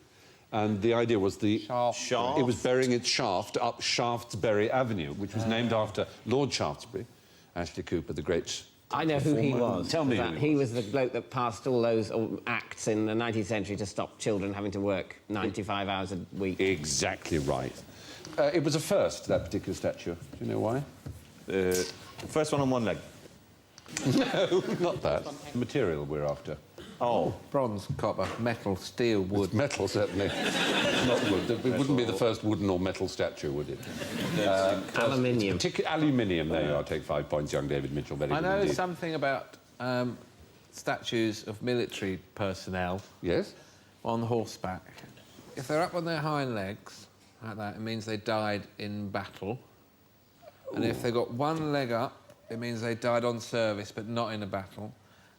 and the idea was the... Shaft. It was burying its shaft up Shaftesbury Avenue, which was named after Lord Shaftesbury, Ashley Cooper, the great... I know who he was. Tell me who he was the bloke that passed all those acts in the 19th century to stop children having to work 95 hours a week. Exactly right. It was a first, that particular statue. Do you know why? First one on one leg. No, not that. The material we're after. Oh. Bronze, copper, metal, steel, wood. Metal, certainly. Not wood. It wouldn't be the first wooden or metal statue, would it? Aluminium. Aluminium, there you are. Take 5 points, young David Mitchell. Very I good know indeed. something about statues of military personnel. Yes? On horseback. If they're up on their hind legs, like that, it means they died in battle. And if they got one leg up, it means they died on service, but not in a battle.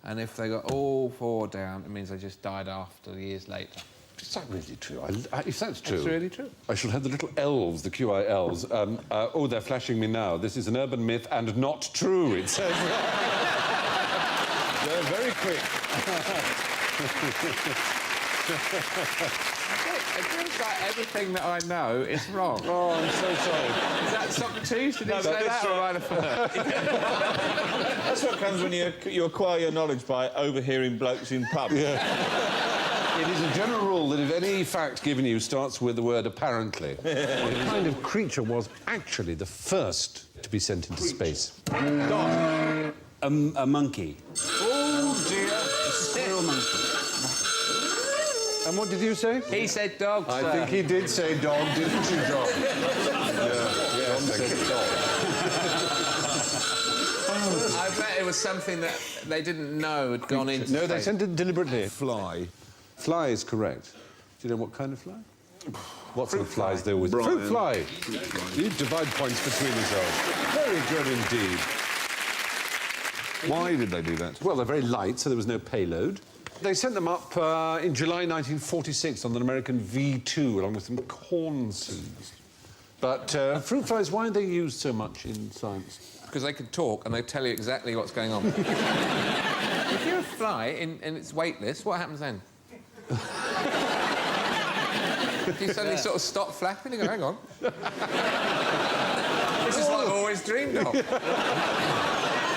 And if they got all four down, it means they just died after, years later. Is that really true? If that's true... It's really true. I shall have the little elves, the QI elves. Oh, they're flashing me now. This is an urban myth and not true, it says. They're very quick. It feels like everything that I know is wrong. Oh, I'm so sorry. Is that Socrates? Did he say that, or am I the first? That's what comes when you acquire your knowledge by overhearing blokes in pubs. Yeah. It is a general rule that if any fact given you starts with the word apparently, what kind of creature was actually the first to be sent into space? A monkey. Oh, dear. A squirrel monkey. A And what did you say? He said dog, I sir. think he did say dog, didn't you, John? yeah, John said dog. I bet it was something that they didn't know had gone into No, they space. sent it deliberately. Fly. Fly is correct. Do you know what kind of fly? What sort of flies they always... Fruit fly. You divide points between yourselves. Very good indeed. Why did they do that? Well, they're very light, so there was no payload. They sent them up in July 1946 on an American V2, along with some corn seeds. But fruit flies, why are they used so much in science? Because they could talk and they'd tell you exactly what's going on. If you're a fly and it's weightless, what happens then? You suddenly sort of stop flapping and go, hang on. This is what I've always dreamed of.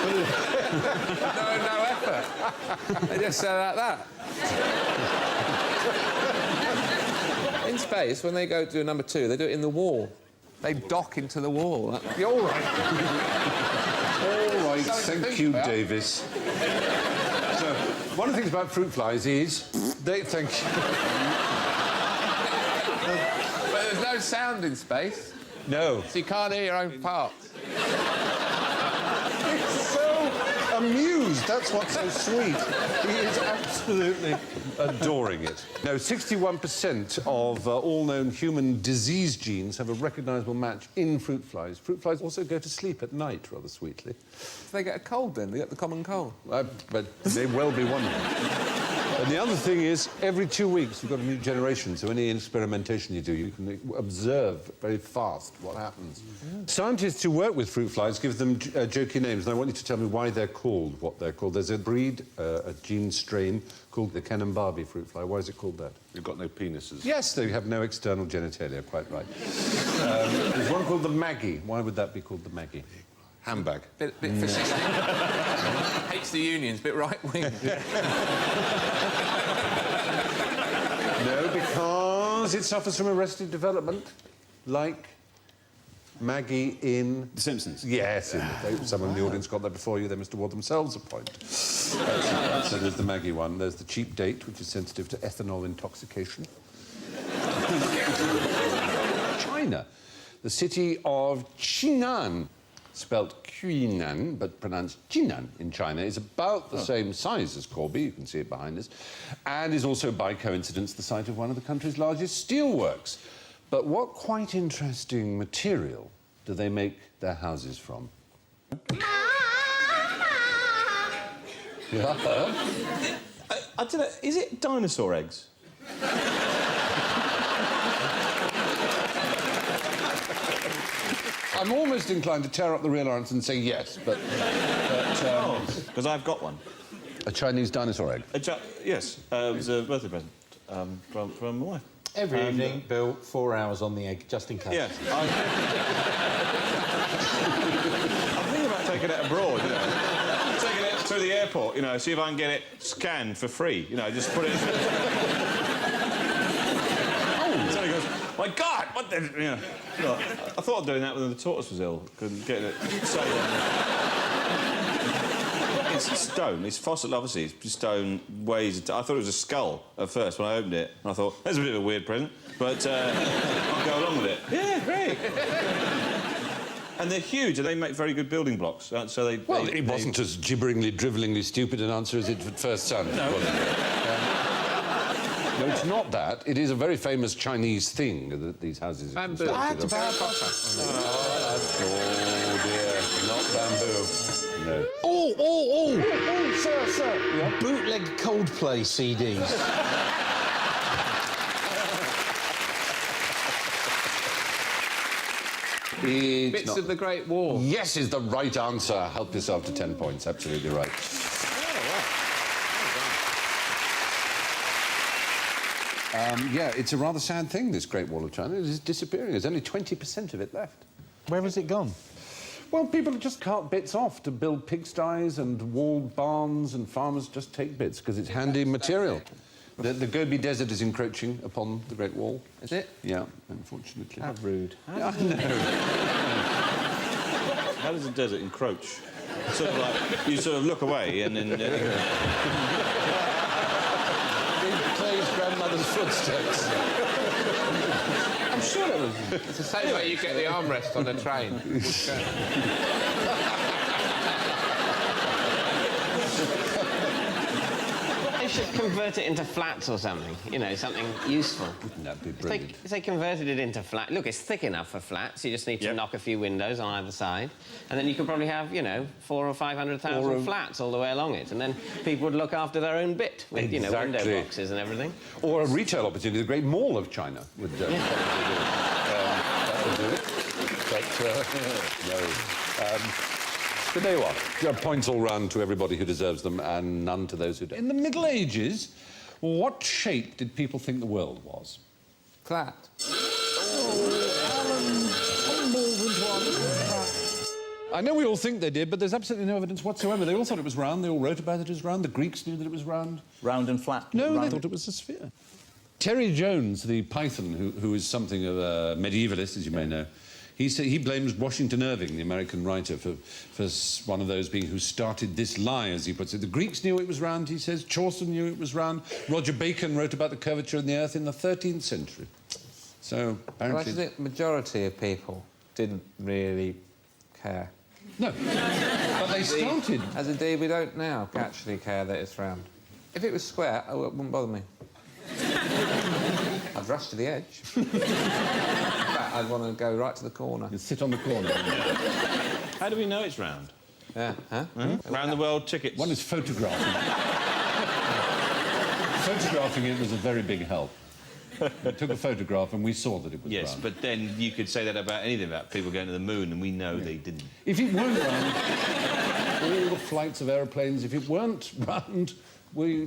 no effort. They just say like that. In space, when they go to do number 2, they do it in the wall. They dock into the wall. You're all right. All right, thank you, Davis. So, one of the things about fruit flies is... Thank you. But there's no sound in space. No. So you can't hear your own parts. So amused. That's what's so sweet. He is absolutely adoring it. No, 61% of all known human disease genes have a recognisable match in fruit flies. Fruit flies also go to sleep at night, rather sweetly. They get a cold then? They get the common cold? But may well be one of them. And the other thing is, every 2 weeks you've got a new generation, so any experimentation you do, you can observe very fast what happens. Scientists who work with fruit flies give them jokey names, and I want you to tell me why they're called what they're called. There's a breed, a gene strain, called the Canambari fruit fly. Why is it called that? They've got no penises. Yes, they have no external genitalia, quite right. There's one called the Maggie. Why would that be called the Maggie? Handbag. Bit fascistic. Hates the unions, bit right-wing. No, because it suffers from arrested development, like Maggie in... The Simpsons? Yes, someone in the audience got that before you. They must award themselves a point. So there's the Maggie one. There's the cheap date, which is sensitive to ethanol intoxication. China. The city of Jinan, spelt Qinan, but pronounced Jinan in China, is about the same size as Corby, you can see it behind us, and is also, by coincidence, the site of one of the country's largest steelworks. But what quite interesting material do they make their houses from? Yeah. I don't know, is it dinosaur eggs? I'm almost inclined to tear up the real answer and say yes, but... Because I've got one. A Chinese dinosaur egg? Yes, it was a birthday present from my wife. Every evening, Bill, 4 hours on the egg, just in case. Yeah. I'm thinking about taking it abroad, you know. Taking it through the airport, you know, see if I can get it scanned for free, you know, just put it... So he goes, my God, what the... You know, I thought of doing that when the tortoise was ill, couldn't get it... It's stone. It's fossil, obviously. It's stone, weighs... I thought it was a skull at first when I opened it. And I thought, that's a bit of a weird present, but I'll go along with it. Yeah, great. And they're huge, and they make very good building blocks. So they... Well, it wasn't as gibberingly, drivellingly stupid an answer as it at first sounded, No. was it? No, it's not that. It is a very famous Chinese thing that these houses are Bamboo. constructed of. Oh, dear. Not bamboo. No. Oh, sir. Yeah? bootleg Coldplay CDs. Bits of the Great Wall. Yes is the right answer. Help yourself to 10 points. Absolutely right. Yeah, it's a rather sad thing, this Great Wall of China. It is disappearing. There's only 20% of it left. Where has it gone? Well, people just cart bits off to build pigsties and walled barns, and farmers just take bits because it's handy material. The Gobi Desert is encroaching upon the Great Wall. Is it? Yeah, unfortunately. How rude. Yeah, I know. How does the desert encroach? Sort of like, you sort of look away and then... Clay's grandmother's people's footsteps. I'm sure it was. It's the same way you get the armrest on a train. They should convert it into flats or something, you know, something useful. That'd be brilliant. If they converted it into flat... Look, it's thick enough for flats. You just need to knock a few windows on either side. And then you could probably have, you know, 400,000 or 500,000 flats all the way along it. And then people would look after their own bit with, you know, window boxes and everything. Or a retail opportunity. The Great Mall of China would probably do it. That would do it. But, no. But there you are. There are points all round to everybody who deserves them and none to those who don't. In the Middle Ages, what shape did people think the world was? Flat. I know we all think they did, but there's absolutely no evidence whatsoever. They all thought it was round. They all wrote about it as round. The Greeks knew that it was round. Round and flat? No, they thought it was a sphere. Terry Jones, the Python, who is something of a medievalist, as you may know, he blames Washington Irving, the American writer, for one of those being who started this lie, as he puts it. The Greeks knew it was round, he says. Chaucer knew it was round. Roger Bacon wrote about the curvature of the Earth in the 13th century. So, apparently... Well, the majority of people didn't really care. No, but they started. As indeed we don't now actually care that it's round. If it was square, it wouldn't bother me. I'd rush to the edge. In fact, I'd want to go right to the corner. You'd sit on the corner. How do we know it's round? Yeah, huh? Round the world tickets. One is photographing. Photographing it was a very big help. We took a photograph and we saw that it was round. Yes, but then you could say that about anything, about people going to the moon, and we know they didn't. If it weren't round, all the flights of aeroplanes, if it weren't round,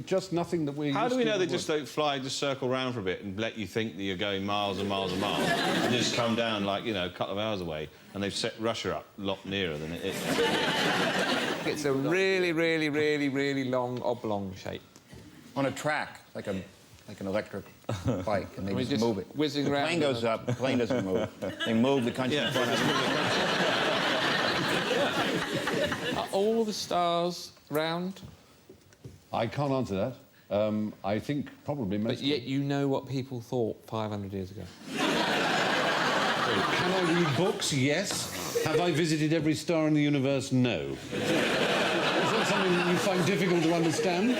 just nothing that we're How do we know they just don't fly, just circle round for a bit and let you think that you're going miles and miles and miles and just come down, like, you know, a couple of hours away, and they've set Russia up a lot nearer than it is? It's a really, really, really, really long oblong shape. On a track, like an electric bike, and they just move it. Whizzing the around. plane goes up, the plane doesn't move. They move the country in front of them. Are all the stars round? I can't answer that. I think probably most... But yet you know what people thought 500 years ago. Can I read books? Yes. Have I visited every star in the universe? No. Is that something that you find difficult to understand?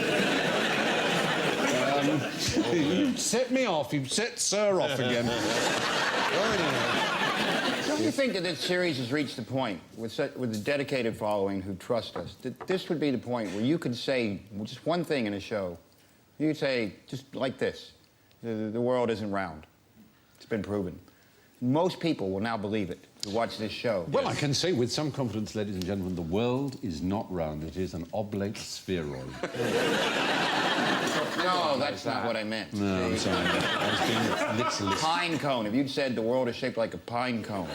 You set me off. You've set Sir off again. Don't you think that this series has reached the point, with a dedicated following who trust us, that this would be the point where you could say just one thing in a show? You could say, just like this, the world isn't round. It's been proven. Most people will now believe it who watch this show. Well, I can say with some confidence, ladies and gentlemen, the world is not round. It is an oblate spheroid. No, that's not what I meant. No, I'm sorry. I was being literally... Pine cone. If you'd said the world is shaped like a pine cone.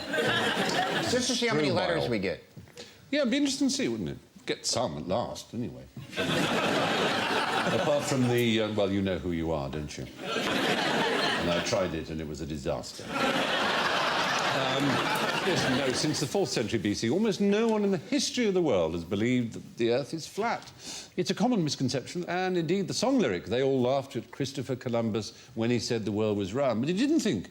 Just to see how many letters we get. Yeah, it'd be interesting to see, wouldn't it? Get some at last, anyway. Apart from the... well, you know who you are, don't you? And I tried it, and it was a disaster. Yes, no, since the 4th century BC, almost no one in the history of the world has believed that the Earth is flat. It's a common misconception, and indeed the song lyric, they all laughed at Christopher Columbus when he said the world was round, but he didn't think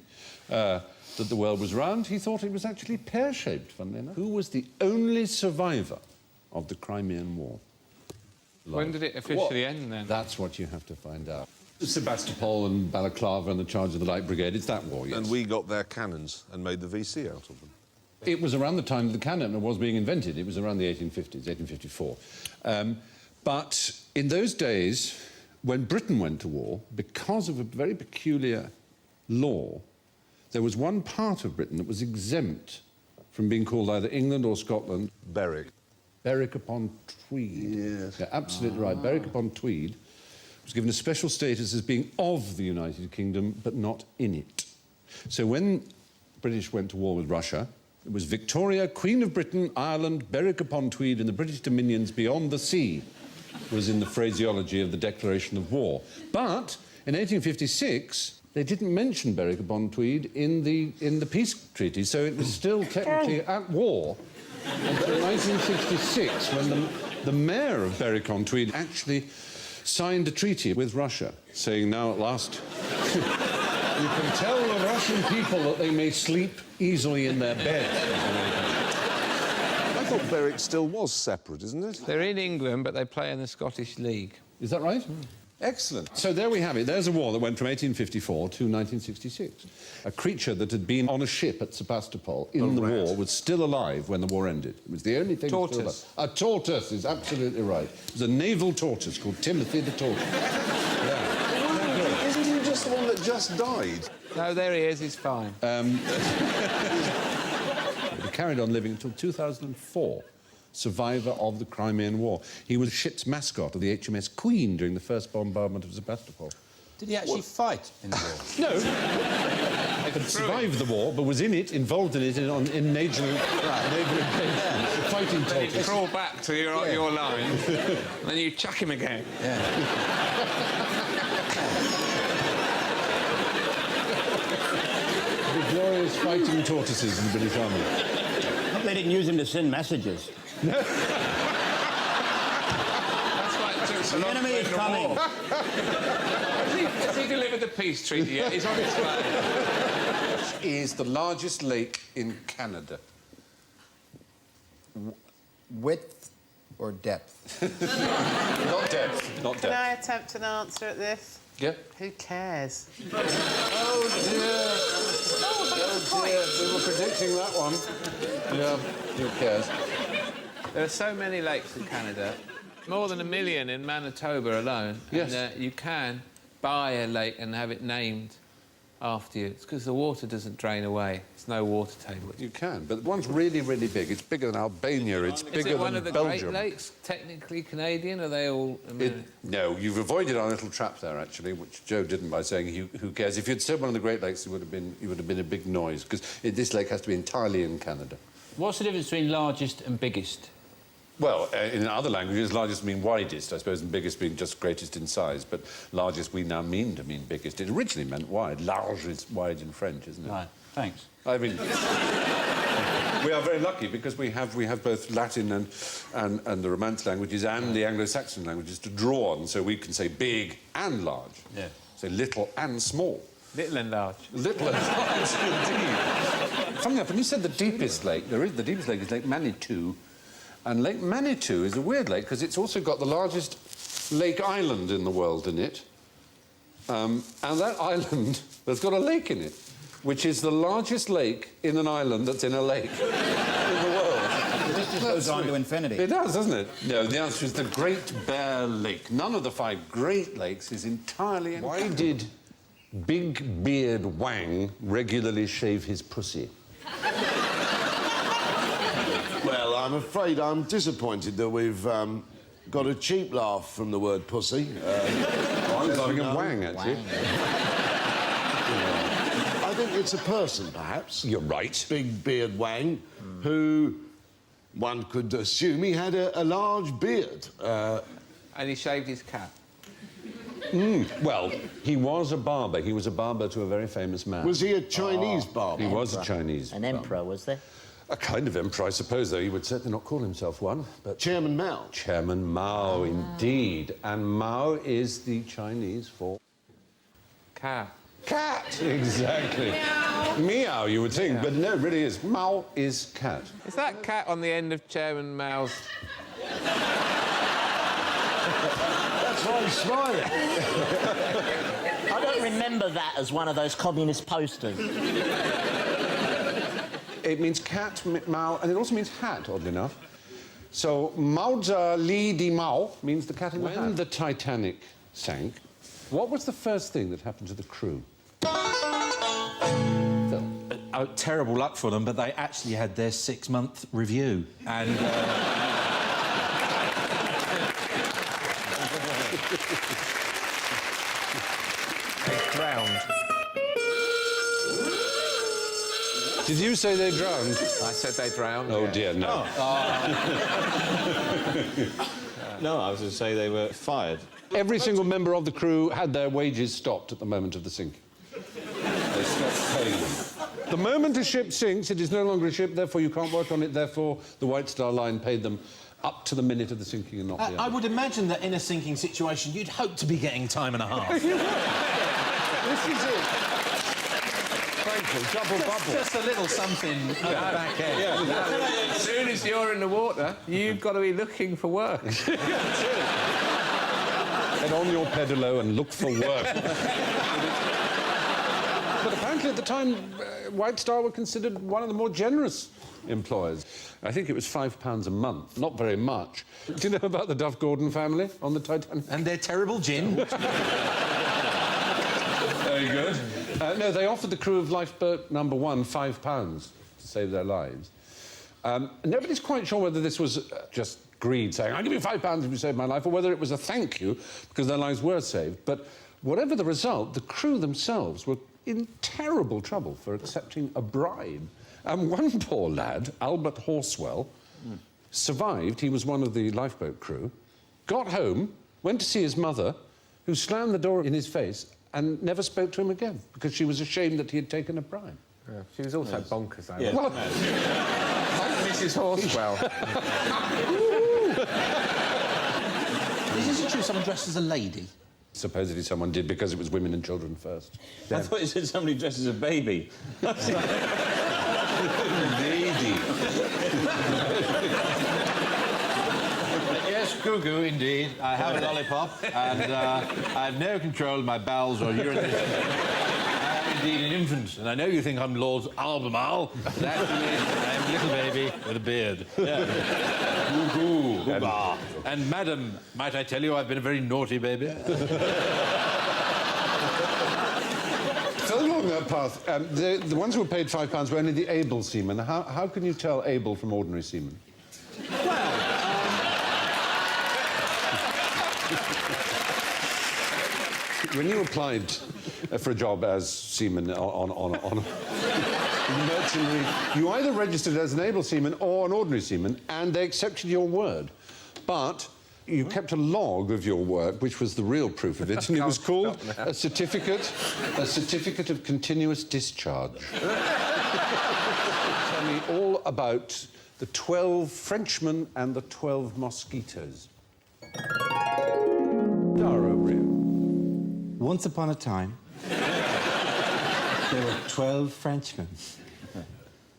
that the world was round. He thought it was actually pear-shaped, funnily enough. Who was the only survivor of the Crimean War? When did it officially end, then? That's what you have to find out. Sebastopol and Balaclava and the charge of the Light Brigade, it's that war, yes. And we got their cannons and made the VC out of them. It was around the time that the cannon was being invented. It was around the 1850s, 1854. But in those days, when Britain went to war, because of a very peculiar law, there was one part of Britain that was exempt from being called either England or Scotland. Berwick. Berwick upon Tweed. Yes. Yeah, absolutely right. Berwick upon Tweed was given a special status as being of the United Kingdom, but not in it. So when British went to war with Russia, it was Victoria, Queen of Britain, Ireland, Berwick upon Tweed, and the British dominions beyond the sea was in the phraseology of the declaration of war. But in 1856, they didn't mention Berwick upon Tweed in the peace treaty, so it was still technically at war until 1966, when the mayor of Berwick upon Tweed actually signed a treaty with Russia, saying now at last You can tell the Russian people that they may sleep easily in their beds. I thought Berwick still was separate, isn't it? They're in England, but they play in the Scottish League. Is that right? Excellent. So there we have it. There's a war that went from 1854 to 1966. A creature that had been on a ship at Sebastopol in the war was still alive when the war ended. It was the only thing still alive. Tortoise. A tortoise is absolutely right. It was a naval tortoise called Timothy the Tortoise. Yeah. Isn't he just the one that just died? No, there he is. He's fine. He carried on living until 2004. Survivor of the Crimean War. He was the ship's mascot of the HMS Queen during the first bombardment of Sebastopol. Did he actually fight in the war? No. He had survived the war, but was in it, involved in it, in naval fighting Then you tortoise. crawl back to your line, and then you chuck him again. The glorious fighting tortoises in the British Army. They didn't use him to send messages. That's why it took so long. The enemy is coming. Has he delivered the peace treaty yet? He's on his way. Is the largest lake in Canada? Width or depth? Not depth. Not Can depth. I attempt an answer at this? Yeah. Who cares? Oh dear. Oh dear. We were predicting that one. Yeah. Who cares? There are so many lakes in Canada, more than 1 million in Manitoba alone. Yes. And, you can buy a lake and have it named after you. It's because the water doesn't drain away. There's no water table. You can, but the one's really, really big. It's bigger than Albania. It's bigger Is it one than of the Belgium. Great Lakes technically Canadian? Are they all? No, you've avoided our little trap there, actually, which Joe didn't by saying who cares. If you'd said one of the Great Lakes, it would have been a big noise because this lake has to be entirely in Canada. What's the difference between largest and biggest? Well, in other languages, largest mean widest, I suppose, and biggest being just greatest in size. But largest we now mean to mean biggest. It originally meant wide. Large is wide in French, isn't it? Right. Thanks. I mean, we are very lucky because we have both Latin and the Romance languages and the Anglo-Saxon languages to draw on, so we can say big and large. Yeah. Say little and small. Little and large. Little and large, indeed. Funny enough, when you said the deepest lake, the deepest lake is Lake Manitou. And Lake Manitou is a weird lake because it's also got the largest lake island in the world in it. And that island has got a lake in it, which is the largest lake in an island that's in a lake in the world. This just goes on to infinity. It does, doesn't it? No, the answer is the Great Bear Lake. None of the 5 Great Lakes is entirely in Why did Big Beard Wang regularly shave his pussy? Well, I'm afraid I'm disappointed that we've got a cheap laugh from the word pussy. I was laughing at Wang, actually. I think it's a person, perhaps. You're right. Big Beard Wang, who one could assume he had a large beard. And he shaved his cat. Well, he was a barber. He was a barber to a very famous man. Was he a Chinese barber? He was a Chinese An emperor, was there? A kind of emperor, I suppose, though he would certainly not call himself one. But Chairman Mao. Chairman Mao, indeed. And Mao is the Chinese for... Cat. Cat! Exactly. Meow, you would think, but no, it really is. Mao is cat. Is that cat on the end of Chairman Mao's... That's why he's smiling. I don't remember that as one of those communist posters. It means cat, Mao, and it also means hat, oddly enough. So, Maoza Li Di Mao means the cat in the hat. When the Titanic sank, what was the first thing that happened to the crew? Terrible luck for them, but they actually had their 6-month review. And... they drowned. Did you say they drowned? I said they drowned. Oh, yeah. dear, no. No, I was going to say they were fired. Every single member of the crew had their wages stopped at the moment of the sinking. They stopped paying them. The moment a ship sinks, it is no longer a ship, therefore you can't work on it, therefore the White Star Line paid them up to the minute of the sinking and not the end. I would imagine that in a sinking situation, you'd hope to be getting time and a half. This is it. Frankly, double bubble. Just a little something at the back end. As soon as you're in the water, you've got to be looking for work. Get on your pedalo and look for work. But apparently at the time, White Star were considered one of the more generous employers. I think it was £5 a month, not very much. Do you know about the Duff Gordon family on the Titanic? And their terrible gin. Very good. No, they offered the crew of lifeboat number 1 £5 to save their lives. Nobody's quite sure whether this was just greed, saying, I'll give you £5 if you save my life, or whether it was a thank you because their lives were saved. But whatever the result, the crew themselves were in terrible trouble for accepting a bribe. And one poor lad, Albert Horswell, survived. He was one of the lifeboat crew, got home, went to see his mother, who slammed the door in his face and never spoke to him again because she was ashamed that he had taken a bribe. Yeah, she was also bonkers, though. Yeah. Like Mrs. Horswell. Is it true someone dressed as a lady? Supposedly someone did because it was women and children first. I thought you said somebody dressed as a baby. Lady. Yes, Goo-Goo, indeed. I have a lollipop, and I have no control of my bowels or urine system. I am indeed an infant, and I know you think I'm Lord Albemarle, but actually I am a little baby with a beard. Yeah. Goo-Goo. And, madam, might I tell you I've been a very naughty baby? So along that path, the ones who were paid £5 were only the able seamen. How can you tell able from ordinary seamen? When you applied for a job as seaman on the mercenary, you either registered as an able seaman or an ordinary seaman, and they accepted your word. But you kept a log of your work, which was the real proof of it, and it was called a certificate of continuous discharge. Tell me all about the 12 Frenchmen and the 12 mosquitoes. Dara O'Brien. Once upon a time, there were 12 Frenchmen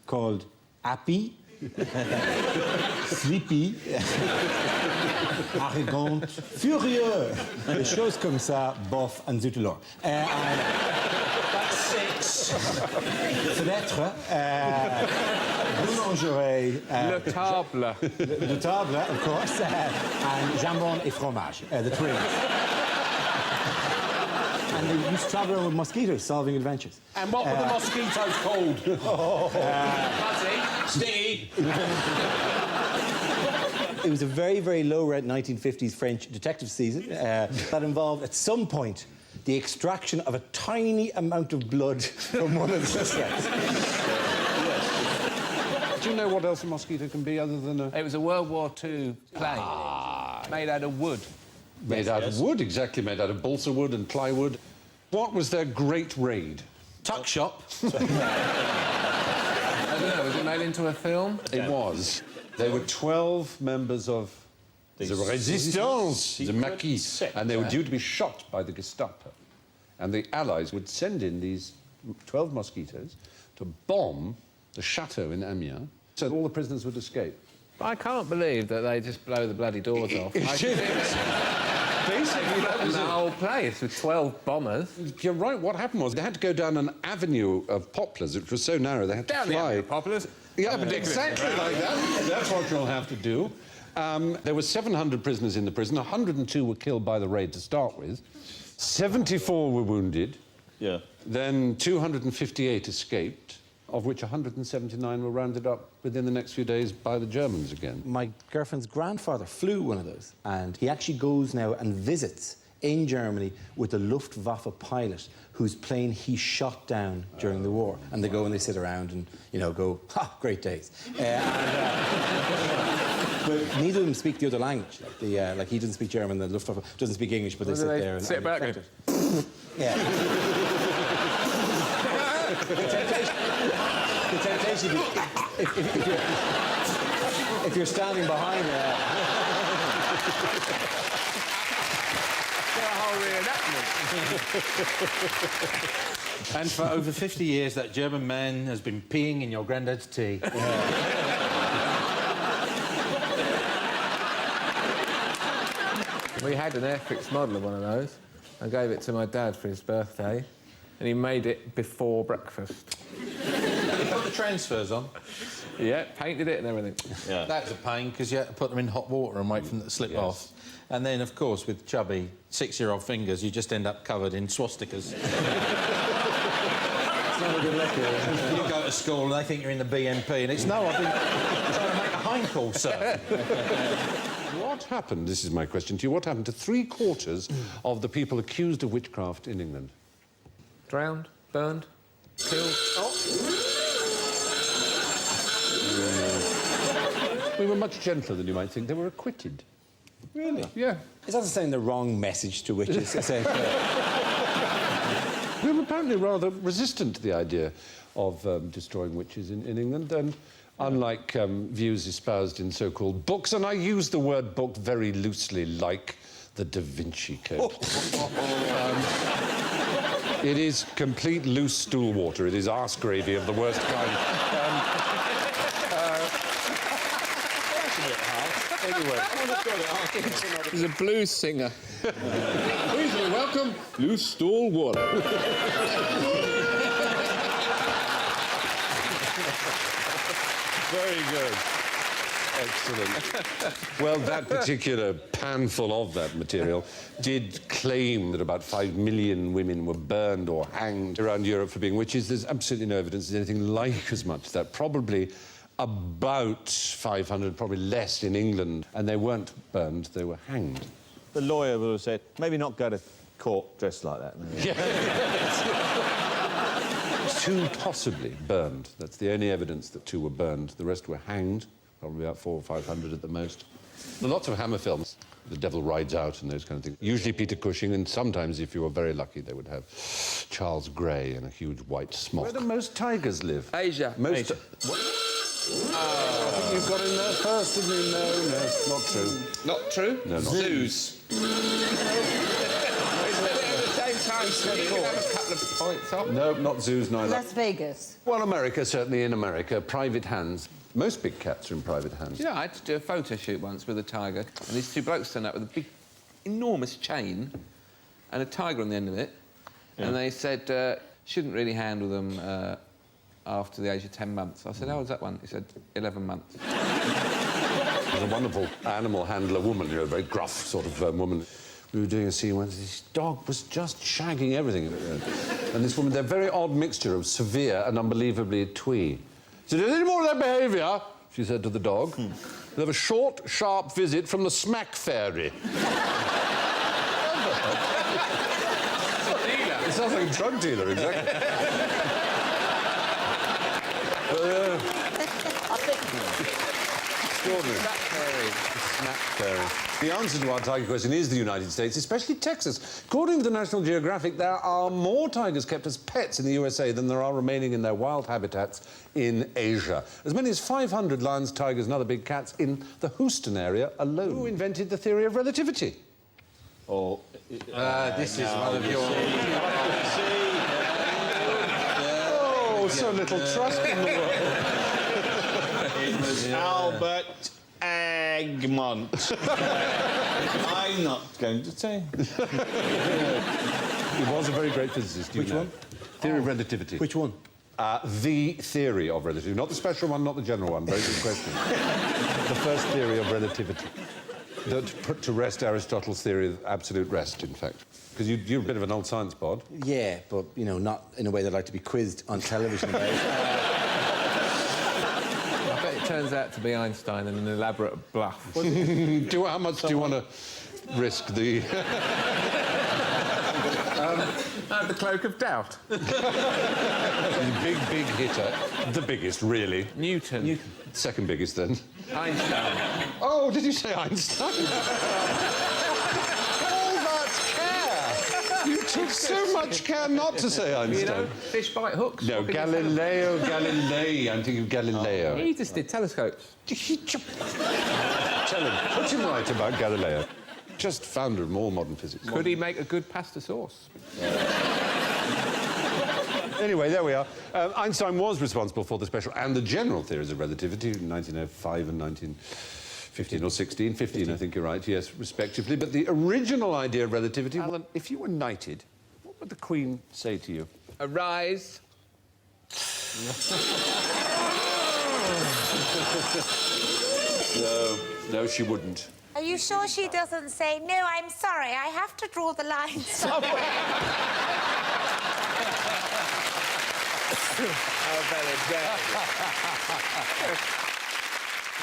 called Happy, Sleepy, Arrogant, Furieux, des choses comme ça, bof, and Zutelor. That's 6. Fenêtre, boulangerie, Le table. Le table, of course, and jambon et fromage, the twins. And they used to travel around with mosquitoes, solving adventures. And what were the mosquitoes called? Fuzzy, stingy. It was a very, very low-rent 1950s French detective season that involved, at some point, the extraction of a tiny amount of blood from one of the suspects. Do you know what else a mosquito can be other than a... It was a World War II plane made out of wood. Made out of wood, exactly, made out of balsa wood and plywood. What was their great raid? Tuck shop. I don't know, was it made into a film? It was. They were 12 members of the Resistance, the Maquis, and they were due to be shot by the Gestapo. And the Allies would send in these 12 mosquitoes to bomb the chateau in Amiens, so all the prisoners would escape. I can't believe that they just blow the bloody doors off. Basically, that was the whole place with 12 bombers. You're right. What happened was they had to go down an avenue of poplars, which was so narrow they had to fly. The poplars? Yeah, but exactly like that. That's what you'll have to do. There were 700 prisoners in the prison. 102 were killed by the raid to start with. 74 were wounded. Yeah. Then 258 escaped, of which 179 were rounded up within the next few days by the Germans again. My girlfriend's grandfather flew one of those, and he actually goes now and visits in Germany with the Luftwaffe pilot whose plane he shot down during the war. And they go and they sit around and, you know, go, ha, great days. But neither of them speak the other language. Like he doesn't speak German, the Luftwaffe doesn't speak English, but they sit there and... Sit back. Yeah. The temptation, if you're standing behind reenactment. And for over 50 years, that German man has been peeing in your granddad's tea. We had an Airfix model of one of those. I gave it to my dad for his birthday, and he made it before breakfast. You put the transfers on? Yeah, painted it and everything. Yeah. That was a pain, because you had to put them in hot water and wait for them to slip off. And then, of course, with chubby 6-year-old fingers, you just end up covered in swastikas. It's not a good look, you go to school and they think you're in the BNP, and it's, no, I've been trying to make a hindcall, sir. What happened, this is my question to you, what happened to 3/4 of the people accused of witchcraft in England? Drowned, burned, killed. We were much gentler than you might think. They were acquitted. Really? Yeah. Is that sending the wrong message to witches? We were apparently rather resistant to the idea of destroying witches in England, and unlike views espoused in so-called books, and I use the word book very loosely, like the Da Vinci Code. It is complete loose stool water. It is arse gravy of the worst kind. Anyway. He's a blues singer. Please welcome Loose Stool Water. Very good. Excellent. Well, that particular panful of that material did claim that about 5 million women were burned or hanged around Europe for being witches. There's absolutely no evidence there's anything like as much as that. Probably about 500, probably less in England. And they weren't burned, they were hanged. The lawyer would have said, maybe not go to court dressed like that. Yeah. 2 possibly burned. That's the only evidence that 2 were burned. The rest were hanged, probably about 400 or 500 at the most. There are lots of Hammer films. The Devil Rides Out and those kind of things. Usually Peter Cushing, and sometimes, if you were very lucky, they would have Charles Grey in a huge white smock. Where do most tigers live? Asia. Most... What? I think you got in there first, didn't you? No, not true. Not true? No, not Zoos. No, not zoos, neither. Las Vegas. Well, America, certainly in America, private hands. Most big cats are in private hands. You know, I had to do a photo shoot once with a tiger, and these 2 blokes turned up with a big, enormous chain and a tiger on the end of it, and they said, shouldn't really handle them after the age of 10 months. I said, how old's that one? He said, 11 months. There's a wonderful animal handler woman, you know, a very gruff sort of woman. We were doing a scene where this dog was just shagging everything. And this woman, they're a very odd mixture of severe and unbelievably twee. She said, any more of that behaviour, she said to the dog, we'll have a short, sharp visit from the smack fairy. It sounds like a drug dealer, exactly. Extraordinary. Snap fairy. The answer to our tiger question is the United States, especially Texas. According to the National Geographic, there are more tigers kept as pets in the USA than there are remaining in their wild habitats in Asia. As many as 500 lions, tigers and other big cats in the Houston area alone. Who invented the theory of relativity? Oh, this is one of your... Oh, so little trust in the world. It was Albert Egmont. I'm not going to say. He was a very great physicist. Which one? Theory of relativity. Which one? The theory of relativity. Not the special one, not the general one. Very good question. The first theory of relativity. That put to rest Aristotle's theory of absolute rest, in fact. Because you're a bit of an old science bod. Yeah, but, you know, not in a way that I'd like to be quizzed on television about. I bet it turns out to be Einstein and an elaborate bluff. How much do you want to risk the... The cloak of doubt. Big hitter. The biggest, really. Newton. Second biggest, then. Einstein. Oh, did you say Einstein? All that care! You took so much care not to say Einstein. You know, fish bite hooks. No, Galileo Galilei. I'm thinking of Galileo. He just did telescopes. Tell him. Put him right about Galileo. just founder of all modern physics. Could he make a good pasta sauce? Anyway, there we are. Einstein was responsible for the special and the general theories of relativity in 1905 and 1915 or 16. 15, I think you're right, yes, respectively. But the original idea of relativity... Alan, if you were knighted, what would the Queen say to you? Arise. No, she wouldn't. Are you sure she doesn't say, no, I'm sorry, I have to draw the line somewhere?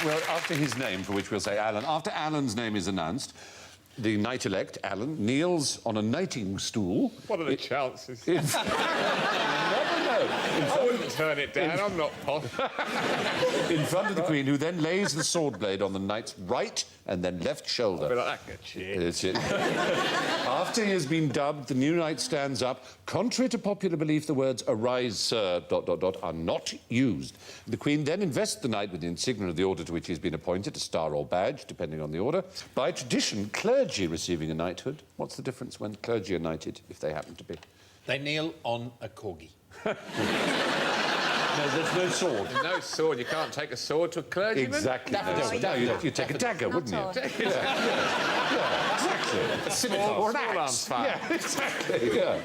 Well, after his name, for which we'll say Alan, after Alan's name is announced, the knight-elect, Alan, kneels on a knighting stool. What are the chances? I wouldn't turn it down, I'm not posh. In front of the Queen, who then lays the sword blade on the knight's right and then left shoulder. I'll be like, That's it. After he has been dubbed, the new knight stands up. Contrary to popular belief, the words "Arise, sir," ... are not used. The Queen then invests the knight with the insignia of the order to which he has been appointed, a star or badge, depending on the order. By tradition, clergy receiving a knighthood. What's the difference when clergy are knighted, if they happen to be? They kneel on a corgi. No, there's no sword. There's no sword. You can't take a sword to a clergyman. Exactly. No, you'd take a dagger, wouldn't you? Yeah, exactly. A scimitar or an axe. Yeah, exactly. Yeah.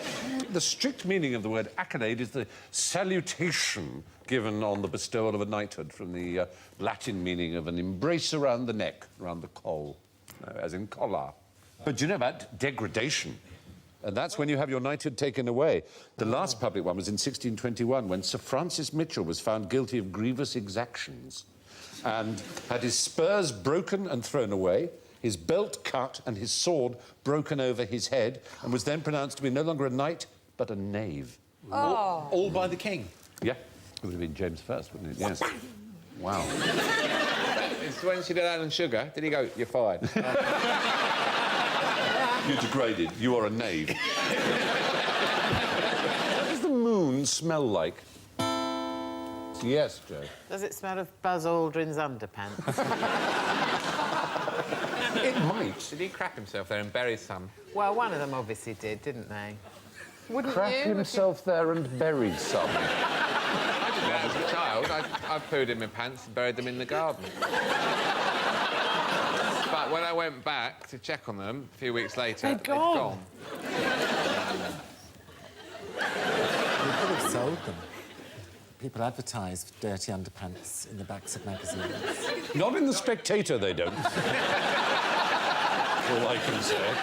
The strict meaning of the word accolade is the salutation given on the bestowal of a knighthood, from the Latin meaning of an embrace around the neck, around the coll, as in collar. But do you know about degradation? And that's when you have your knighthood taken away. The last public one was in 1621, when Sir Francis Mitchell was found guilty of grievous exactions and had his spurs broken and thrown away, his belt cut and his sword broken over his head, and was then pronounced to be no longer a knight, but a knave. Oh. All by the king? Yeah. It would have been James I, wouldn't it? Yes. Wow. It's when she did Alan Sugar. Did he go, you're fired? You're degraded. You are a knave. What does the moon smell like? Yes, Joe. Does it smell of Buzz Aldrin's underpants? It might. Did he crap himself there and bury some? Well, one of them obviously did, didn't they? Wouldn't Crap you? himself there and buried some. I did that as a child. I pooed in my pants and buried them in the garden. But when I went back to check on them a few weeks later, They'd gone. We could have sold them. People advertise for dirty underpants in the backs of magazines. Not in The Spectator, they don't. All I can say.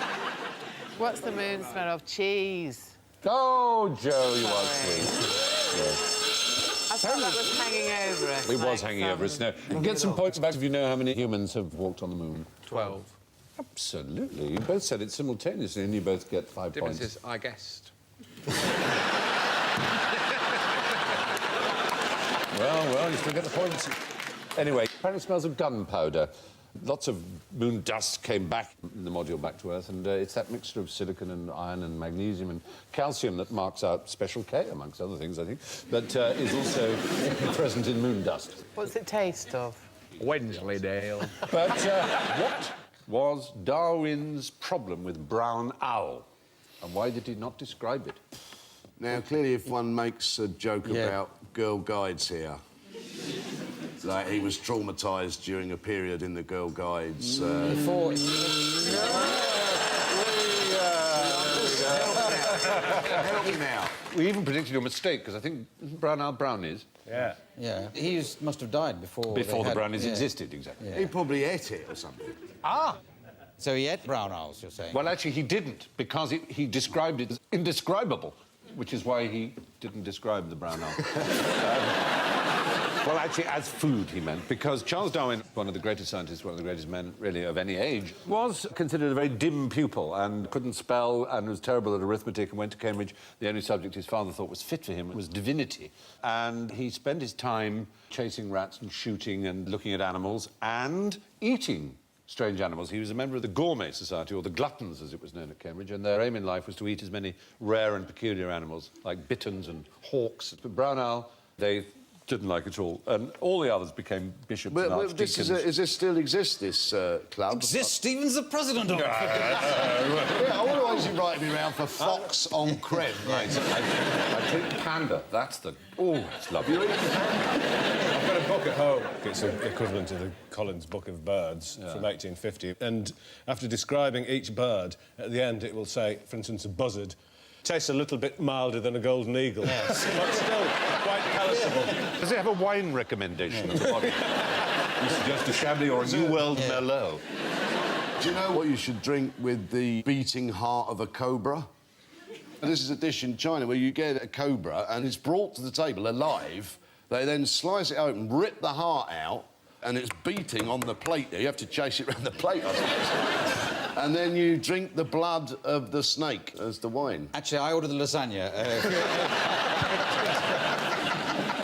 What's the moon smell of? Cheese. Oh, Joe, you are sweet. Yes. I thought that was hanging over us. It was hanging over us now. Get some points back if you know how many humans have walked on the moon. 12. Absolutely. You both said it simultaneously and you both get 5 Difference points. is, I guessed. Well, you still get the points. Anyway, apparently it smells of gunpowder. Lots of moon dust came back in the module back to Earth, and it's that mixture of silicon and iron and magnesium and calcium that marks out Special K, amongst other things, I think, but is also present in moon dust. What's it taste of? Wensleydale. But what was Darwin's problem with brown owl, and why did he not describe it? Now, clearly, if one makes a joke about Girl Guides here, like he was traumatised during a period in the Girl Guides. Before... Help me now. We even predicted your mistake, because I think brown owl brownies. Yeah. Yeah. He must have died before... Before the brownies existed, exactly. He probably ate it or something. Ah! So he ate brown owls, you're saying? Well, actually, he didn't, because he described it as indescribable, which is why he didn't describe the brown owl. Well, actually, as food, he meant, because Charles Darwin, one of the greatest scientists, one of the greatest men, really, of any age, was considered a very dim pupil and couldn't spell and was terrible at arithmetic and went to Cambridge. The only subject his father thought was fit for him was divinity. And he spent his time chasing rats and shooting and looking at animals and eating strange animals. He was a member of the Gourmet Society, or the Gluttons, as it was known at Cambridge, and their aim in life was to eat as many rare and peculiar animals, like bitterns and hawks. But brown owl, they didn't like at all. And all the others became bishops and But archdeacons. does this still exist, this club? Exists. Stephen's the president of it. Yeah, otherwise you write me around for Fox on creme. Right. I drink Panda. That's the... Oh, it's lovely. I've got a book at home. It's the equivalent to the Collins Book of Birds from 1850. And after describing each bird, at the end it will say, for instance, a buzzard tastes a little bit milder than a golden eagle, but still quite palatable. Does it have a wine recommendation at the bottom? You suggest a Chablis or a New World Merlot. Do you know what you should drink with the beating heart of a cobra? And this is a dish in China where you get a cobra and it's brought to the table alive. They then slice it open, rip the heart out, and it's beating on the plate there. You have to chase it around the plate, I suppose. And then you drink the blood of the snake as the wine. Actually, I ordered the lasagna.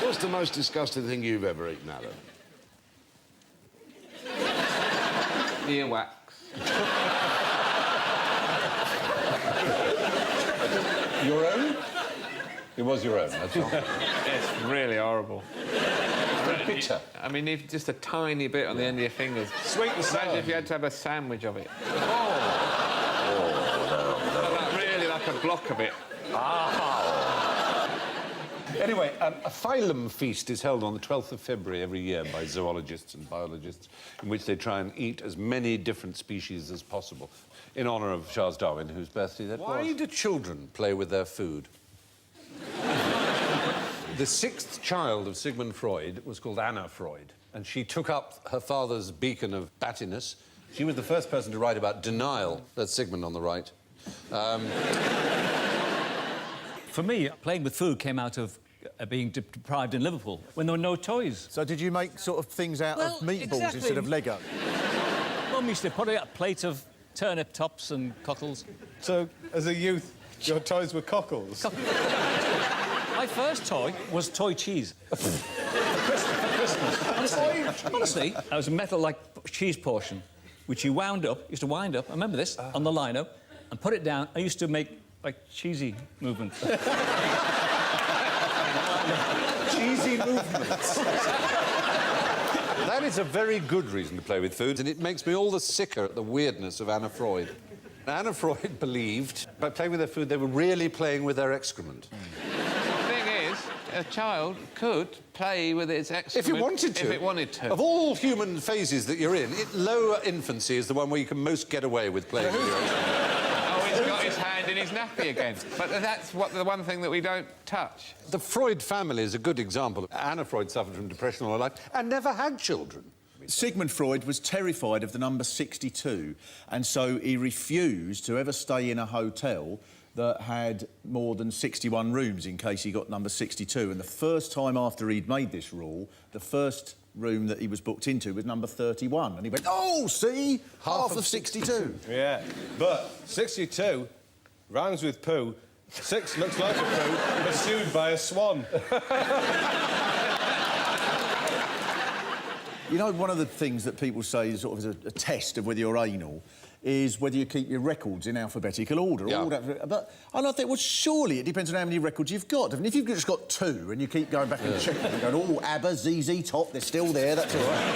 What's the most disgusting thing you've ever eaten, Alan? Earwax. Your own? It was your own, that's all. It's really horrible. It's bitter. I mean, if just a tiny bit on the end of your fingers. Sweet and sour. Imagine if you had to have a sandwich of it. Really like a block of it. Anyway, a phylum feast is held on the 12th of February every year by zoologists and biologists, in which they try and eat as many different species as possible, in honour of Charles Darwin, whose birthday that was. Why do children play with their food? The sixth child of Sigmund Freud was called Anna Freud, and she took up her father's beacon of battiness. She was the first person to write about denial. That's Sigmund on the right. For me, playing with food came out of being deprived in Liverpool when there were no toys. So did you make sort of things out of meatballs instead of Lego? Mum used to put a plate of turnip tops and cockles. So, as a youth, your toys were cockles? My first toy was toy cheese. For Christmas. Honestly, that was a metal-like cheese portion, which you wound up, I remember this, on the lino, and put it down. I used to make, like, cheesy movements. Cheesy movements. That is a very good reason to play with food, and it makes me all the sicker at the weirdness of Anna Freud. Anna Freud believed, by playing with their food, they were really playing with their excrement. The thing is, a child could play with its excrement... If it wanted to. If it wanted to. Of all human phases that you're in, lower infancy is the one where you can most get away with playing with your excrement. Oh, he's got his hand in his nappy again. But that's the one thing that we don't touch. The Freud family is a good example. Anna Freud suffered from depression all her life and never had children. Sigmund Freud was terrified of the number 62, and so he refused to ever stay in a hotel that had more than 61 rooms in case he got number 62. And the first time after he'd made this rule, the first room that he was booked into was number 31. And he went, oh, see? Half of 62. Yeah, but 62 rhymes with poo. 6 looks like a poo, pursued by a swan. You know, one of the things that people say is sort of a test of whether you're anal is whether you keep your records in alphabetical order. Yeah. All that, but I think, well, surely it depends on how many records you've got. I mean, if you've just got 2 and you keep going back and checking and going, oh, ABBA, ZZ Top, they're still there, that's all right.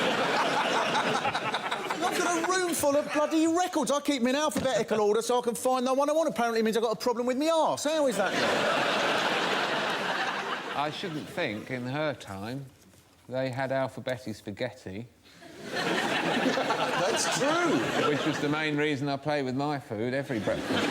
I've got a room full of bloody records. I keep them in alphabetical order so I can find the one I want. Apparently it means I've got a problem with my arse. How is that? I shouldn't think, in her time, they had alphabeti spaghetti. That's true. Which was the main reason I play with my food every breakfast.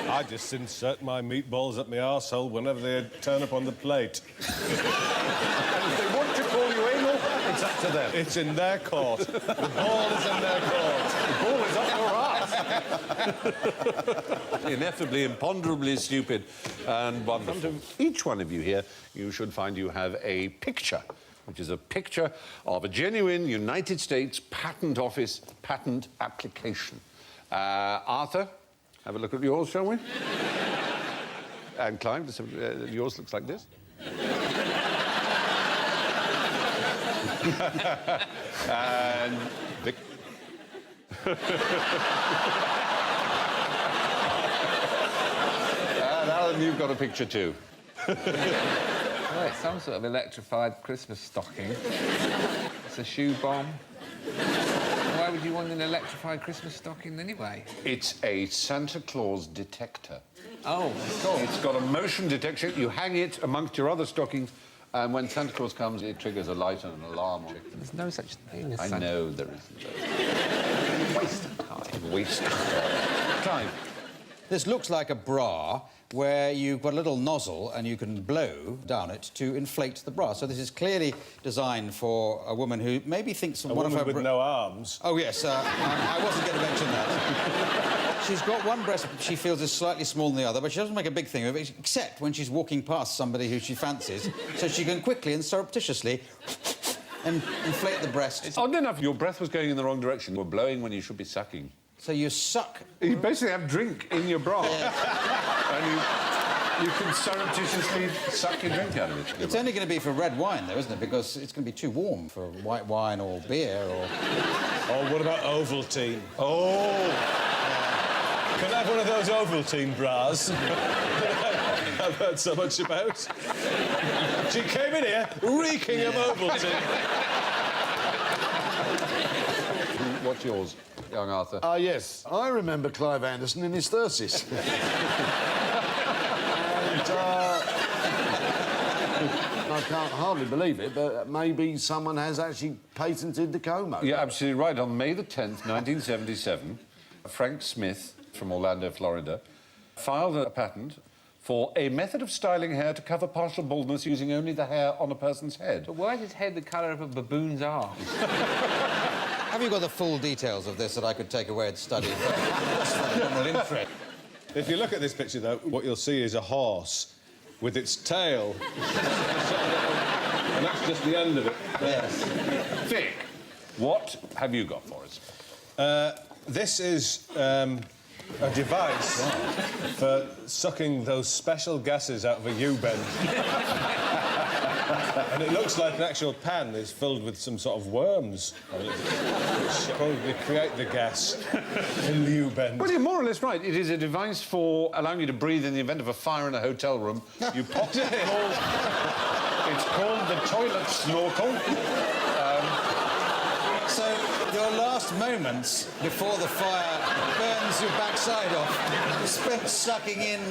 I just insert my meatballs up my arsehole whenever they turn up on the plate. And if they want to call you anal, it's up to them. It's in their court. The ball is in their court. The ball is up your arse. Ineffably, imponderably stupid and wonderful. Each one of you here, you should find you have a picture, which is a picture of a genuine United States Patent Office patent application. Arthur, have a look at yours, shall we? And Clive, yours looks like this. And Vic. And Alan, you've got a picture too. Well, it's some sort of electrified Christmas stocking. It's a shoe bomb. Why would you want an electrified Christmas stocking anyway? It's a Santa Claus detector. Oh, It's got a motion detection. You hang it amongst your other stockings, and when Santa Claus comes, it triggers a light and an alarm. There's no such thing as I Santa. know there isn't. Waste of time. Waste of time. Clive, this looks like a bra where you've got a little nozzle and you can blow down it to inflate the bra. So this is clearly designed for a woman who maybe thinks A one of woman her... with no arms. Oh, yes, I wasn't going to mention that. She's got one breast she feels is slightly smaller than the other, but she doesn't make a big thing of it, except when she's walking past somebody who she fancies, so she can quickly and surreptitiously inflate the breast. It's odd enough your breath was going in the wrong direction. You were blowing when you should be sucking. So you suck... You basically have drink in your bra. And you can surreptitiously suck your drink out of it. It's only going to be for red wine, though, isn't it? Because it's going to be too warm for white wine or beer or... Oh, what about Ovaltine? Oh! Can I have one of those Ovaltine bras? I've heard so much about. She came in here reeking of Ovaltine. What's yours, young Arthur? Yes. I remember Clive Anderson in his 30s. I can't hardly believe it, but maybe someone has actually patented the comb over. You're absolutely right. On May the 10th, 1977, Frank Smith from Orlando, Florida, filed a patent for a method of styling hair to cover partial baldness using only the hair on a person's head. But why is his head the colour of a baboon's arse? Have you got the full details of this that I could take away and study? Just for general interest. If you look at this picture, though, what you'll see is a horse with its tail. And that's just the end of it. Yes. Vic, what have you got for us? This is a device for sucking those special gases out of a U-bend. And it looks like an actual pan is filled with some sort of worms, which probably create the gas in the U-bend. Well, you're more or less right. It is a device for allowing you to breathe in the event of a fire in a hotel room. You pop it. It's called the toilet snorkel. So your last moments before the fire burns your backside off, you spent sucking in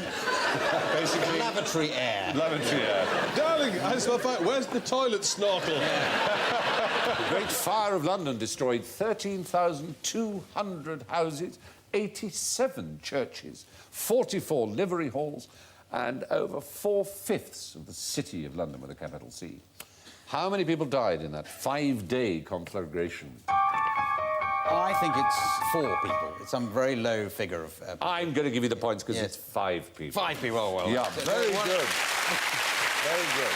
basically lavatory air. Lavatory air. Darling, I smell fire. Where's the toilet snorkel? The Great Fire of London destroyed 13,200 houses, 87 churches, 44 livery halls, and over 4/5 of the city of London with a capital C. How many people died in that 5-day conflagration? I think it's 4 people. It's some very low figure of... I'm going to give you the points because it's 5 people. 5 people, oh, well. Yeah, very good. Very good.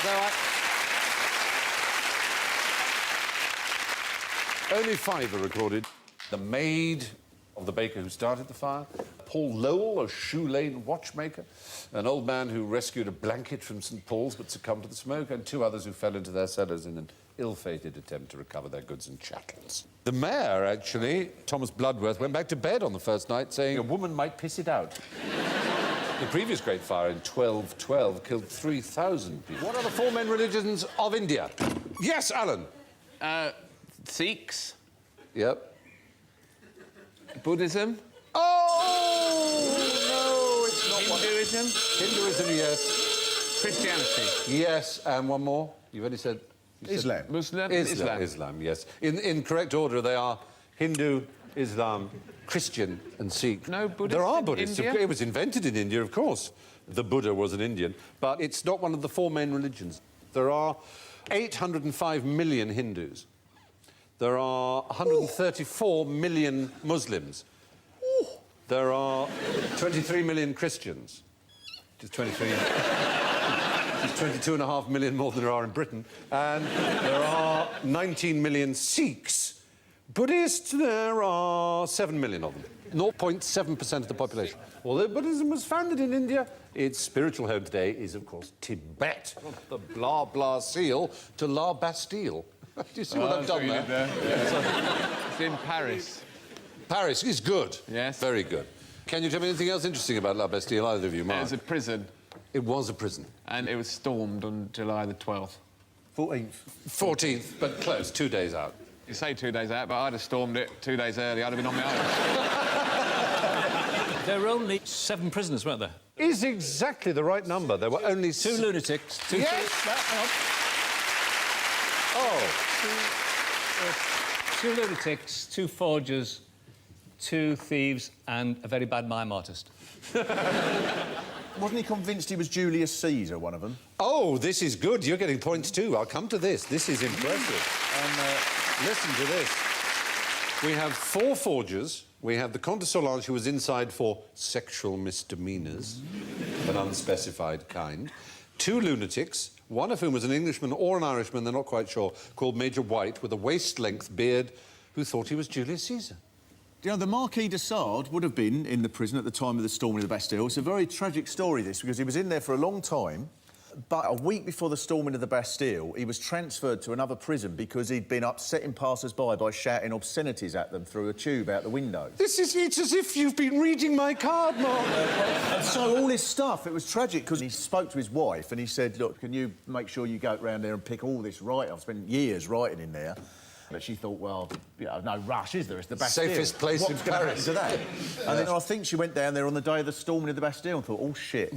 Only 5 are recorded. The maid of the baker who started the fire, Paul Lowell, a Shoe Lane watchmaker, an old man who rescued a blanket from St Paul's but succumbed to the smoke, and 2 others who fell into their cellars in an ill-fated attempt to recover their goods and chattels. The mayor, actually, Thomas Bloodworth, went back to bed on the first night saying a woman might piss it out. The previous Great Fire in 1212 killed 3,000 people. What are the 4 main religions of India? Yes, Alan. Sikhs. Yep. Buddhism. Oh, no, it's not Hinduism. Hinduism, yes. Christianity. Yes, and one more. You've only said... Islam. Muslim. Islam, yes. In correct order, they are Hindu, Islam, Christian and Sikh. No Buddhists There are in Buddhists. India? It was invented in India, of course. The Buddha was an Indian. But it's not one of the 4 main religions. There are 805 million Hindus. There are 134 million Muslims. There are 23 million Christians. Just 23... There's 22.5 million more than there are in Britain. And there are 19 million Sikhs. Buddhists, there are 7 million of them. 0.7% of the population. Although Buddhism was founded in India, its spiritual home today is, of course, Tibet. The blah, blah seal to La Bastille. Do you see what I've done there? It's in Paris. Paris is good. Yes. Very good. Can you tell me anything else interesting about La Bastille, either of you, Mark? It's a prison. It was a prison. And it was stormed on July the 12th. 14th. 14th, but close, 2 days out. You say 2 days out, but I'd have stormed it 2 days early. I'd have been on my own. There were only 7 prisoners, weren't there? Is exactly the right number. There were only 2 lunatics, 2 Yes! Oh! 2 lunatics, 2 forgers, 2 thieves, and a very bad mime artist. Wasn't he convinced he was Julius Caesar, one of them? Oh, this is good. You're getting points too. I'll come to this. This is impressive. Listen to this. We have 4 forgers. We have the Comte de Solange, who was inside for sexual misdemeanours of an unspecified kind. 2 lunatics, one of whom was an Englishman or an Irishman, they're not quite sure, called Major White, with a waist-length beard, who thought he was Julius Caesar. You know, the Marquis de Sade would have been in the prison at the time of the storming of the Bastille. It's a very tragic story, this, because he was in there for a long time. But a week before the storming of the Bastille, he was transferred to another prison because he'd been upsetting passers-by by shouting obscenities at them through a tube out the window. It's as if you've been reading my card, Mark. And so all his stuff, it was tragic because he spoke to his wife and he said, look, can you make sure you go round there and pick all this right? I've spent years writing in there. But she thought, well, you know, no rush, is there? It's the Bastille. Safest place in Paris. To that? And then I think she went down there on the day of the storming of the Bastille and thought, oh, shit.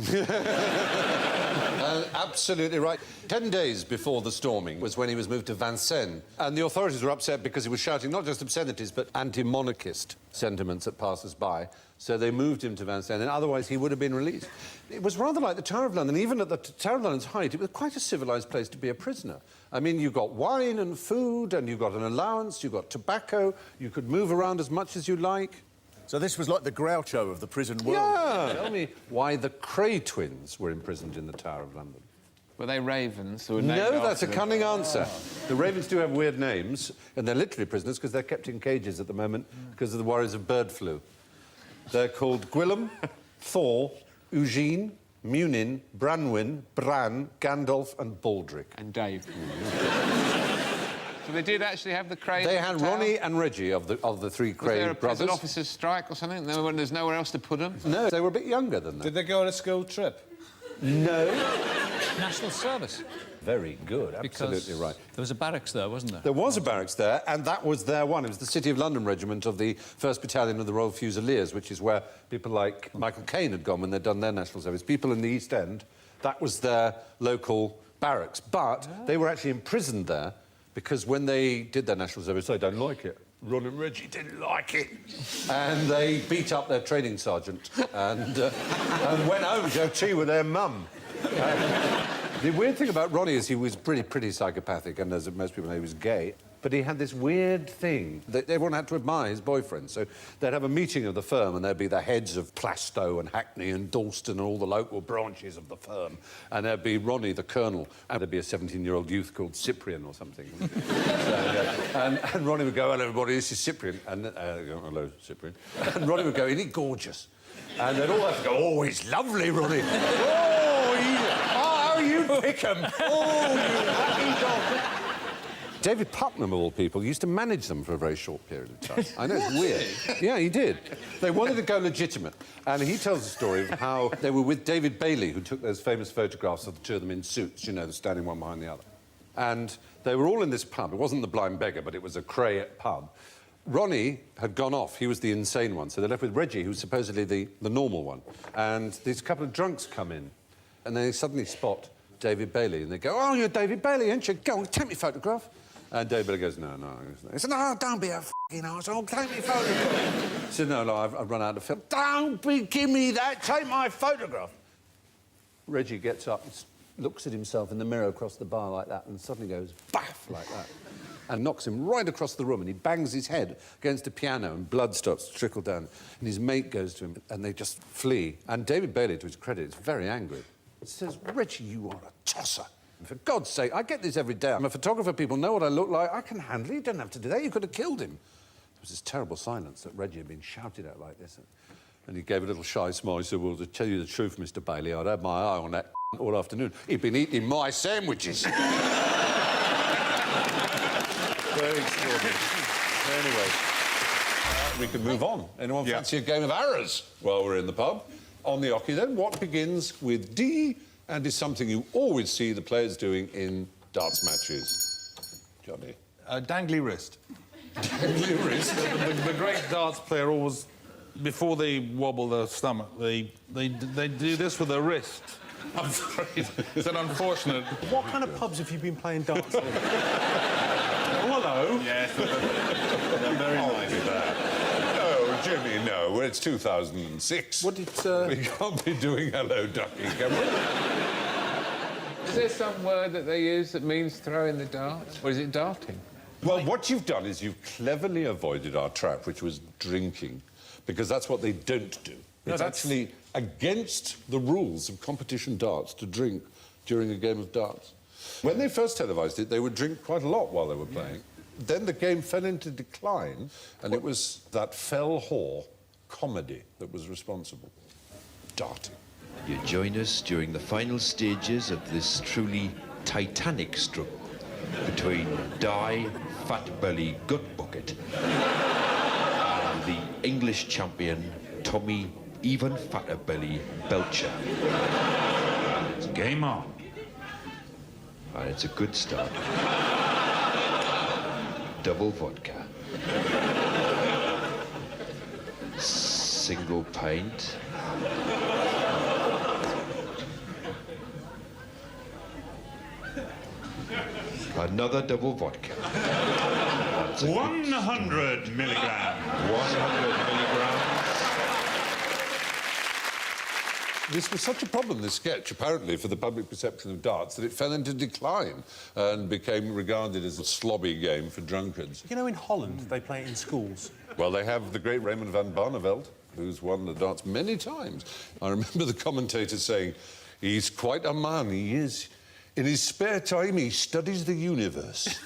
Absolutely right. 10 days before the storming was when he was moved to Vincennes. And the authorities were upset because he was shouting not just obscenities, but anti-monarchist sentiments at passers-by. So they moved him to Vincennes, and otherwise he would have been released. It was rather like the Tower of London. Even at the Tower of London's height, it was quite a civilised place to be a prisoner. I mean, you got wine and food, and you got an allowance, you got tobacco, you could move around as much as you like. So this was like the Groucho of the prison world. Yeah! Tell me why the Cray twins were imprisoned in the Tower of London. Were they ravens? No, that's a cunning answer. The ravens do have weird names, and they're literally prisoners because they're kept in cages at the moment because of the worries of bird flu. They're called Gwillem, Thor, Eugene, Munin, Branwyn, Bran, Gandalf and Baldric. And Dave. So they did actually have the Cray... They had Ronnie and Reggie of the 3 Cray brothers. Was there a officers' strike or something? There's nowhere else to put them? No, they were a bit younger than that. Did they go on a school trip? No. National service. Very good, absolutely right. There was a barracks there, wasn't there? There was a barracks there, and that was their one. It was the City of London Regiment of the 1st Battalion of the Royal Fusiliers, which is where people like Michael Caine had gone when they'd done their national service. People in the East End, that was their local barracks. But they were actually imprisoned there because when they did their national service, they don't like it. Ron and Reggie didn't like it. And they beat up their training sergeant and went home to have tea with their mum. The weird thing about Ronnie is he was pretty psychopathic, and as most people know, he was gay. But he had this weird thing that everyone had to admire his boyfriend. So they'd have a meeting of the firm, and there'd be the heads of Plaistow and Hackney and Dalston and all the local branches of the firm. And there'd be Ronnie, the colonel, and there'd be a 17-year-old youth called Cyprian or something. And Ronnie would go, hello, everybody, this is Cyprian. And hello, Cyprian. And Ronnie would go, isn't he gorgeous? And they'd all have to go, oh, he's lovely, Ronnie. Oh, you pick 'em. Oh, you lucky dog. David Putnam, of all people, used to manage them for a very short period of time. I know, it's weird. Yeah, he did. They wanted to go legitimate. And he tells the story of how they were with David Bailey, who took those famous photographs of the two of them in suits, you know, standing one behind the other. And they were all in this pub. It wasn't the Blind Beggar, but it was a Cray pub. Ronnie had gone off. He was the insane one. So they're left with Reggie, who's supposedly the normal one. And these couple of drunks come in, and they suddenly spot David Bailey, and they go, oh, you're David Bailey, aren't you? Go on, take me photograph. And David Bailey goes, no. He said, no, don't be a f***ing arsehole, take me photograph. He said, no, I've run out of film. Don't give me that, take my photograph. Reggie gets up and looks at himself in the mirror across the bar like that, and suddenly goes, baff, like that, and knocks him right across the room, and he bangs his head against the piano, and blood starts to trickle down. And his mate goes to him, and they just flee. And David Bailey, to his credit, is very angry. He says, Reggie, you are a tosser. For God's sake, I get this every day. I'm a photographer, people know what I look like. I can handle it. You don't have to do that. You could have killed him. There was this terrible silence that Reggie had been shouted at like this. And he gave a little shy smile. He said, well, to tell you the truth, Mr. Bailey, I'd had my eye on that all afternoon. He'd been eating my sandwiches. Very extraordinary. Anyway, we can move on. Anyone fancy a game of arrows while we're in the pub? On the hockey, then, what begins with D and is something you always see the players doing in darts matches? Johnny? Dangly wrist. Dangly wrist? The great darts player always, before they wobble their stomach, they do this with their wrist. I'm sorry, it's an unfortunate... What kind of pubs have you been playing darts in? Hello. Yes, they're very nice. No, Jimmy, no. Well, it's 2006. What did... We can't be doing hello ducking, can we? Is there some word that they use that means throwing the darts? Or is it darting? Well, what you've done is you've cleverly avoided our trap, which was drinking, because that's what they don't do. No, It's that's- actually against the rules of competition darts to drink during a game of darts. When they first televised it, they would drink quite a lot while they were playing. Then the game fell into decline, and it was that fell whore comedy that was responsible. Darting. You join us during the final stages of this truly titanic struggle between Di Fat Belly Gut Bucket and the English champion Tommy Even Fatter Belly Belcher. It's game on. And it's a good start. Double vodka. Single pint. Another double vodka. 100 milligrams. 100 milligrams. This was such a problem, this sketch, apparently, for the public perception of darts, that it fell into decline and became regarded as a slobby game for drunkards. You know, in Holland, they play it in schools. Well, they have the great Raymond van Barneveld, who's won the darts many times. I remember the commentator saying, he's quite a man, he is. In his spare time, he studies the universe.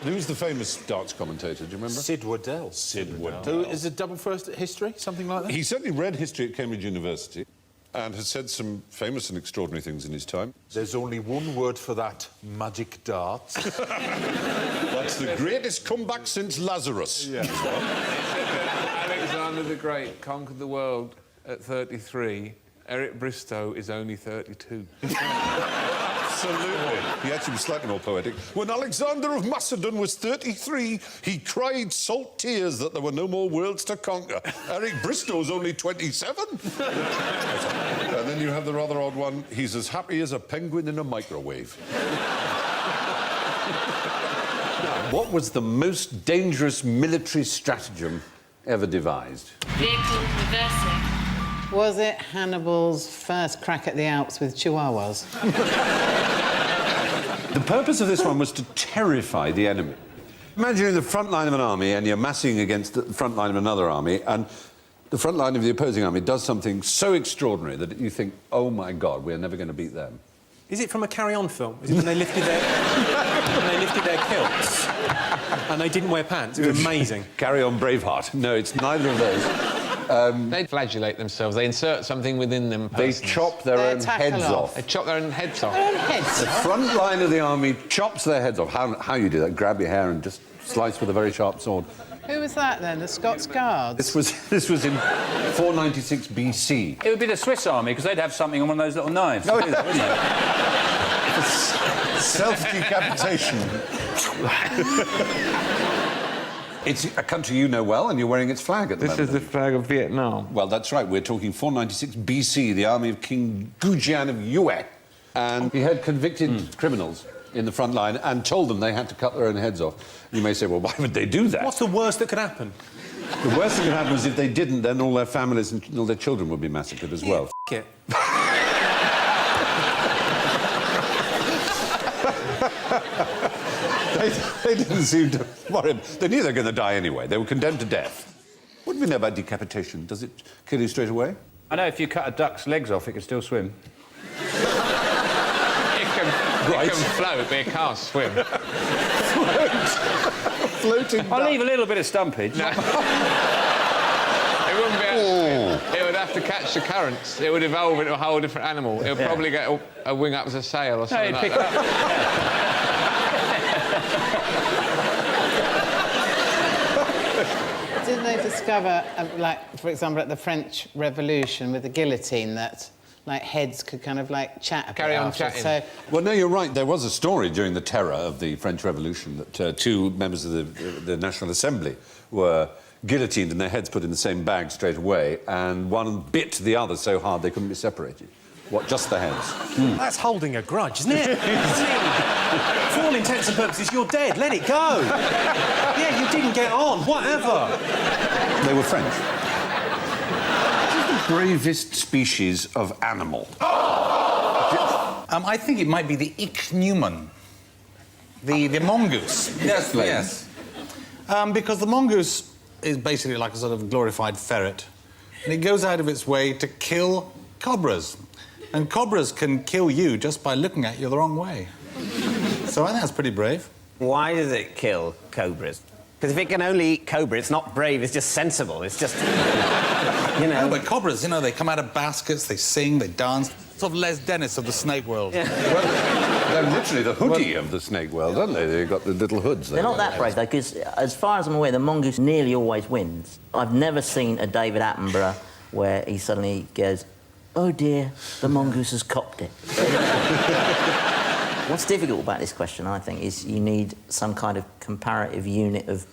Who's the famous darts commentator, do you remember? Sid Waddell. Sid Waddell. Who is it double first history, something like that? He certainly read history at Cambridge University and has said some famous and extraordinary things in his time. There's only one word for that, magic darts. That's the greatest comeback since Lazarus. Yeah. Alexander the Great conquered the world at 33. Eric Bristow is only 32. Absolutely. He actually was slightly more poetic. When Alexander of Macedon was 33, he cried salt tears that there were no more worlds to conquer. Eric Bristow's only 27. And then you have the rather odd one, he's as happy as a penguin in a microwave. What was the most dangerous military stratagem ever devised? Vehicle reversing. Was it Hannibal's first crack at the Alps with chihuahuas? The purpose of this one was to terrify the enemy. Imagine you're in the front line of an army and you're massing against the front line of another army, and the front line of the opposing army does something so extraordinary that you think, oh, my God, we're never going to beat them. Is it from a Carry On film? Is it when they lifted their, kilts and they didn't wear pants? It was amazing. Carry On Braveheart. No, it's neither of those. They flagellate themselves. They insert something within them. They chop their own heads off. They chop their own heads off. The front line of the army chops their heads off. How you do that? Grab your hair and just slice with a very sharp sword. Who was that then? The Scots Guards? This was in 496 BC. It would be the Swiss army, because they'd have something on one of those little knives. No, wouldn't they? Self-decapitation. It's a country you know well, and you're wearing its flag at the moment. This is the flag of Vietnam. Well, that's right. We're talking 496 BC, the army of King Gujian of Yue. And he had convicted criminals in the front line and told them they had to cut their own heads off. You may say, well, why would they do that? What's the worst that could happen? The worst that could happen is if they didn't, then all their families and all their children would be massacred as well. F*** it. They didn't seem to worry. They knew they were going to die anyway. They were condemned to death. What do we know about decapitation? Does it kill you straight away? I know if you cut a duck's legs off, it can still swim. It can float, but it can't swim. Floating I'll leave a little bit of stumpage. No. It wouldn't be able to, it would have to catch the currents. It would evolve into a whole different animal. It would probably get a wing up as a sail or something like that. Didn't they discover, like, for example, at the French Revolution with the guillotine, that, like, heads could kind of, like, chat a bit Carry on after, chatting. So... Well, no, you're right. There was a story during the terror of the French Revolution that two members of the National Assembly were guillotined and their heads put in the same bag straight away, and one bit the other so hard they couldn't be separated. What, just the heads? That's holding a grudge, isn't it? For all intents and purposes, you're dead. Let it go. Yeah, you didn't get on. Whatever. They were French. What is the bravest species of animal? I think it might be the ichneumon, the mongoose. Yes, please. Yes. Because the mongoose is basically like a sort of glorified ferret, and it goes out of its way to kill cobras. And cobras can kill you just by looking at you the wrong way. So I think that's pretty brave. Why does it kill cobras? Because if it can only eat cobra, it's not brave, it's just sensible. It's just, you know... No, but cobras, you know, they come out of baskets, they sing, they dance. Sort of Les Dennis of the snake world. Yeah. Well, they're literally the hoodie of the snake world, aren't they? They've got the little hoods there. They're not that brave, though, because as far as I'm aware, the mongoose nearly always wins. I've never seen a David Attenborough where he suddenly goes, oh dear, the mongoose has copped it. What's difficult about this question, I think, is you need some kind of comparative unit of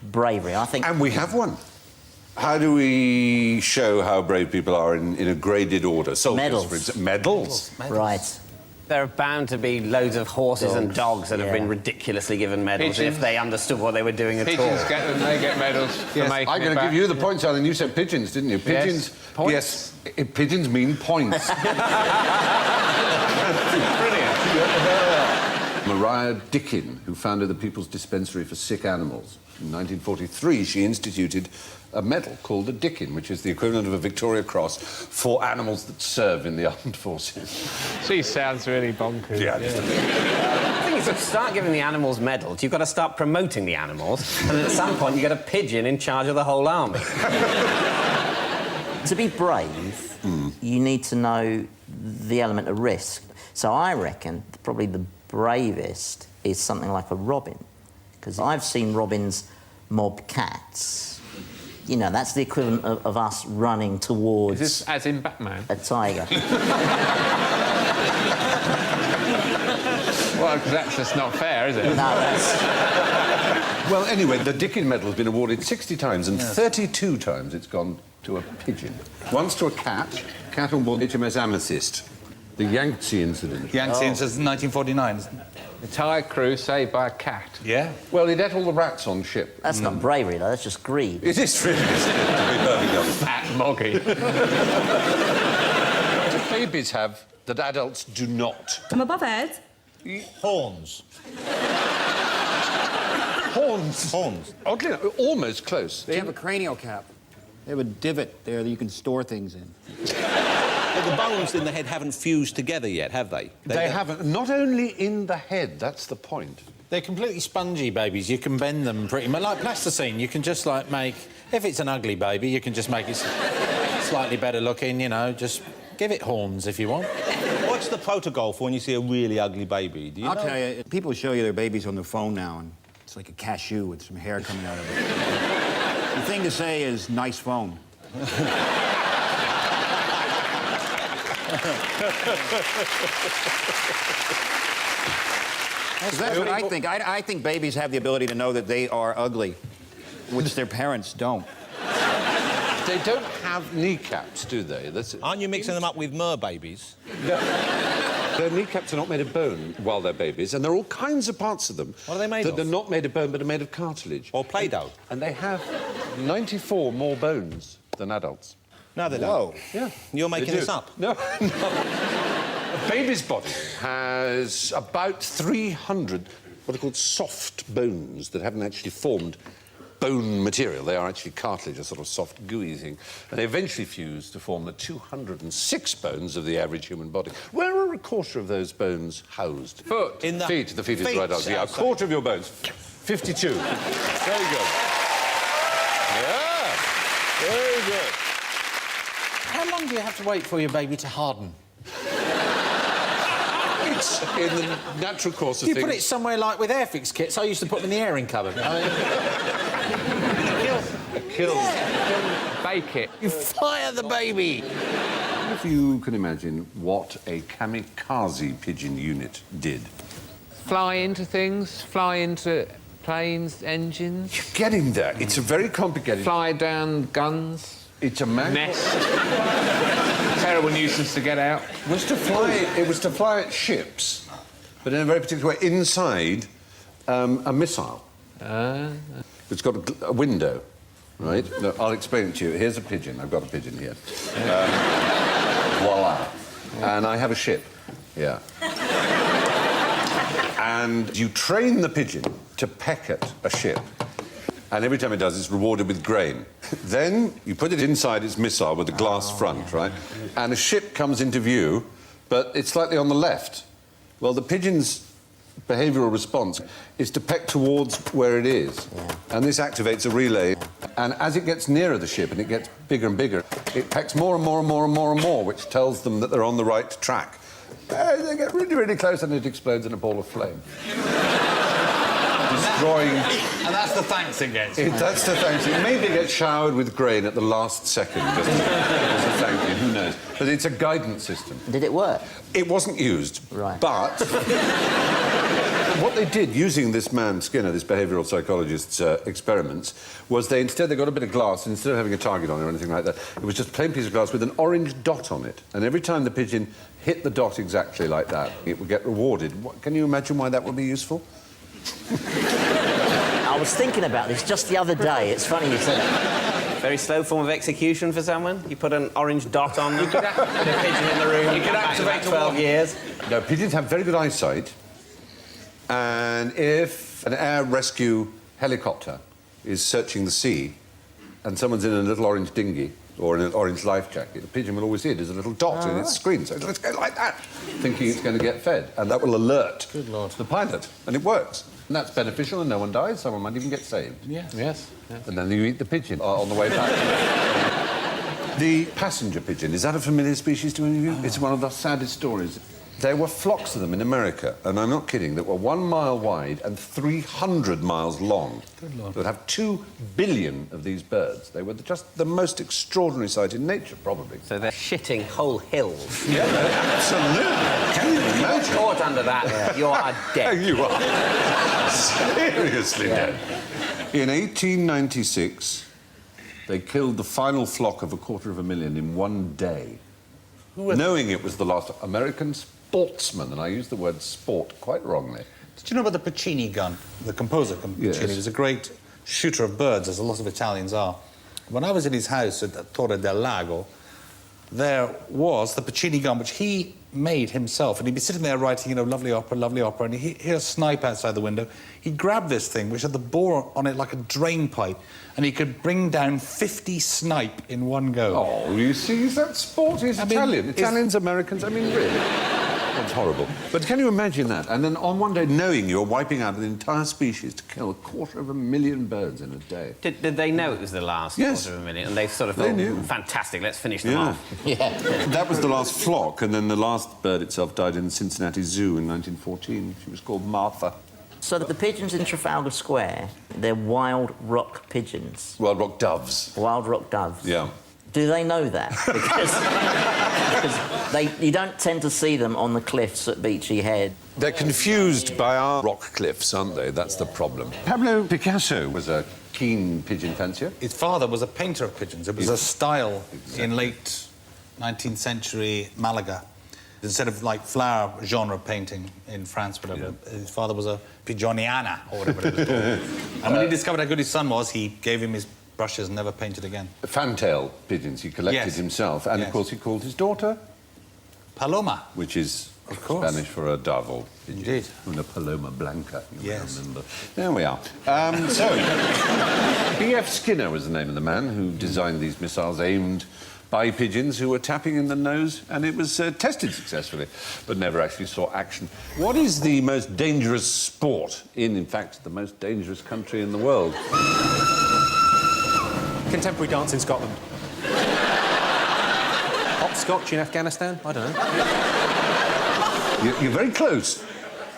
bravery. I think... And we have one. How do we show how brave people are in a graded order? Soldiers, Medals. for example. Medals? Right. There are bound to be loads of horses and dogs that have been ridiculously given medals Pigeons. if they understood what they were doing at all. Pigeons get them, they get medals for Yes, making I'm going to give you the points, Alan. You said pigeons, didn't you? Pigeons. Yes. Points? Yes, pigeons mean points. Maria Dickin, who founded the People's Dispensary for Sick Animals. In 1943, she instituted a medal called the Dickin, which is the equivalent of a Victoria Cross for animals that serve in the armed forces. She sounds really bonkers. Yeah. The thing is, to start giving the animals medals, you've got to start promoting the animals, and at some point you get a pigeon in charge of the whole army. To be brave, you need to know the element of risk. So I reckon probably the bravest is something like a robin, because I've seen robins mob cats. You know, that's the equivalent of us running towards... Is this as in Batman? A tiger. Well, because that's just not fair, is it? No, that's... Well, anyway, the Dickin Medal has been awarded 60 times, and 32 times it's gone to a pigeon. Once to a cat on board HMS Amethyst. The Yangtze incident. Yangtze incident in 1949. The Thai crew saved by a cat. Yeah. Well, he'd ate all the rats on ship. That's not bravery, though. That's just greed. It is really, isn't it? To be perfectly honest. Fat moggy. What do babies have that adults do not? I'm above head. Horns. Horns? Horns. Oddly enough, almost close. They have a cranial cap. They have a divot there that you can store things in. But the bones in the head haven't fused together yet, have they? They haven't. Not only in the head, that's the point. They're completely spongy babies. You can bend them pretty much. Like plasticine, you can just, like, make... If it's an ugly baby, you can just make it slightly better looking, you know, just give it horns if you want. What's the protocol for when you see a really ugly baby? Do you I'll know? tell you, people show you their babies on their phone now, and it's like a cashew with some hair coming out of it. The thing to say is, nice phone. That's what I think. I think babies have the ability to know that they are ugly, which their parents don't. They don't have kneecaps, do they? Aren't you mixing them up with mer babies? Their kneecaps are not made of bone while they're babies, and there are all kinds of parts of them... What are they made of? They're not made of bone, but are made of cartilage. Or Play-Doh. And they have 94 more bones than adults. No, they don't. Whoa. Yeah. You're making They do. this up. No, no. A baby's body has about 300 what are called soft bones that haven't actually formed bone material. They are actually cartilage, a sort of soft, gooey thing. And they eventually fuse to form the 206 bones of the average human body. Where are a quarter of those bones housed? Foot. In the feet. The feet is right out. Yeah, a quarter of your bones. 52. Very good. Yeah. Very good. How long do you have to wait for your baby to harden? It's in the natural course of Do you things. put it somewhere like with Airfix kits? I used to put them in the airing cupboard. A killed. Bake it. You fire the baby. If you can imagine what a kamikaze pigeon unit did. Fly into things, fly into planes, engines. You're getting there. It's a very complicated... Fly down guns. It's a nest. Terrible nuisance to get out. It was to fly at ships, but in a very particular way, inside a missile. It's got a window, right? No, I'll explain it to you. Here's a pigeon. I've got a pigeon here. Voila. And I have a ship. Yeah. And you train the pigeon to peck at a ship. And every time it does, it's rewarded with grain. Then you put it inside its missile with a glass front, right? And a ship comes into view, but it's slightly on the left. Well, the pigeon's behavioural response is to peck towards where it is. And this activates a relay. And as it gets nearer the ship and it gets bigger and bigger, it pecks more and more and more and more and more, which tells them that they're on the right track. They get really, really close and it explodes in a ball of flame. Destroying... And that's the thanks it gets. That's the thanks. It maybe gets showered with grain at the last second, just as a thank you, who knows. But it's a guidance system. Did it work? It wasn't used. Right. But what they did, using this man Skinner, this behavioural psychologist's experiments, was they got a bit of glass, and instead of having a target on it or anything like that, it was just a plain piece of glass with an orange dot on it. And every time the pigeon hit the dot exactly like that, it would get rewarded. Can you imagine why that would be useful? I was thinking about this just the other day. It's funny you said it. Very slow form of execution for someone. You put an orange dot on them, put a pigeon in the room. You could activate 12 years. No, pigeons have very good eyesight. And if an air rescue helicopter is searching the sea and someone's in a little orange dinghy or in an orange life jacket, the pigeon will always see it as a little dot in its screen. So let's go like that, thinking it's going to get fed. And that will alert the pilot. And it works. And that's beneficial and no one dies. Someone might even get saved. Yes. And then you eat the pigeon on the way back. The passenger pigeon, is that a familiar species to any of you? It's one of the saddest stories. There were flocks of them in America, and I'm not kidding, that were 1 mile wide and 300 miles long. Good Lord. That have 2 billion of these birds. They were just the most extraordinary sight in nature, probably. So they're shitting whole hills. Yeah, absolutely. Can you imagine? If you're caught under that, you are dead. You are. Seriously dead. In 1896, they killed the final flock of 250,000 in one day. Knowing it was the last American sportsman, and I use the word sport quite wrongly. Did you know about the Puccini gun? The composer Puccini was a great shooter of birds, as a lot of Italians are. When I was in his house at Torre del Lago, there was the Puccini gun, which he made himself, and he'd be sitting there writing, you know, lovely opera, and he'd hear a snipe outside the window. He'd grab this thing, which had the bore on it like a drain pipe, and he could bring down 50 snipe in one go. Oh, you see, is that sport? He's Italian. Italians, Americans, I mean, really. That's horrible. But can you imagine that? And then on one day, knowing you're wiping out an entire species to kill 250,000 birds in a day. Did they know it was the last 250,000? And they sort of thought, fantastic, let's finish them off. Yeah. That was the last flock, and then the last bird itself died in the Cincinnati Zoo in 1914. She was called Martha. So that the pigeons in Trafalgar Square, they're wild rock pigeons. Wild rock doves. Wild rock doves. Yeah. Do they know that? Because you don't tend to see them on the cliffs at Beachy Head. They're confused by our rock cliffs, aren't they? That's the problem. Pablo Picasso was a keen pigeon fancier. His father was a painter of pigeons. It was a style in late 19th century Malaga. Instead of, like, flower genre painting in France, whatever, his father was a pigeoniana, or whatever it was called. And when he discovered how good his son was, he gave him his brushes and never painted again. Fantail pigeons he collected himself, and of course he called his daughter Paloma, which is Spanish for a dove or pigeon. Indeed. Una paloma blanca. Yes. Remember. There we are. So, B.F. Skinner was the name of the man who designed these missiles aimed by pigeons who were tapping in the nose, and it was tested successfully, but never actually saw action. What is the most dangerous sport in fact, the most dangerous country in the world? Contemporary dance in Scotland. Hopscotch in Afghanistan? I don't know. You're very close.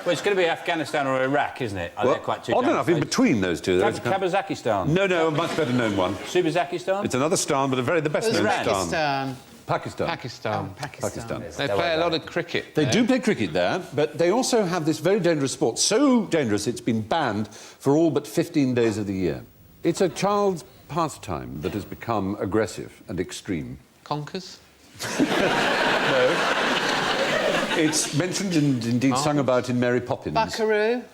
Well, it's going to be Afghanistan or Iraq, isn't it? Well, odd enough, in between those two... Kazakhstan. No, a much better known one. Subazakistan? It's another stan, but the best known stan. Pakistan. Pakistan. They play a lot of cricket. They do play cricket there, but they also have this very dangerous sport. So dangerous, it's been banned for all but 15 days of the year. It's a child's pastime that has become aggressive and extreme. Conkers? No. It's mentioned and indeed sung about in Mary Poppins. Buckaroo?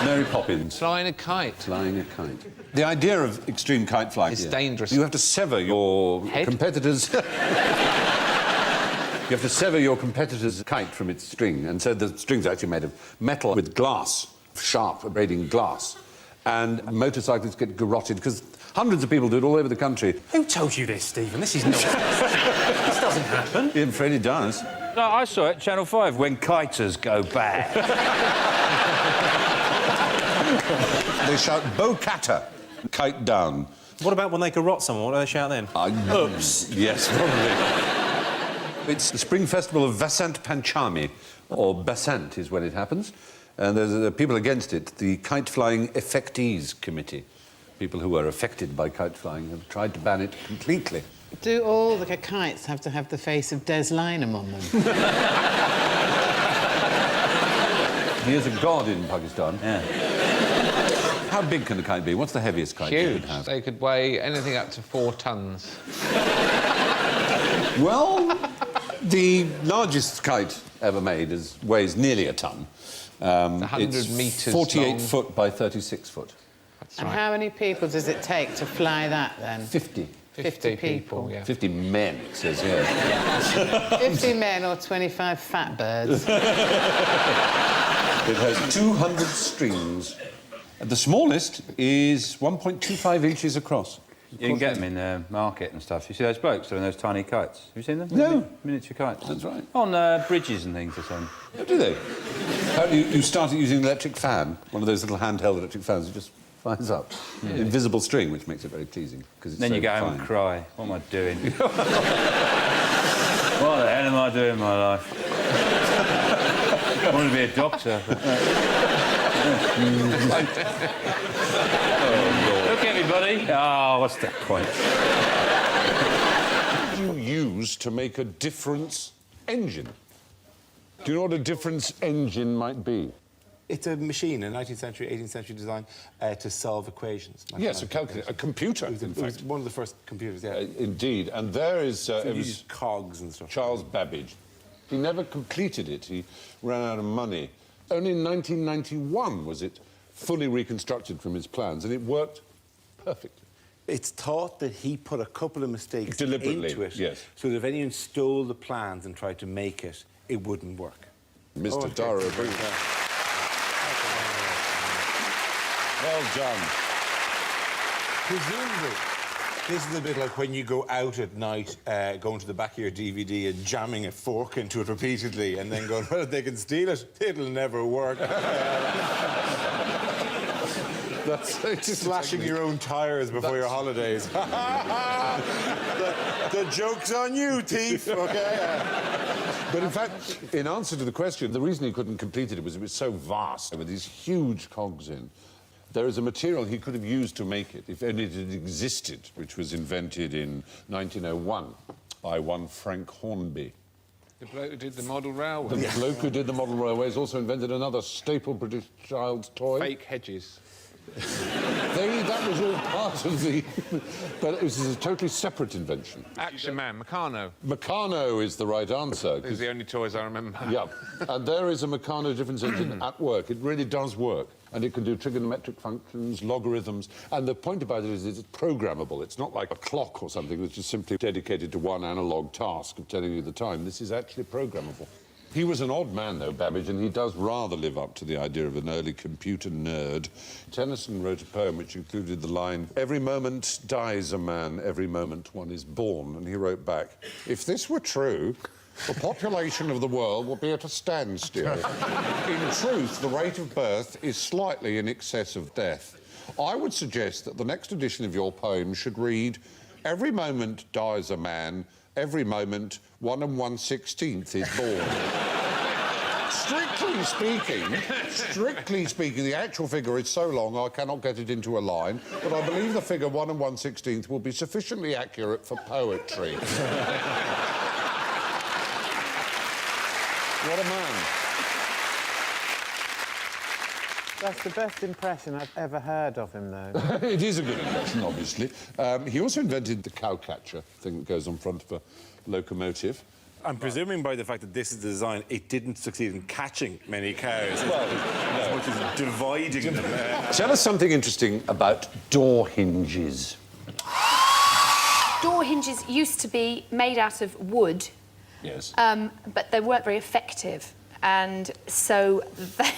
Mary Poppins. Flying a kite. Flying a kite. The idea of extreme kite flying is dangerous. You have to sever your competitor's... You have to sever your competitor's kite from its string, and so the string's actually made of metal with glass, sharp, abrading glass. And motorcyclists get garroted, because hundreds of people do it all over the country. Who told you this, Stephen? This is not... This doesn't happen. I'm afraid it does. No, I saw it, Channel 5, when kiters go bad. They shout, "Bo-kata!" Kite down. What about when they garrot someone? What do they shout then? Oops. Yes, probably. It's the spring festival of Vasant Panchami, or Basant is when it happens. And there's people against it. The Kite Flying Effectees Committee, people who are affected by kite flying, have tried to ban it completely. Do all the kites have to have the face of Des Lynam on them? He is a god in Pakistan. Yeah. How big can a kite be? What's the heaviest kite you could have? They could weigh anything up to 4 tons. Well, the largest kite ever made weighs nearly a ton. 100 metres 48 long. foot by 36 foot. That's And right. how many people does it take to fly that, then? 50. 50 people. Yeah. 50 men, it says here. 50 men or 25 fat birds. It has 200 strings. The smallest is 1.25 inches across. You can get them in the market and stuff. You see those blokes doing those tiny kites? Have you seen them? No. Miniature kites. That's right. On bridges and things or something. Oh, do they? You started using an electric fan, one of those little handheld electric fans. It just fires up. Yeah. Invisible string, which makes it very pleasing. It's Then so you go home fine. and cry. What am I doing? What the hell am I doing in my life? I want to be a doctor. Look at me, buddy. Oh, what's the point? What do you use to make a difference engine? Do you know what a difference engine might be? It's a machine, a 19th century, 18th century design to solve equations. Yes, a calculator, a computer, in fact. It was one of the first computers, yeah. Indeed, and there is... it was cogs and stuff. Charles Babbage. He never completed it. He ran out of money. Only in 1991 was it fully reconstructed from his plans, and it worked perfectly. It's thought that he put a couple of mistakes Deliberately, into it, yes. so that if anyone stole the plans and tried to make it, it wouldn't work. Mr. Dara agrees. Well done. Presumably, this is a bit like when you go out at night, going to the back of your DVD and jamming a fork into it repeatedly and then going, well, if they can steal it, it'll never work. That's slashing your own tyres before your holidays. the joke's on you, thief, OK? But in fact, in answer to the question, the reason he couldn't complete it was so vast, with these huge cogs in. There is a material he could have used to make it, if only it had existed, which was invented in 1901 by one Frank Hornby. The bloke who did the model railway. The bloke who did the model railways also invented another staple British child's toy. Fake hedges. That was all part of the... But it was a totally separate invention. Action Man, Meccano. Meccano is the right answer. These are the only toys I remember. Yeah, and there is a Meccano difference engine at work. It really does work. And it can do trigonometric functions, logarithms. And the point about it is it's programmable. It's not like a clock or something that's just simply dedicated to one analogue task of telling you the time. This is actually programmable. He was an odd man, though, Babbage, and he does rather live up to the idea of an early computer nerd. Tennyson wrote a poem which included the line, "Every moment dies a man, every moment one is born." And he wrote back, "If this were true, the population of the world would be at a standstill. In truth, the rate of birth is slightly in excess of death. I would suggest that the next edition of your poem should read, every moment dies a man, every moment 1 1/16 is born." strictly speaking, the actual figure is so long I cannot get it into a line, but I believe the figure 1 1/16 will be sufficiently accurate for poetry. What a man. That's the best impression I've ever heard of him, though. It is a good impression, obviously. He also invented the cowcatcher thing that goes on front of a locomotive. I'm presuming by the fact that this is the design, it didn't succeed in catching many cows as much as dividing them. Tell us something interesting about door hinges. Door hinges used to be made out of wood. Yes. But they weren't very effective. And so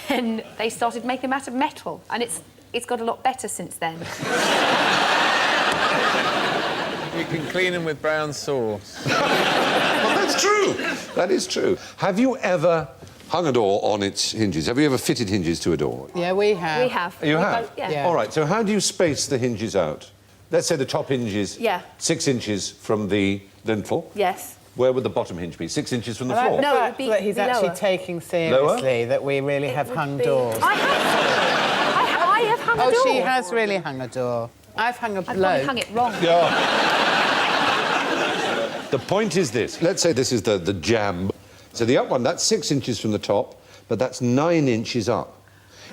then they started making them out of metal. And it's got a lot better since then. You can clean them with brown sauce. Well, that's true. That is true. Have you ever hung a door on its hinges? Have you ever fitted hinges to a door? Yeah, we have. We have. You have? Both, yeah. All right, so how do you space the hinges out? Let's say the top hinge is 6 inches from the lintel. Yes. Where would the bottom hinge be? 6 inches from the floor? No, it would be that he's actually taking seriously that we really have hung doors. I have hung a door. Oh, she has really hung a door. I've hung a bloke. I've probably hung it wrong. Yeah. The point is this. Let's say this is the jamb. So the up one, that's 6 inches from the top, but that's 9 inches up.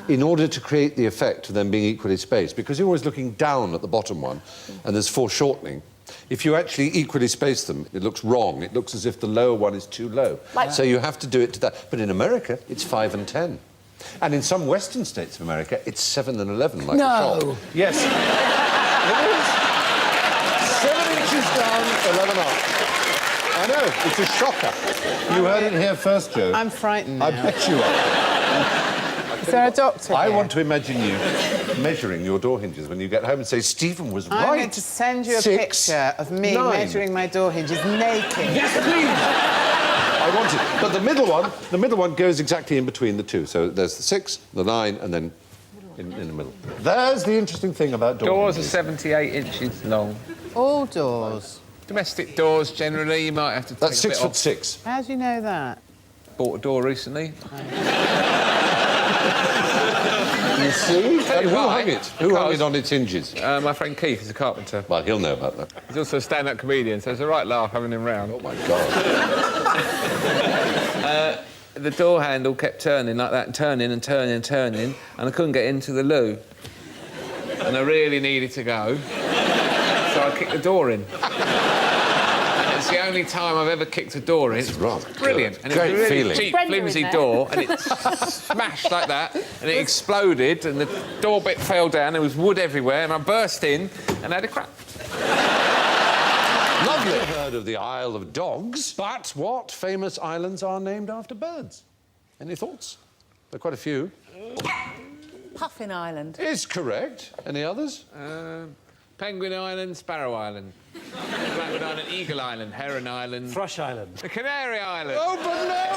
In order to create the effect of them being equally spaced, because you're always looking down at the bottom one, and there's foreshortening. If you actually equally space them, it looks wrong. It looks as if the lower one is too low. So you have to do it to that. But in America, it's 5 and 10. And in some western states of America, it's 7 and 11, like a shop. Yes. It is. 7 inches down, 11 up. I know, it's a shocker. You heard it here first, Joe. I'm frightened now. I bet you are. Is there a doctor I here? want to imagine you measuring your door hinges when you get home and say, Stephen was right. I'm going to send you a 6, picture of me 9. measuring my door hinges naked. Yes, please. I want it. But the middle one goes exactly in between the two. So there's the 6, the 9, and then in the middle. There's the interesting thing about Doors are 78 inches long. All doors. Domestic doors, generally, you might have to take That's a bit 6'6". How do you know that? Bought a door recently. You see? And who hung it? Who hung it on its hinges? My friend Keith is a carpenter. Well, he'll know about that. He's also a stand-up comedian, so it's a right laugh having him round. Oh, my God. The door handle kept turning like that, and turning and turning and turning, and I couldn't get into the loo. And I really needed to go, so I kicked the door in. It's the only time I've ever kicked a door in. It's brilliant. And Great it was a really feeling. cheap, flimsy door, and it smashed like that, and it exploded, and the door bit fell down, there was wood everywhere, and I burst in and had a crack. Lovely. Heard of the Isle of Dogs, but what famous islands are named after birds? Any thoughts? There are quite a few. Puffin Island. Is correct. Any others? Penguin Island, Sparrow Island. Blackwood Island, Eagle Island, Heron Island. Thrush Island. The Canary Island. Oh, but no!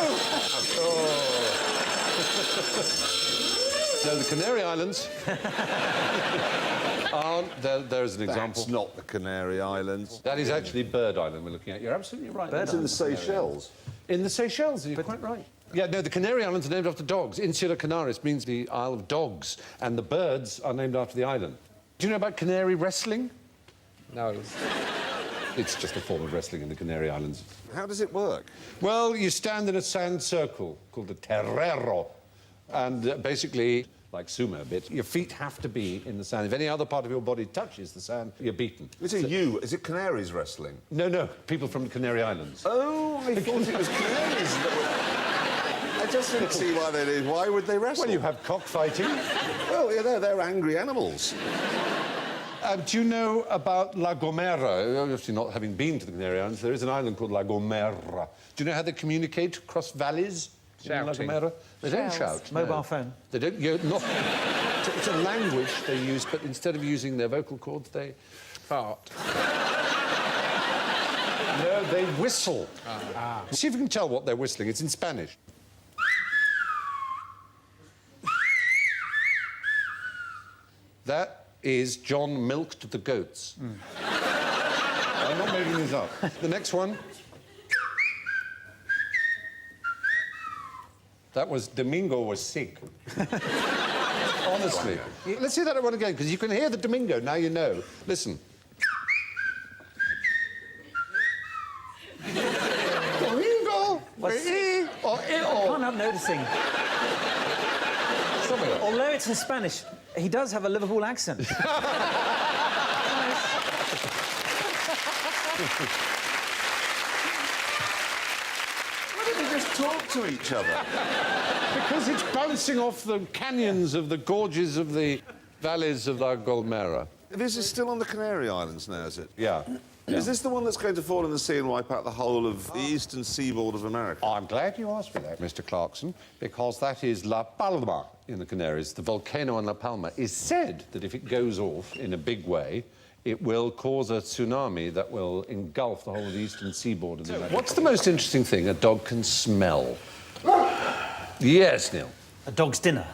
So the Canary Islands aren't... There's an example. That's not the Canary Islands. That is actually Bird Island we're looking at. You're absolutely right. That's in the Seychelles. In the Seychelles, you're quite right. Yeah, no, the Canary Islands are named after dogs. Insula Canaris means the Isle of Dogs, and the birds are named after the island. Do you know about canary wrestling? No. It's just a form of wrestling in the Canary Islands. How does it work? Well, you stand in a sand circle called the terrero, and basically, like sumo a bit, your feet have to be in the sand. If any other part of your body touches the sand, you're beaten. Is it canaries wrestling? No, people from the Canary Islands. Oh, I thought it was canaries that were... I just didn't see why they did. Why would they wrestle? Well, you have cockfighting. Well, yeah, they're angry animals. Do you know about La Gomera? Obviously, not having been to the Canary Islands, there is an island called La Gomera. Do you know how they communicate across valleys in La Gomera? They don't shout. Mobile phone. They don't. It's a language they use, but instead of using their vocal cords, they fart. No, they whistle. See if you can tell what they're whistling. It's in Spanish. That is John milked the goats. I'm not making these up. The next one. That was Domingo was sick. Honestly. Let's hear that one again, because you can hear the Domingo, now you know. Listen. Domingo! I can't help noticing. Although it's in Spanish, he does have a Liverpool accent. Why don't we just talk to each other? Because it's bouncing off the canyons of the gorges of the valleys of La Gomera. This is still on the Canary Islands now, is it? Yeah. Is this the one that's going to fall in the sea and wipe out the whole of the eastern seaboard of America? I'm glad you asked me that, Mr. Clarkson, because that is La Palma in the Canaries. The volcano on La Palma is said that if it goes off in a big way, it will cause a tsunami that will engulf the whole of the eastern seaboard of the United States. What's the most interesting thing a dog can smell? Yes, Neil. A dog's dinner.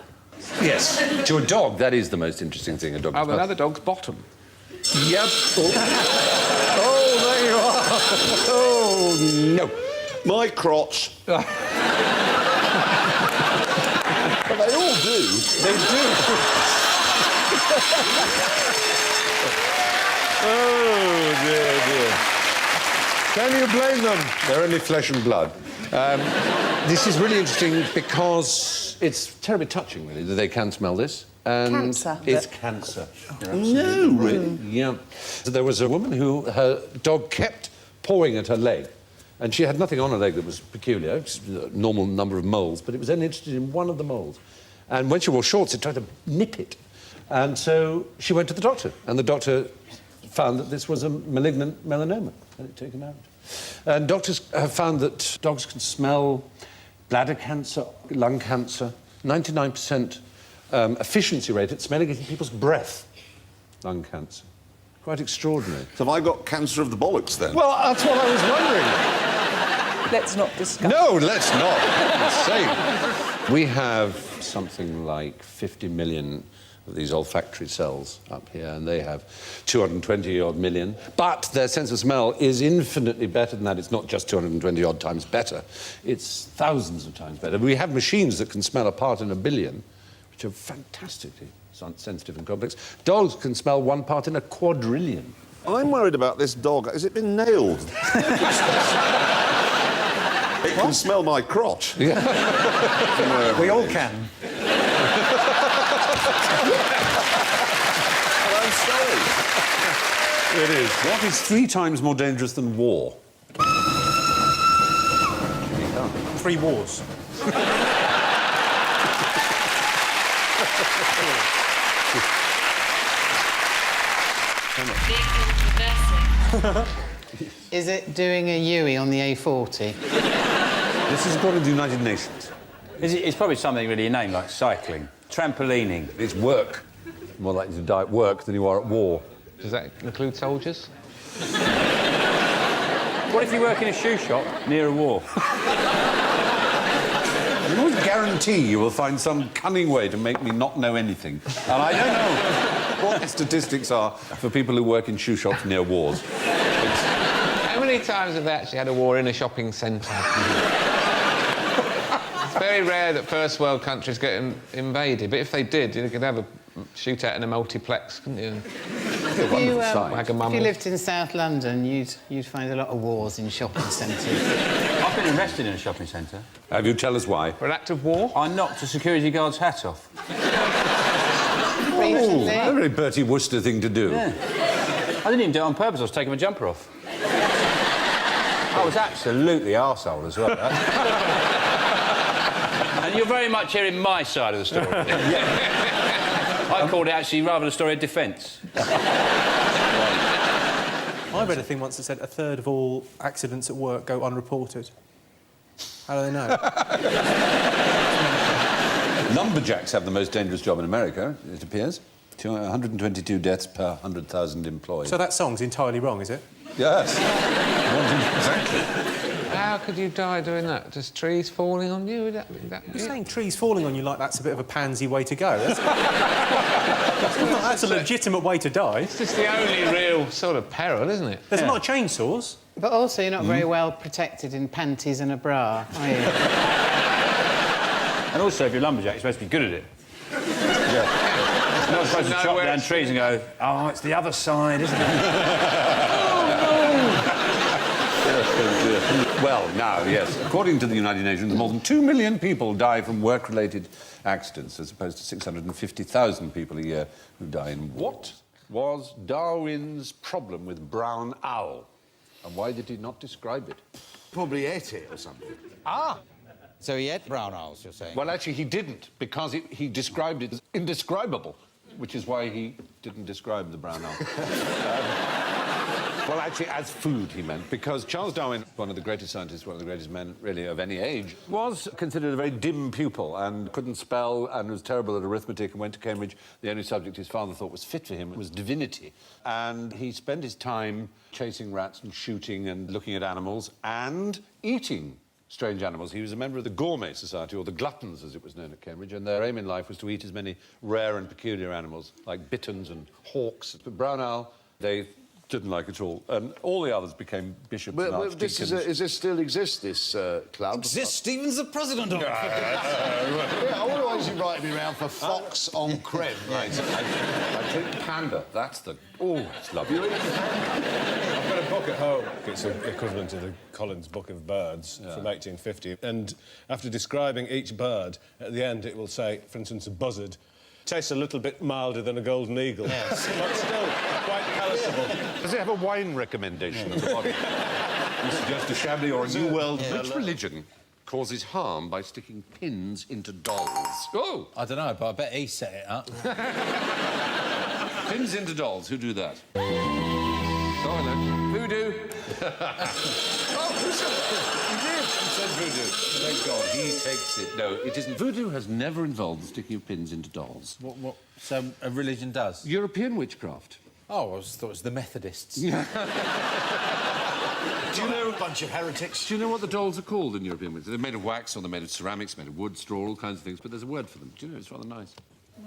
Yes. To a dog, that is the most interesting thing a dog can smell. Another dog's bottom. Yep. Oh, there you are. Oh, no. My crotch. But they all do. They do. Oh, dear, dear. Can you blame them? They're only flesh and blood. This is really interesting because it's terribly touching, really, that they can smell this. And Cancer. It's cancer. No, really? Yeah. So there was a woman who, her dog kept pawing at her leg, and she had nothing on her leg that was peculiar, just a normal number of moles, but it was only interested in one of the moles. And when she wore shorts, it tried to nip it. And so she went to the doctor, and the doctor found that this was a malignant melanoma, and it took him out. And doctors have found that dogs can smell bladder cancer, lung cancer, 99% efficiency rate at smelling it in people's breath. Lung cancer. Quite extraordinary. So have I got cancer of the bollocks, then? Well, that's what I was wondering. Let's not discuss. No, let's not. Insane. We have something like 50 million of these olfactory cells up here, and they have 220-odd million. But their sense of smell is infinitely better than that. It's not just 220-odd times better. It's thousands of times better. We have machines that can smell a part in a billion, which are fantastically sensitive and complex. Dogs can smell one part in a quadrillion. I'm worried about this dog. Has it been nailed? It can smell my crotch. Yeah. We all can. I'm sorry. It is. What is 3 times more dangerous than war? 3 wars. Is it doing a Yui on the A40? This is according to the United Nations. It's probably something really inane, like cycling, trampolining. It's work. More likely to die at work than you are at war. Does that include soldiers? What if you work in a shoe shop near a war? I can always guarantee you will find some cunning way to make me not know anything. And I don't know what the statistics are for people who work in shoe shops near wars. How many times have they actually had a war in a shopping centre? It's very rare that first world countries get invaded, but if they did, you could have a shootout in a multiplex, couldn't you? If you lived in South London, you'd find a lot of wars in shopping centres. I've been arrested in a shopping centre. Have you? Tell us why. For an act of war? I knocked a security guard's hat off. Recently? A very Bertie Wooster thing to do. Yeah. I didn't even do it on purpose. I was taking my jumper off. I was absolutely arsehole as well. And you're very much hearing my side of the story. I called it actually rather a story of defence. I read a thing once that said 1/3 of all accidents at work go unreported. How do they know? Lumberjacks have the most dangerous job in America, it appears. 122 deaths per 100,000 employed. So that song's entirely wrong, is it? Yes. Exactly. How could you die doing that? Just trees falling on you? You're saying trees falling on you like that's a bit of a pansy way to go. That's a legitimate way to die. It's just the only real sort of peril, isn't it? There's a lot of chainsaws. But also, you're not very well protected in panties and a bra, are you? And also, if you're a lumberjack, you're supposed to be good at it. Yeah. You're not supposed to chop down trees and go, oh, it's the other side, isn't it? Well, now, yes, according to the United Nations, more than 2 million people die from work-related accidents, as opposed to 650,000 people a year who die in... What was Darwin's problem with brown owl? And why did he not describe it? Probably ate it or something. Ah! So he ate brown owls, you're saying? Well, actually, he didn't, because he described it as indescribable, which is why he didn't describe the brown owl. Well, actually, as food, he meant, because Charles Darwin, one of the greatest scientists, one of the greatest men, really, of any age, was considered a very dim pupil and couldn't spell and was terrible at arithmetic and went to Cambridge. The only subject his father thought was fit for him was divinity. And he spent his time chasing rats and shooting and looking at animals and eating strange animals. He was a member of the Gourmet Society, or the Gluttons, as it was known at Cambridge, and their aim in life was to eat as many rare and peculiar animals, like bitterns and hawks. But brown owl, they didn't like at all. And all the others became bishops and archdeacons. Is this still exists, this club? Exists? Stephen's the president of it. Yeah, otherwise you invite me round for fox on creme. Right. I take panda. That's the... Oh, it's lovely. I've got a book at home. It's equivalent to the Collins Book of Birds from 1850. And after describing each bird, at the end it will say, for instance, a buzzard tastes a little bit milder than a golden eagle. Yes. But still quite palatable. Does it have a wine recommendation at the bottom? You suggest a Chablis or a New World. Which religion causes harm by sticking pins into dolls? Oh! I don't know, but I bet he set it up. Pins into dolls. Who do that? Oh, hello. Voodoo. Oh, he did. He said voodoo. Thank God. He takes it. No, it isn't. Voodoo has never involved the sticking of pins into dolls. What so a religion does? European witchcraft. Oh, I thought it was the Methodists. Do you know... A bunch of heretics. Do you know what the dolls are called in European witchcraft? They're made of wax, or they're made of ceramics, made of wood, straw, all kinds of things, but there's a word for them. Do you know? It's rather nice.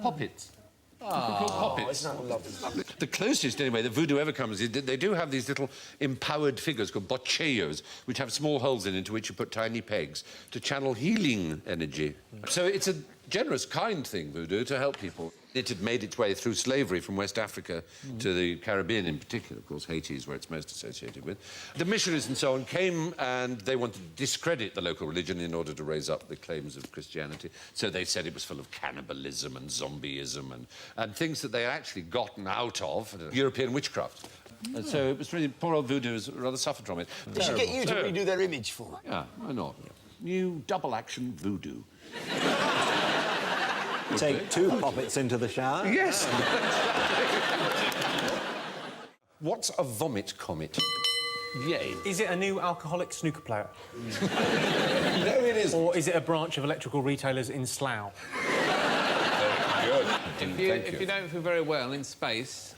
Poppets. Poppets. The closest, anyway, that voodoo ever comes is they do have these little empowered figures called bocceos, which have small holes into which you put tiny pegs to channel healing energy. So it's a generous, kind thing, voodoo, to help people. It had made its way through slavery from West Africa to the Caribbean in particular. Of course, Haiti is where it's most associated with. The missionaries and so on came and they wanted to discredit the local religion in order to raise up the claims of Christianity. So they said it was full of cannibalism and zombieism and things that they had actually gotten out of European witchcraft. And so it was really... Poor old voodoo has rather suffered from it. They should get you to redo their image for them. Yeah, why not? New double-action voodoo. Take 2 poppets into the shower. Yes. What's a vomit comet? Yay. Is it a new alcoholic snooker player? No, it isn't. Or is it a branch of electrical retailers in Slough? Good. If you don't feel very well in space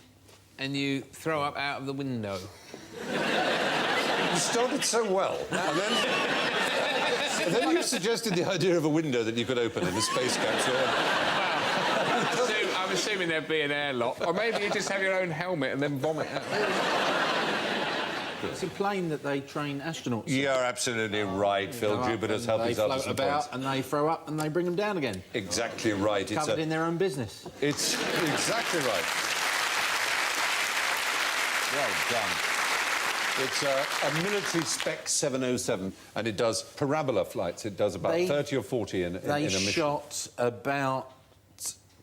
and you throw up out of the window. You started so well. And then you suggested the idea of a window that you could open in a space capsule. I'm assuming there'd be an airlock. Or maybe you just have your own helmet and then vomit out. It's a plane that they train astronauts. You're absolutely right, Phil. Jupiter's helping us They float about and they throw up and they bring them down again. Exactly right. Covered in their own business. It's exactly right. Well done. It's a military spec 707, and it does parabola flights. It does about 30 or 40 in a mission. They shot about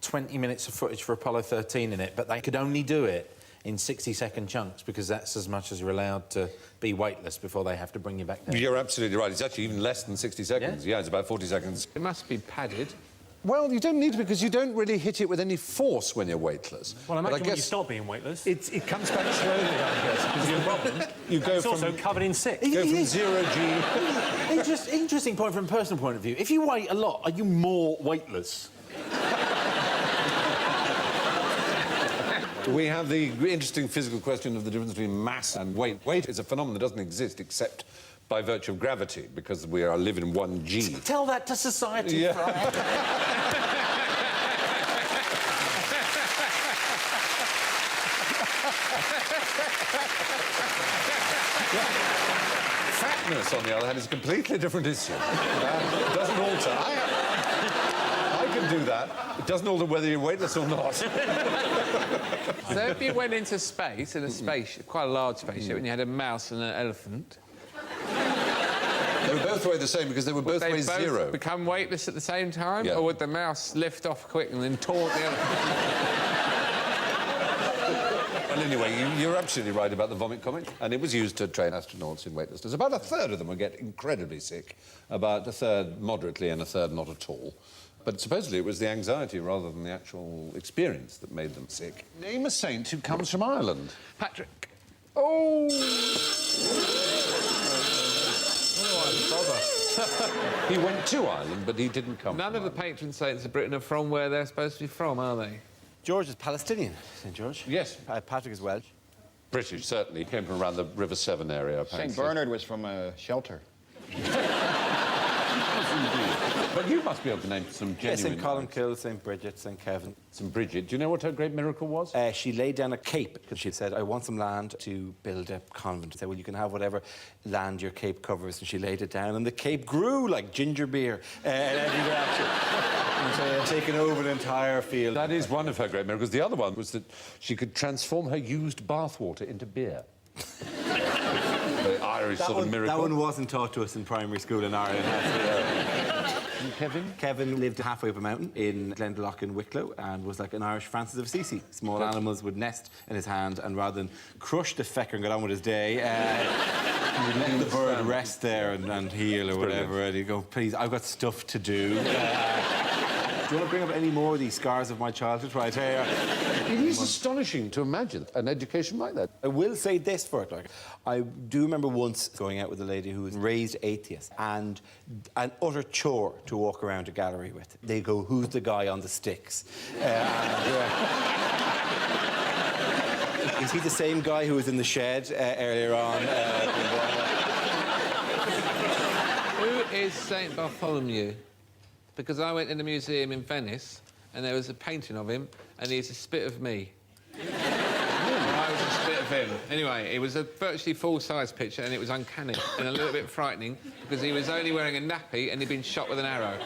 20 minutes of footage for Apollo 13 in it, but they could only do it in 60-second chunks because that's as much as you're allowed to be weightless before they have to bring you back down. You're absolutely right. It's actually even less than 60 seconds. Yeah, it's about 40 seconds. It must be padded. Well, you don't need to because you don't really hit it with any force when you're weightless. Well, I imagine when you stop being weightless... It comes back slowly, I guess, because you're You go from... It's also covered in sick. You go from 0G... Interesting point from a personal point of view. If you weight a lot, are you more weightless? We have the interesting physical question of the difference between mass and weight. Weight is a phenomenon that doesn't exist except by virtue of gravity, because we are live in 1G. Tell that to society, yeah. Fatness, on the other hand, is a completely different issue. It doesn't alter. can do that. It doesn't alter whether you're weightless or not. So if you went into space, in a spaceship, quite a large spaceship, and you had a mouse and an elephant... They would both weigh the same because they would both weigh zero. Would they both become weightless at the same time? Yeah. Or would the mouse lift off quick and then taunt the elephant? Well, anyway, you're absolutely right about the vomit comet, and it was used to train astronauts in weightlessness. About a third of them would get incredibly sick, about a third moderately, and a third not at all. But supposedly it was the anxiety rather than the actual experience that made them sick. Name a saint who comes from Ireland. Patrick. Oh! He went to Ireland, but he didn't come. None of the patron saints of Britain are from where they're supposed to be from, are they? George is Palestinian, St. George. Yes. Patrick is Welsh. British, certainly. He came from around the River Severn area, apparently. St. Bernard was from a shelter. But you must be able to name some genuine... St. Columkill, St. Bridget, St. Kevin. St. Bridget. Do you know what her great miracle was? She laid down a cape because she said, I want some land to build a convent. She said, well, you can have whatever land your cape covers. And she laid it down, and the cape grew like ginger beer in every direction. And so had taken over the entire field. That is one of her great miracles. The other one was that she could transform her used bathwater into beer. Very Irish sort of miracle. That one wasn't taught to us in primary school in Ireland. And Kevin? Kevin lived halfway up a mountain in Glendalough in Wicklow and was like an Irish Francis of Assisi. Small animals would nest in his hand, and rather than crush the fecker and get on with his day, he would let the bird rest there and heal or whatever. And he'd go, please, I've got stuff to do. Do you want to bring up any more of these scars of my childhood right here? It is astonishing to imagine an education like that. I will say this for it, like, I do remember once going out with a lady who was raised atheist and an utter chore to walk around a gallery with. They go, who's the guy on the sticks? Is he the same guy who was in the shed earlier on? Who is St. Bartholomew? Because I went in the museum in Venice and there was a painting of him and he's a spit of me. I was a spit of him. Anyway, it was a virtually full-size picture and it was uncanny and a little bit frightening because he was only wearing a nappy and he'd been shot with an arrow.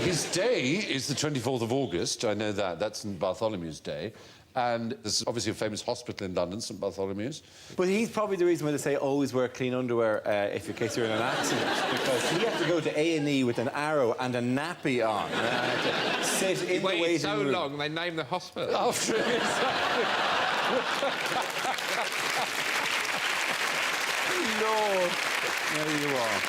His day is the 24th of August. I know that. That's St. Bartholomew's Day. And there's obviously a famous hospital in London, St. Bartholomew's. But he's probably the reason why they say always wear clean underwear in case you're in an accident. Because he had to go to A&E with an arrow and a nappy on. To sit in the waiting so room. long, they named the hospital. After it. Lord. There you are.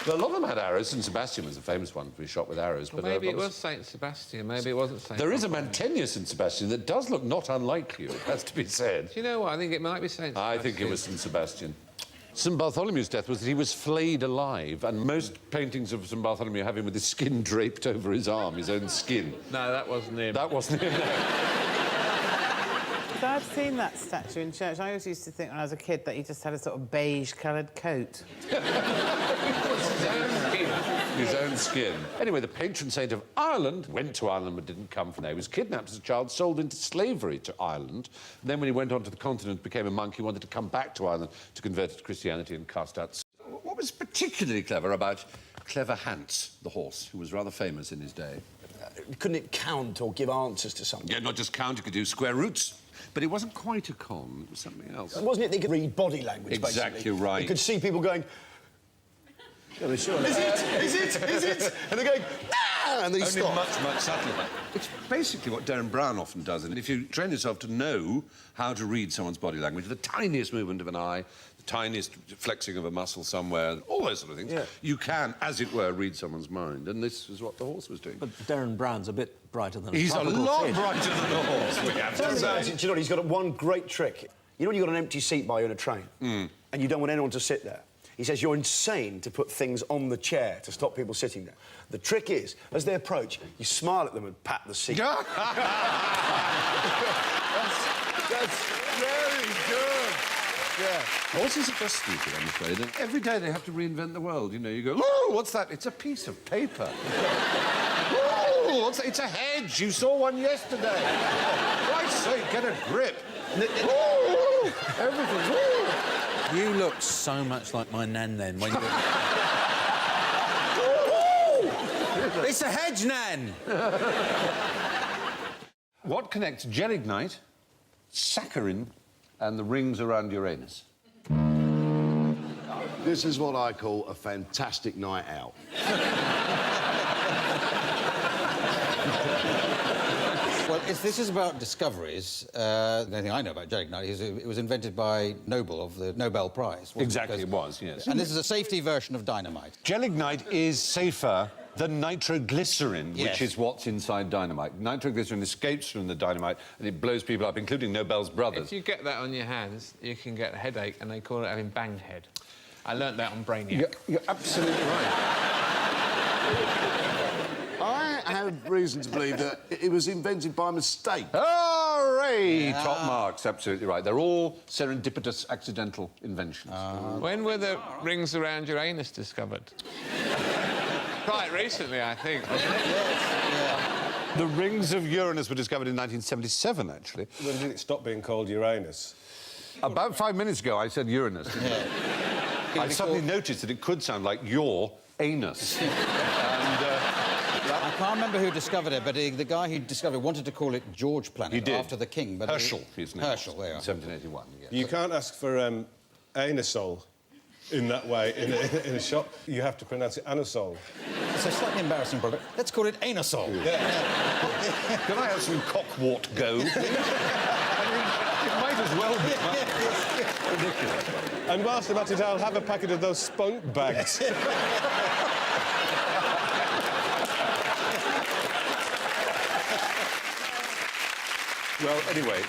Well, a lot of them had arrows. St. Sebastian was the famous one to be shot with arrows. Well, but maybe it was St. Sebastian, maybe it wasn't St. There is a Mantegna St. Sebastian that does look not unlike you, it has to be said. Do you know what? I think it might be St. Sebastian. I think it was St. Sebastian. St. Bartholomew's death was that he was flayed alive, and most paintings of St. Bartholomew have him with his skin draped over his arm, his own skin. No, that wasn't him. That wasn't him. So I've seen that statue in church. I always used to think when I was a kid that he just had a sort of beige-coloured coat. His own skin. Anyway, the patron saint of Ireland went to Ireland but didn't come from there. He was kidnapped as a child, sold into slavery to Ireland. And then when he went on to the continent, became a monk, he wanted to come back to Ireland to convert to Christianity and cast out. What was particularly clever about Clever Hans, the horse, who was rather famous in his day? Couldn't it count or give answers to something? Yeah, not just count, it could do square roots. But it wasn't quite a con, it was something else. Wasn't it they could read body language, Exactly basically? right. You could see people going... Yeah, sure. Is it? And they're going, ah! And they Only stop. much subtler. It's basically what Darren Brown often does. And if you train yourself to know how to read someone's body language, the tiniest movement of an eye, the tiniest flexing of a muscle somewhere, all those sort of things, you can, as it were, read someone's mind. And this is what the horse was doing. But Darren Brown's a bit brighter than He's a lot brighter than the horse. Do you know, he's got one great trick. You know when you've got an empty seat by you in a train, and you don't want anyone to sit there? He says you're insane to put things on the chair to stop people sitting there. The trick is, as they approach, you smile at them and pat the seat. That's very good. Yeah. Horses are just stupid, I'm afraid. And every day they have to reinvent the world. You know, you go, oh, what's that? It's a piece of paper. Oh, what's that? It's a hedge. You saw one yesterday. For Christ's sake, get a grip. Oh, everything. Oh. You look so much like my nan then when you... It's a hedge nan! What connects gelignite, saccharin, and the rings around Uranus? This is what I call a fantastic night out. Well, if this is about discoveries, the only thing I know about gelignite is it was invented by Nobel of the Nobel Prize. Exactly, it was, yes. And this is a safety version of dynamite. Gelignite is safer than nitroglycerin, Yes. which is what's inside dynamite. Nitroglycerin escapes from the dynamite and it blows people up, including Nobel's brothers. If you get that on your hands, you can get a headache, and they call it having banged head. I learnt that on Brainiac. You're absolutely right. I have reason to believe that it was invented by mistake. Hooray! Yeah. Top marks, absolutely right. They're all serendipitous, accidental inventions. When were the rings around Uranus discovered? Quite recently, I think. The rings of Uranus were discovered in 1977, actually. When did it stop being called Uranus? About 5 minutes ago, I said Uranus. I suddenly noticed that it could sound like your anus. I can't remember who discovered it, but the guy who discovered it wanted to call it George Planet He did. after the king. But Herschel, his name. Herschel, there. 1781, yes. You can't ask for anusol in that way in a shop. You have to pronounce it anusol. It's a slightly embarrassing product. Let's call it anusol. Can I have some cockwort go? I mean, it might as well be. Ridiculous. And whilst I'm at it, I'll have a packet of those spunk bags. Well, anyway,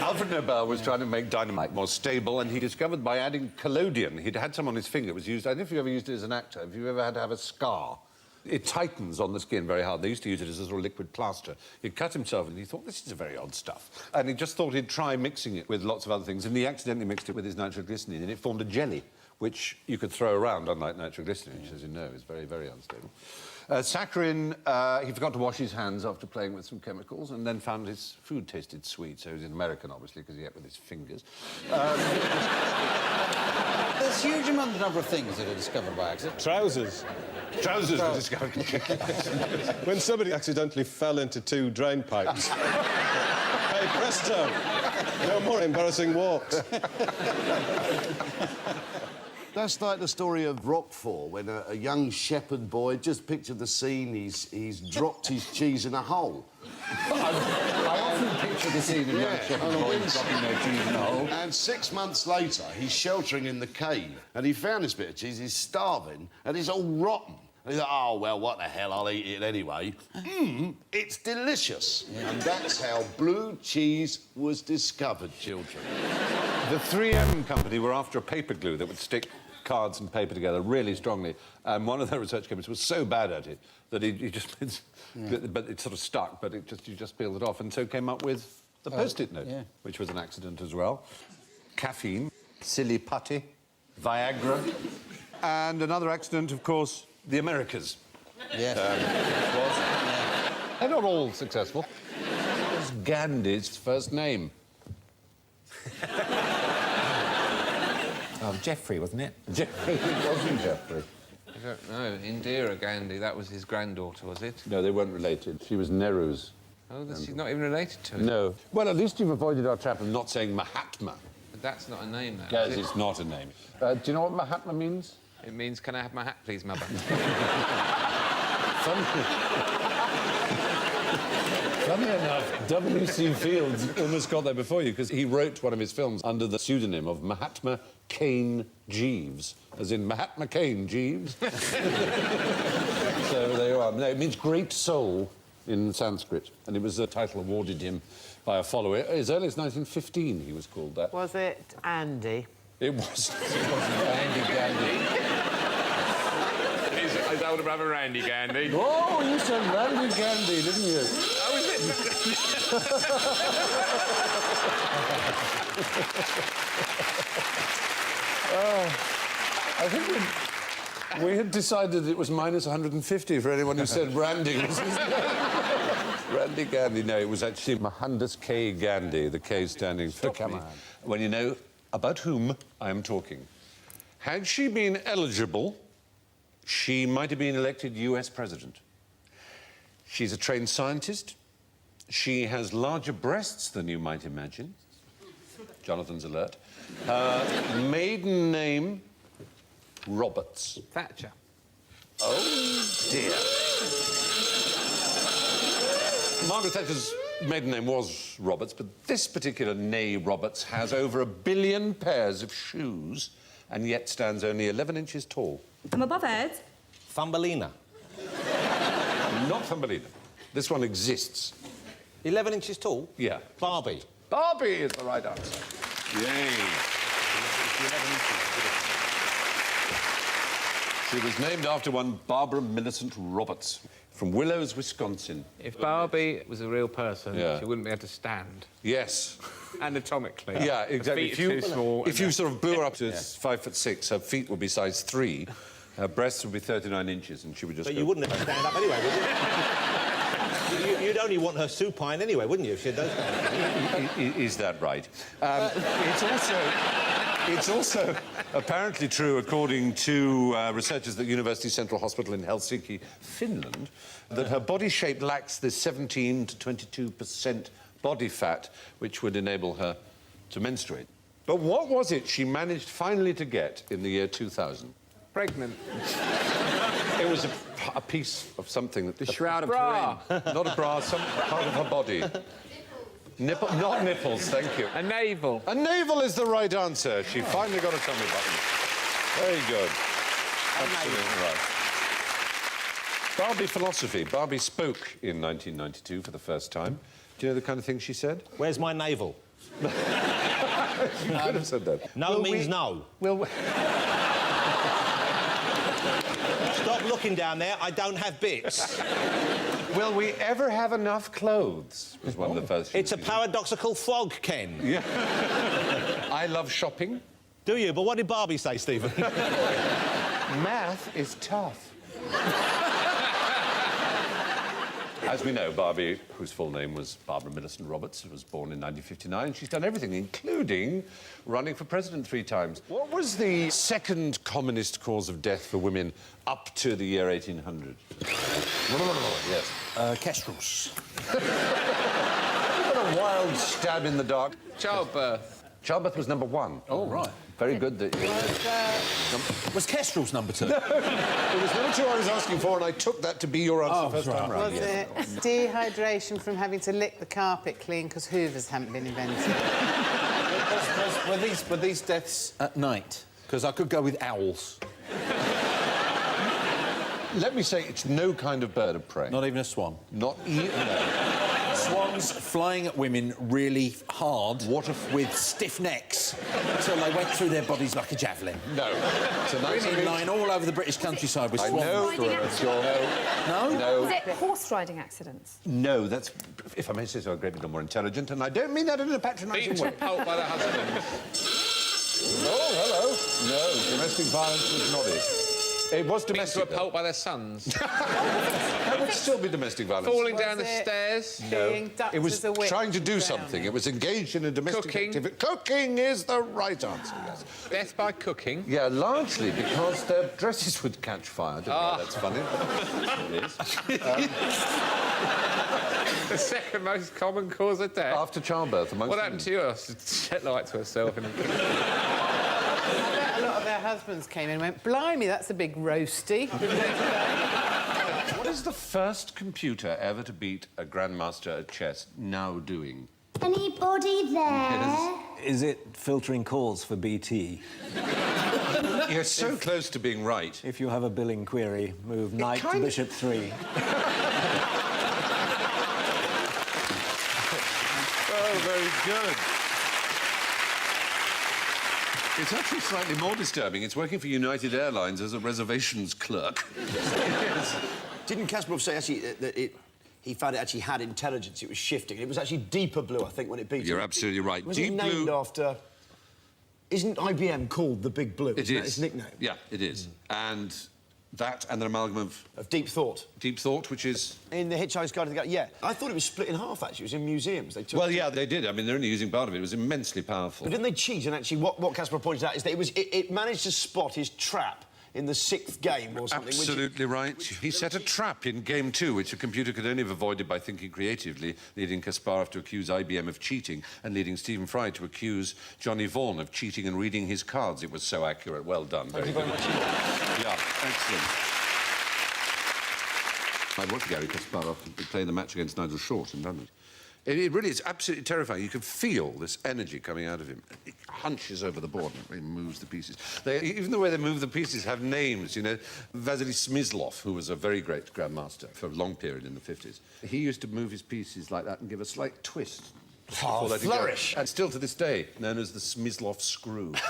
Alfred Nobel was trying to make dynamite more stable, and he discovered by adding collodion. He'd had some on his finger. It was used, I don't know if you ever used it as an actor, if you ever had to have a scar. It tightens on the skin very hard. They used to use it as a sort of liquid plaster. He'd cut himself, and he thought, this is a very odd stuff. And he just thought he'd try mixing it with lots of other things, and he accidentally mixed it with his nitroglycerin, and it formed a jelly, which you could throw around, unlike nitroglycerin, which, as you know, is very, very unstable. Saccharin, he forgot to wash his hands after playing with some chemicals, and then found his food tasted sweet, so he was an American, obviously, because he ate with his fingers. There's a huge number of things that are discovered by accident. Trousers. Trousers were discovered. When somebody accidentally fell into 2 drain pipes. Hey, presto! No more embarrassing walks. That's like the story of Roquefort, when a young shepherd boy, just picture the scene, he's dropped his cheese in a hole. I often picture the scene of young shepherd boys dropping their cheese in a hole. And 6 months later, he's sheltering in the cave, and he found this bit of cheese, he's starving, and it's all rotten. And he thought, oh, well, what the hell, I'll eat it anyway. It's delicious. Yeah. And that's how blue cheese was discovered, children. The 3M company were after a paper glue that would stick cards and paper together really strongly, and one of their research chemists was so bad at it that he just... But it sort of stuck, but you just peeled it off, and so came up with the Post-it note, which was an accident as well. Caffeine, silly putty, Viagra, and another accident, of course, the Americas. Yes. They're not all successful. It was Gandhi's first name. Oh, Geoffrey, wasn't it? Geoffrey, it wasn't Geoffrey. I don't know. Indira Gandhi, that was his granddaughter, was it? No, they weren't related. She was Nehru's. Oh, she's not even related to him? No. Well, at least you've avoided our trap of not saying Mahatma. But that's not a name, though, Yes, is it? it's not a name. Do you know what Mahatma means? It means, can I have my hat, please, mother? Funny enough, W.C. Fields almost got there before you, because he wrote one of his films under the pseudonym of Mahatma Cain Jeeves, as in Mahatma Cain Jeeves. So there you are. No, it means great soul in Sanskrit, and it was a title awarded him by a follower. As early as 1915, he was called that. Was it Andy? It wasn't. It wasn't Andy Gandy. His older brother, Randy Gandy. Oh, you said Randy Gandy, didn't you? Oh, is I think we had decided it was minus 150 for anyone who said Randy. Randy Gandy. No, it was actually Mohandas K. Gandhi, the K standing for company. When you know about whom I am talking. Had she been eligible, she might have been elected US president. She's a trained scientist. She has larger breasts than you might imagine. Jonathan's alert. Maiden name, Roberts. Thatcher. Oh, dear. Margaret Thatcher's maiden name was Roberts, but this particular née Roberts has over 1 billion pairs of shoes and yet stands only 11 inches tall. I'm above Ed. Thumbelina. Not Thumbelina. This one exists. 11 inches tall? Yeah. Barbie. Barbie is the right answer. Yay. She was named after one Barbara Millicent Roberts from Willows, Wisconsin. If Barbie was a real person, Yeah. she wouldn't be able to stand. Yes. Anatomically. Yeah, exactly. Her feet are too small. If you sort of blew her up to 5'6", her feet would be size 3, her breasts would be 39 inches, and she would just But go... you wouldn't let her stand up anyway, would you? You'd only want her supine anyway, wouldn't you, if she had those kind of... Is that right? It's also apparently true, according to researchers at University Central Hospital in Helsinki, Finland, that her body shape lacks this 17 to 22% body fat, which would enable her to menstruate. But what was it she managed finally to get in the year 2000? Pregnant. It was a piece of something that... The Shroud of Turin. Not a bra, some part of her body. Nipple, not nipples, thank you. A navel. A navel is the right answer. She finally got a tummy button. Very good. Absolutely right. Barbie philosophy. Barbie spoke in 1992 for the first time. Do you know the kind of thing she said? Where's my navel? You could have said that. No means no. Stop looking down there. I don't have bits. Will we ever have enough clothes? Was one of the first. It's a paradoxical frog, Ken. Yeah. I love shopping. Do you? But what did Barbie say, Stephen? Math is tough. As we know, Barbie, whose full name was Barbara Millicent Roberts, was born in 1959. She's done everything, including running for president 3 times. What was the second commonest cause of death for women up to the year 1800? Yes. Kestrels. What a wild stab in the dark. Childbirth. Childbirth was number 1. Oh, right. Very good that you... Was Kestrels number 2? No, it was number 2 I was asking for, and I took that to be your answer first time round. Was it dehydration from having to lick the carpet clean because hoovers hadn't been invented? Were these deaths at night? Because I could go with owls. Let me say, it's no kind of bird of prey. Not even a swan? Not even... No. Swans flying at women really hard with stiff necks until they went through their bodies like a javelin. No. So really lying all over the British countryside with swans. No. Is it horse riding accidents? No, that's, if I may say so, a great deal more intelligent, and I don't mean that in a patronising way. Beaten to pulp by the husband. Oh, hello. No, domestic violence was not it. It was domestic. Beaten to a pulp by their sons. That would still be domestic violence. Falling down the stairs. No, Being ducked it was as a witch trying to do down. something. It was engaged in a domestic Cooking. activity. Cooking is the right answer, yes. Death by cooking. Yeah, largely because their dresses would catch fire. I don't know why that's funny. It is. The second most common cause of death. After childbirth, amongst What happened to you? She set light to herself. I bet a lot of their husbands came in and went, blimey, that's a big roasty. What is the first computer ever to beat a grandmaster at chess now doing? Anybody there? Is it filtering calls for BT? You're so close to being right. If you have a billing query, move knight to bishop 3. Oh, very good. It's actually slightly more disturbing. It's working for United Airlines as a reservations clerk. Yes. Didn't Kasparov say actually that he found it actually had intelligence? It was shifting. It was actually deeper blue, I think, when it beat. You're absolutely right. Was Deep it named blue. after? Isn't IBM called the Big Blue? It Isn't that is. its nickname? Yeah, it is. And That and an amalgam of deep thought. Deep thought, which is... In The Hitchhiker's Guide to the Galaxy, yeah. I thought it was split in half, actually. It was in museums. They took Well, yeah, they did. I mean, they're only using part of it. It was immensely powerful. But didn't they cheat? And actually, what Caspar pointed out is that it managed to spot his trap in the 6th game or something. Absolutely right. He set a trap in Game 2, which a computer could only have avoided by thinking creatively, leading Kasparov to accuse IBM of cheating and leading Stephen Fry to accuse Johnny Vaughan of cheating and reading his cards. It was so accurate. Well done. Thank you very much. Yeah, excellent. I watched Gary Kasparov play the match against Nigel Short in London. It really is absolutely terrifying. You can feel this energy coming out of him. He hunches over the board and he moves the pieces. Even the way they move the pieces have names, you know. Vasily Smyslov, who was a very great grandmaster for a long period in the 50s, he used to move his pieces like that and give a slight twist. Oh, flourish! And still to this day, known as the Smyslov screw. It's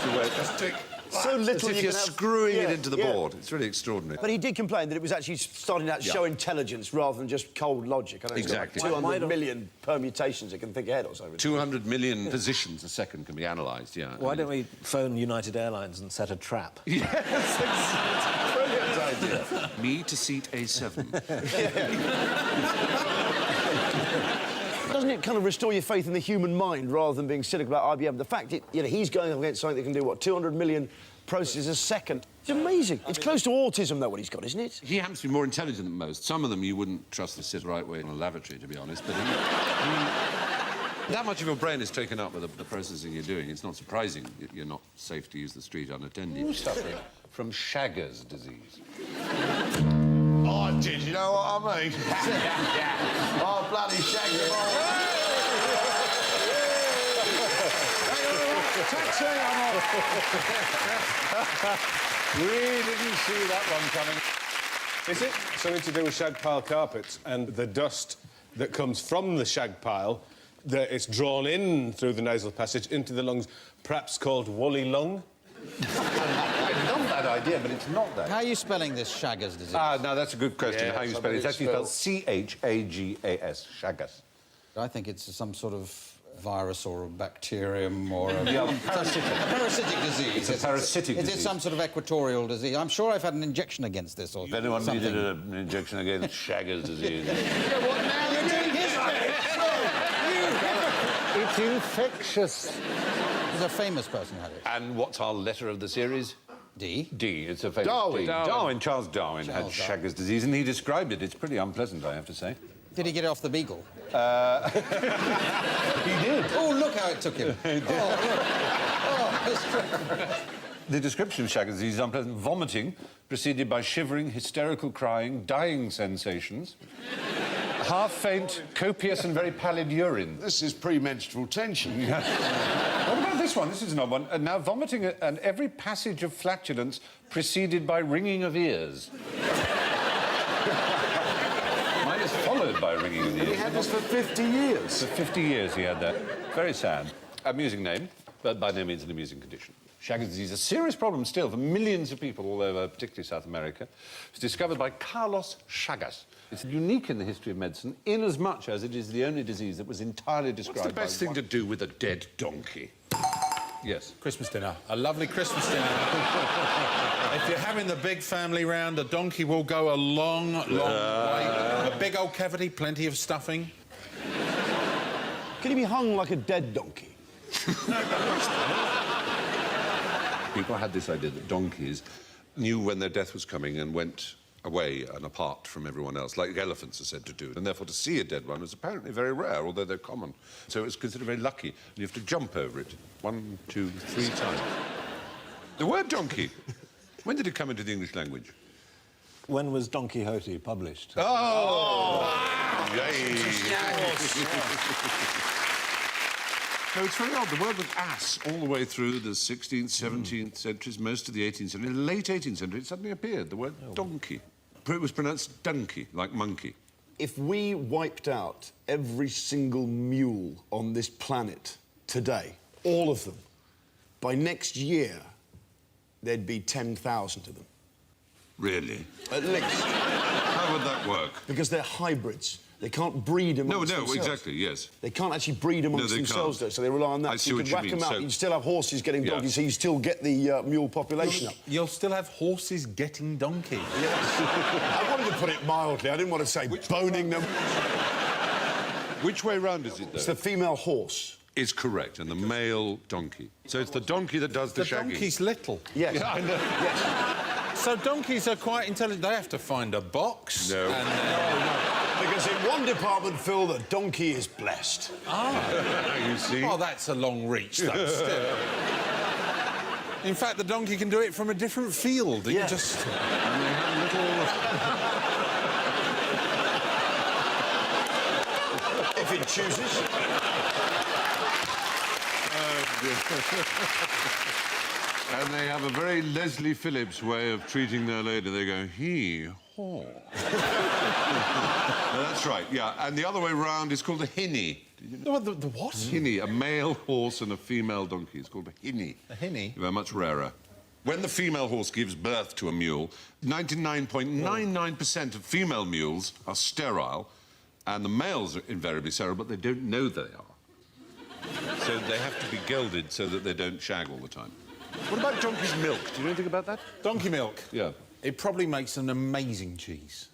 the way it just take... So little as if you're screwing it into the board. It's really extraordinary. But he did complain that it was actually starting to show intelligence rather than just cold logic. I know Exactly. It's got like 200 million permutations it can think ahead or something. 200 million positions a second can be analysed, yeah. Why don't we phone United Airlines and set a trap? Yes, it's a brilliant idea. Me to seat A7. Doesn't it kind of restore your faith in the human mind rather than being cynical about IBM? The fact he's going up against something that can do, what, 200 million processes a second? It's amazing. It's close to autism, though, what he's got, isn't it? He happens to be more intelligent than most. Some of them you wouldn't trust to sit the right way in a lavatory, to be honest, but that much of your brain is taken up with the processing you're doing. It's not surprising that you're not safe to use the street unattended. Who's suffering from Shagger's disease? I did, you know what I mean? Oh, bloody Shaggy. Taxi, I'm off. We didn't see that one coming. Is it something to do with shag pile carpets and the dust that comes from the shag pile, that it's drawn in through the nasal passage into the lungs, perhaps called woolly lung? I love that idea, but it's not that. How are you spelling this Shagger's disease? No, that's a good question. Yeah, How you spell it? It's actually spelled C-H-A-G-A-S, Shaggas. I think it's some sort of virus or a bacterium or a... Yeah, parasitic disease. It's a parasitic Is disease. it some sort of equatorial disease? I'm sure I've had an injection against this or If anyone something. needed an injection against Shagger's disease. What now? You're doing history! It's infectious. There's a famous person who had it. And what's our letter of the series? D. D. It's a famous Darwin. D. Charles Darwin had Shagger's disease, and he described it. It's pretty unpleasant, I have to say. Did he get it off the beagle? He did. Oh, look how it took him. He did. The description of Shagger's disease is unpleasant. Vomiting, preceded by shivering, hysterical crying, dying sensations, half faint, copious and very pallid urine. This is premenstrual tension. What about this one? This is an odd one. Now, vomiting and every passage of flatulence preceded by ringing of ears. Mine is followed by ringing of ears. He had this for 50 years. For 50 years he had that. Very sad. Amusing name, but by no means an amusing condition. Shagger's disease, a serious problem still for millions of people all over, particularly South America. It was discovered by Carlos Chagas. It's unique in the history of medicine, inasmuch as it is the only disease that was entirely described What's the best thing to do with a dead donkey? Yes. Christmas dinner. A lovely Christmas dinner. If you're having the big family round, a donkey will go a long, long way. A big old cavity, plenty of stuffing. Can he be hung like a dead donkey? People had this idea that donkeys knew when their death was coming and went away and apart from everyone else, like elephants are said to do. And therefore, to see a dead one was apparently very rare, although they're common. So it was considered very lucky. And you have to jump over it 1, 2, 3 times. The word donkey, when did it come into the English language? When was Don Quixote published? Oh! Yay! No, it's very odd. The word was ass all the way through the 16th, 17th centuries, most of the 18th century. In the late 18th century, it suddenly appeared, the word donkey. It was pronounced donkey, like monkey. If we wiped out every single mule on this planet today, all of them, by next year, there'd be 10,000 of them. Really? At least. How would that work? Because they're hybrids. They can't breed amongst themselves. Exactly, yes. They can't actually breed amongst themselves, though, so they rely on that. I see you what could you whack mean. them out, So- you'd still have horses getting donkeys, so you still get the mule population up. You'll still have horses getting donkeys. Yes. I wanted to put it mildly. I didn't want to say boning them. Which way round is it, though? It's the female horse. Is correct, and the male donkey. So it's the donkey that does the shagging. The donkey's little. Yes. Yeah, I know. Yes. So donkeys are quite intelligent. They have to find a box. No. Because in one department, Phil, the donkey is blessed. Ah. You see? Oh, that's a long reach, though, still. In fact, the donkey can do it from a different field. You just... If it chooses. And they have a very Leslie Phillips way of treating their lady. They go, hee-haw. No, that's right, yeah. And the other way round is called a hinny. The what? Hinny, a male horse and a female donkey. It's called a hinny. A hinny? They're much rarer. When the female horse gives birth to a mule, 99.99% of female mules are sterile, and the males are invariably sterile, but they don't know they are. So they have to be gelded so that they don't shag all the time. What about donkey's milk? Do you know anything about that? Donkey milk? Yeah. It probably makes an amazing cheese.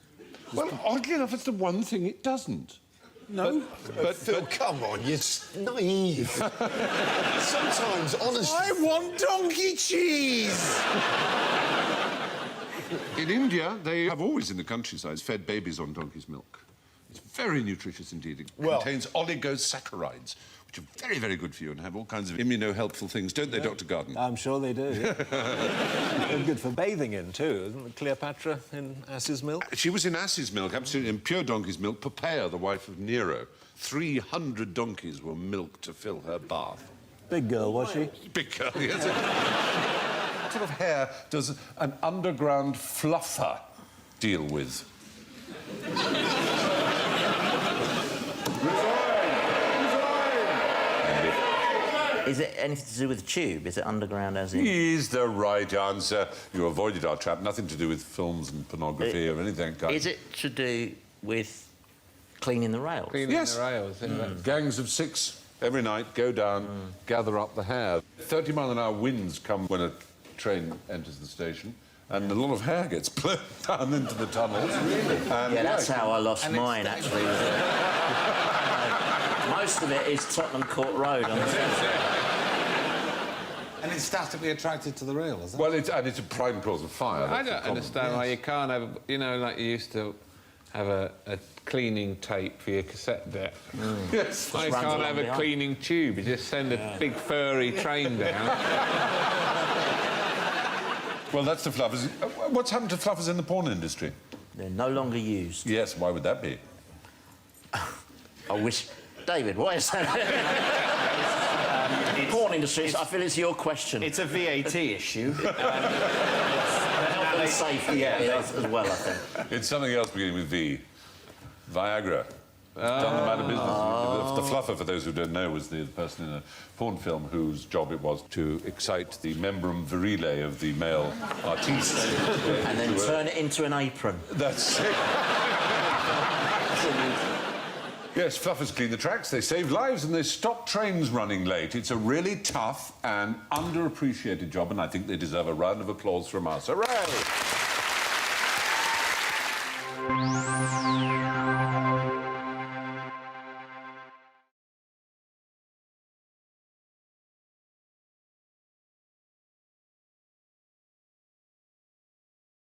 Well, oddly enough, it's the one thing it doesn't. No. But Phil, come on, you're naive. Sometimes, honestly... I want donkey cheese! In India, they have always in the countryside fed babies on donkey's milk. It's very nutritious indeed. It contains oligosaccharides, which are very, very good for you and have all kinds of immuno-helpful things, don't they, Dr. Garden? I'm sure they do, yeah. They're good for bathing in, too, isn't Cleopatra in ass's milk? She was in ass's milk, absolutely, in pure donkey's milk. Papal, the wife of Nero, 300 donkeys were milked to fill her bath. Big girl, was she? Big girl, yes. What sort of hair does an underground fluffer deal with? Is it anything to do with the tube? Is it underground as in... Is the right answer. You avoided our trap. Nothing to do with films and pornography or anything. Is it to do with cleaning the rails? Cleaning the rails, Gangs of 6 every night go down, gather up the hair. 30-mile-an-hour winds come when a train enters the station, and a lot of hair gets blown down into the tunnels. And yeah, that's how I lost mine, actually. Most of it is Tottenham Court Road. And it's statically attracted to the rail, is it? Well, it's a prime cause of fire. I don't understand why you can't have... You know, like you used to have a cleaning tape for your cassette deck. Yes. Why you can't have a cleaning tube? You just send a big furry train down. Well, that's the fluffers. What's happened to fluffers in the porn industry? They're no longer used. Yes, why would that be? I wish... David, what is that? Porn industry, I feel it's your question. It's a VAT issue. Health and safety as well, I think. It's something else beginning with V. Viagra. Done them out of business. The fluffer, for those who don't know, was the person in a porn film whose job it was to excite the membrum virile of the male artiste. And then turn it into an apron. That's it. Yes, fluffers clean the tracks, they save lives, and they stop trains running late. It's a really tough and underappreciated job, and I think they deserve a round of applause from us. Hooray!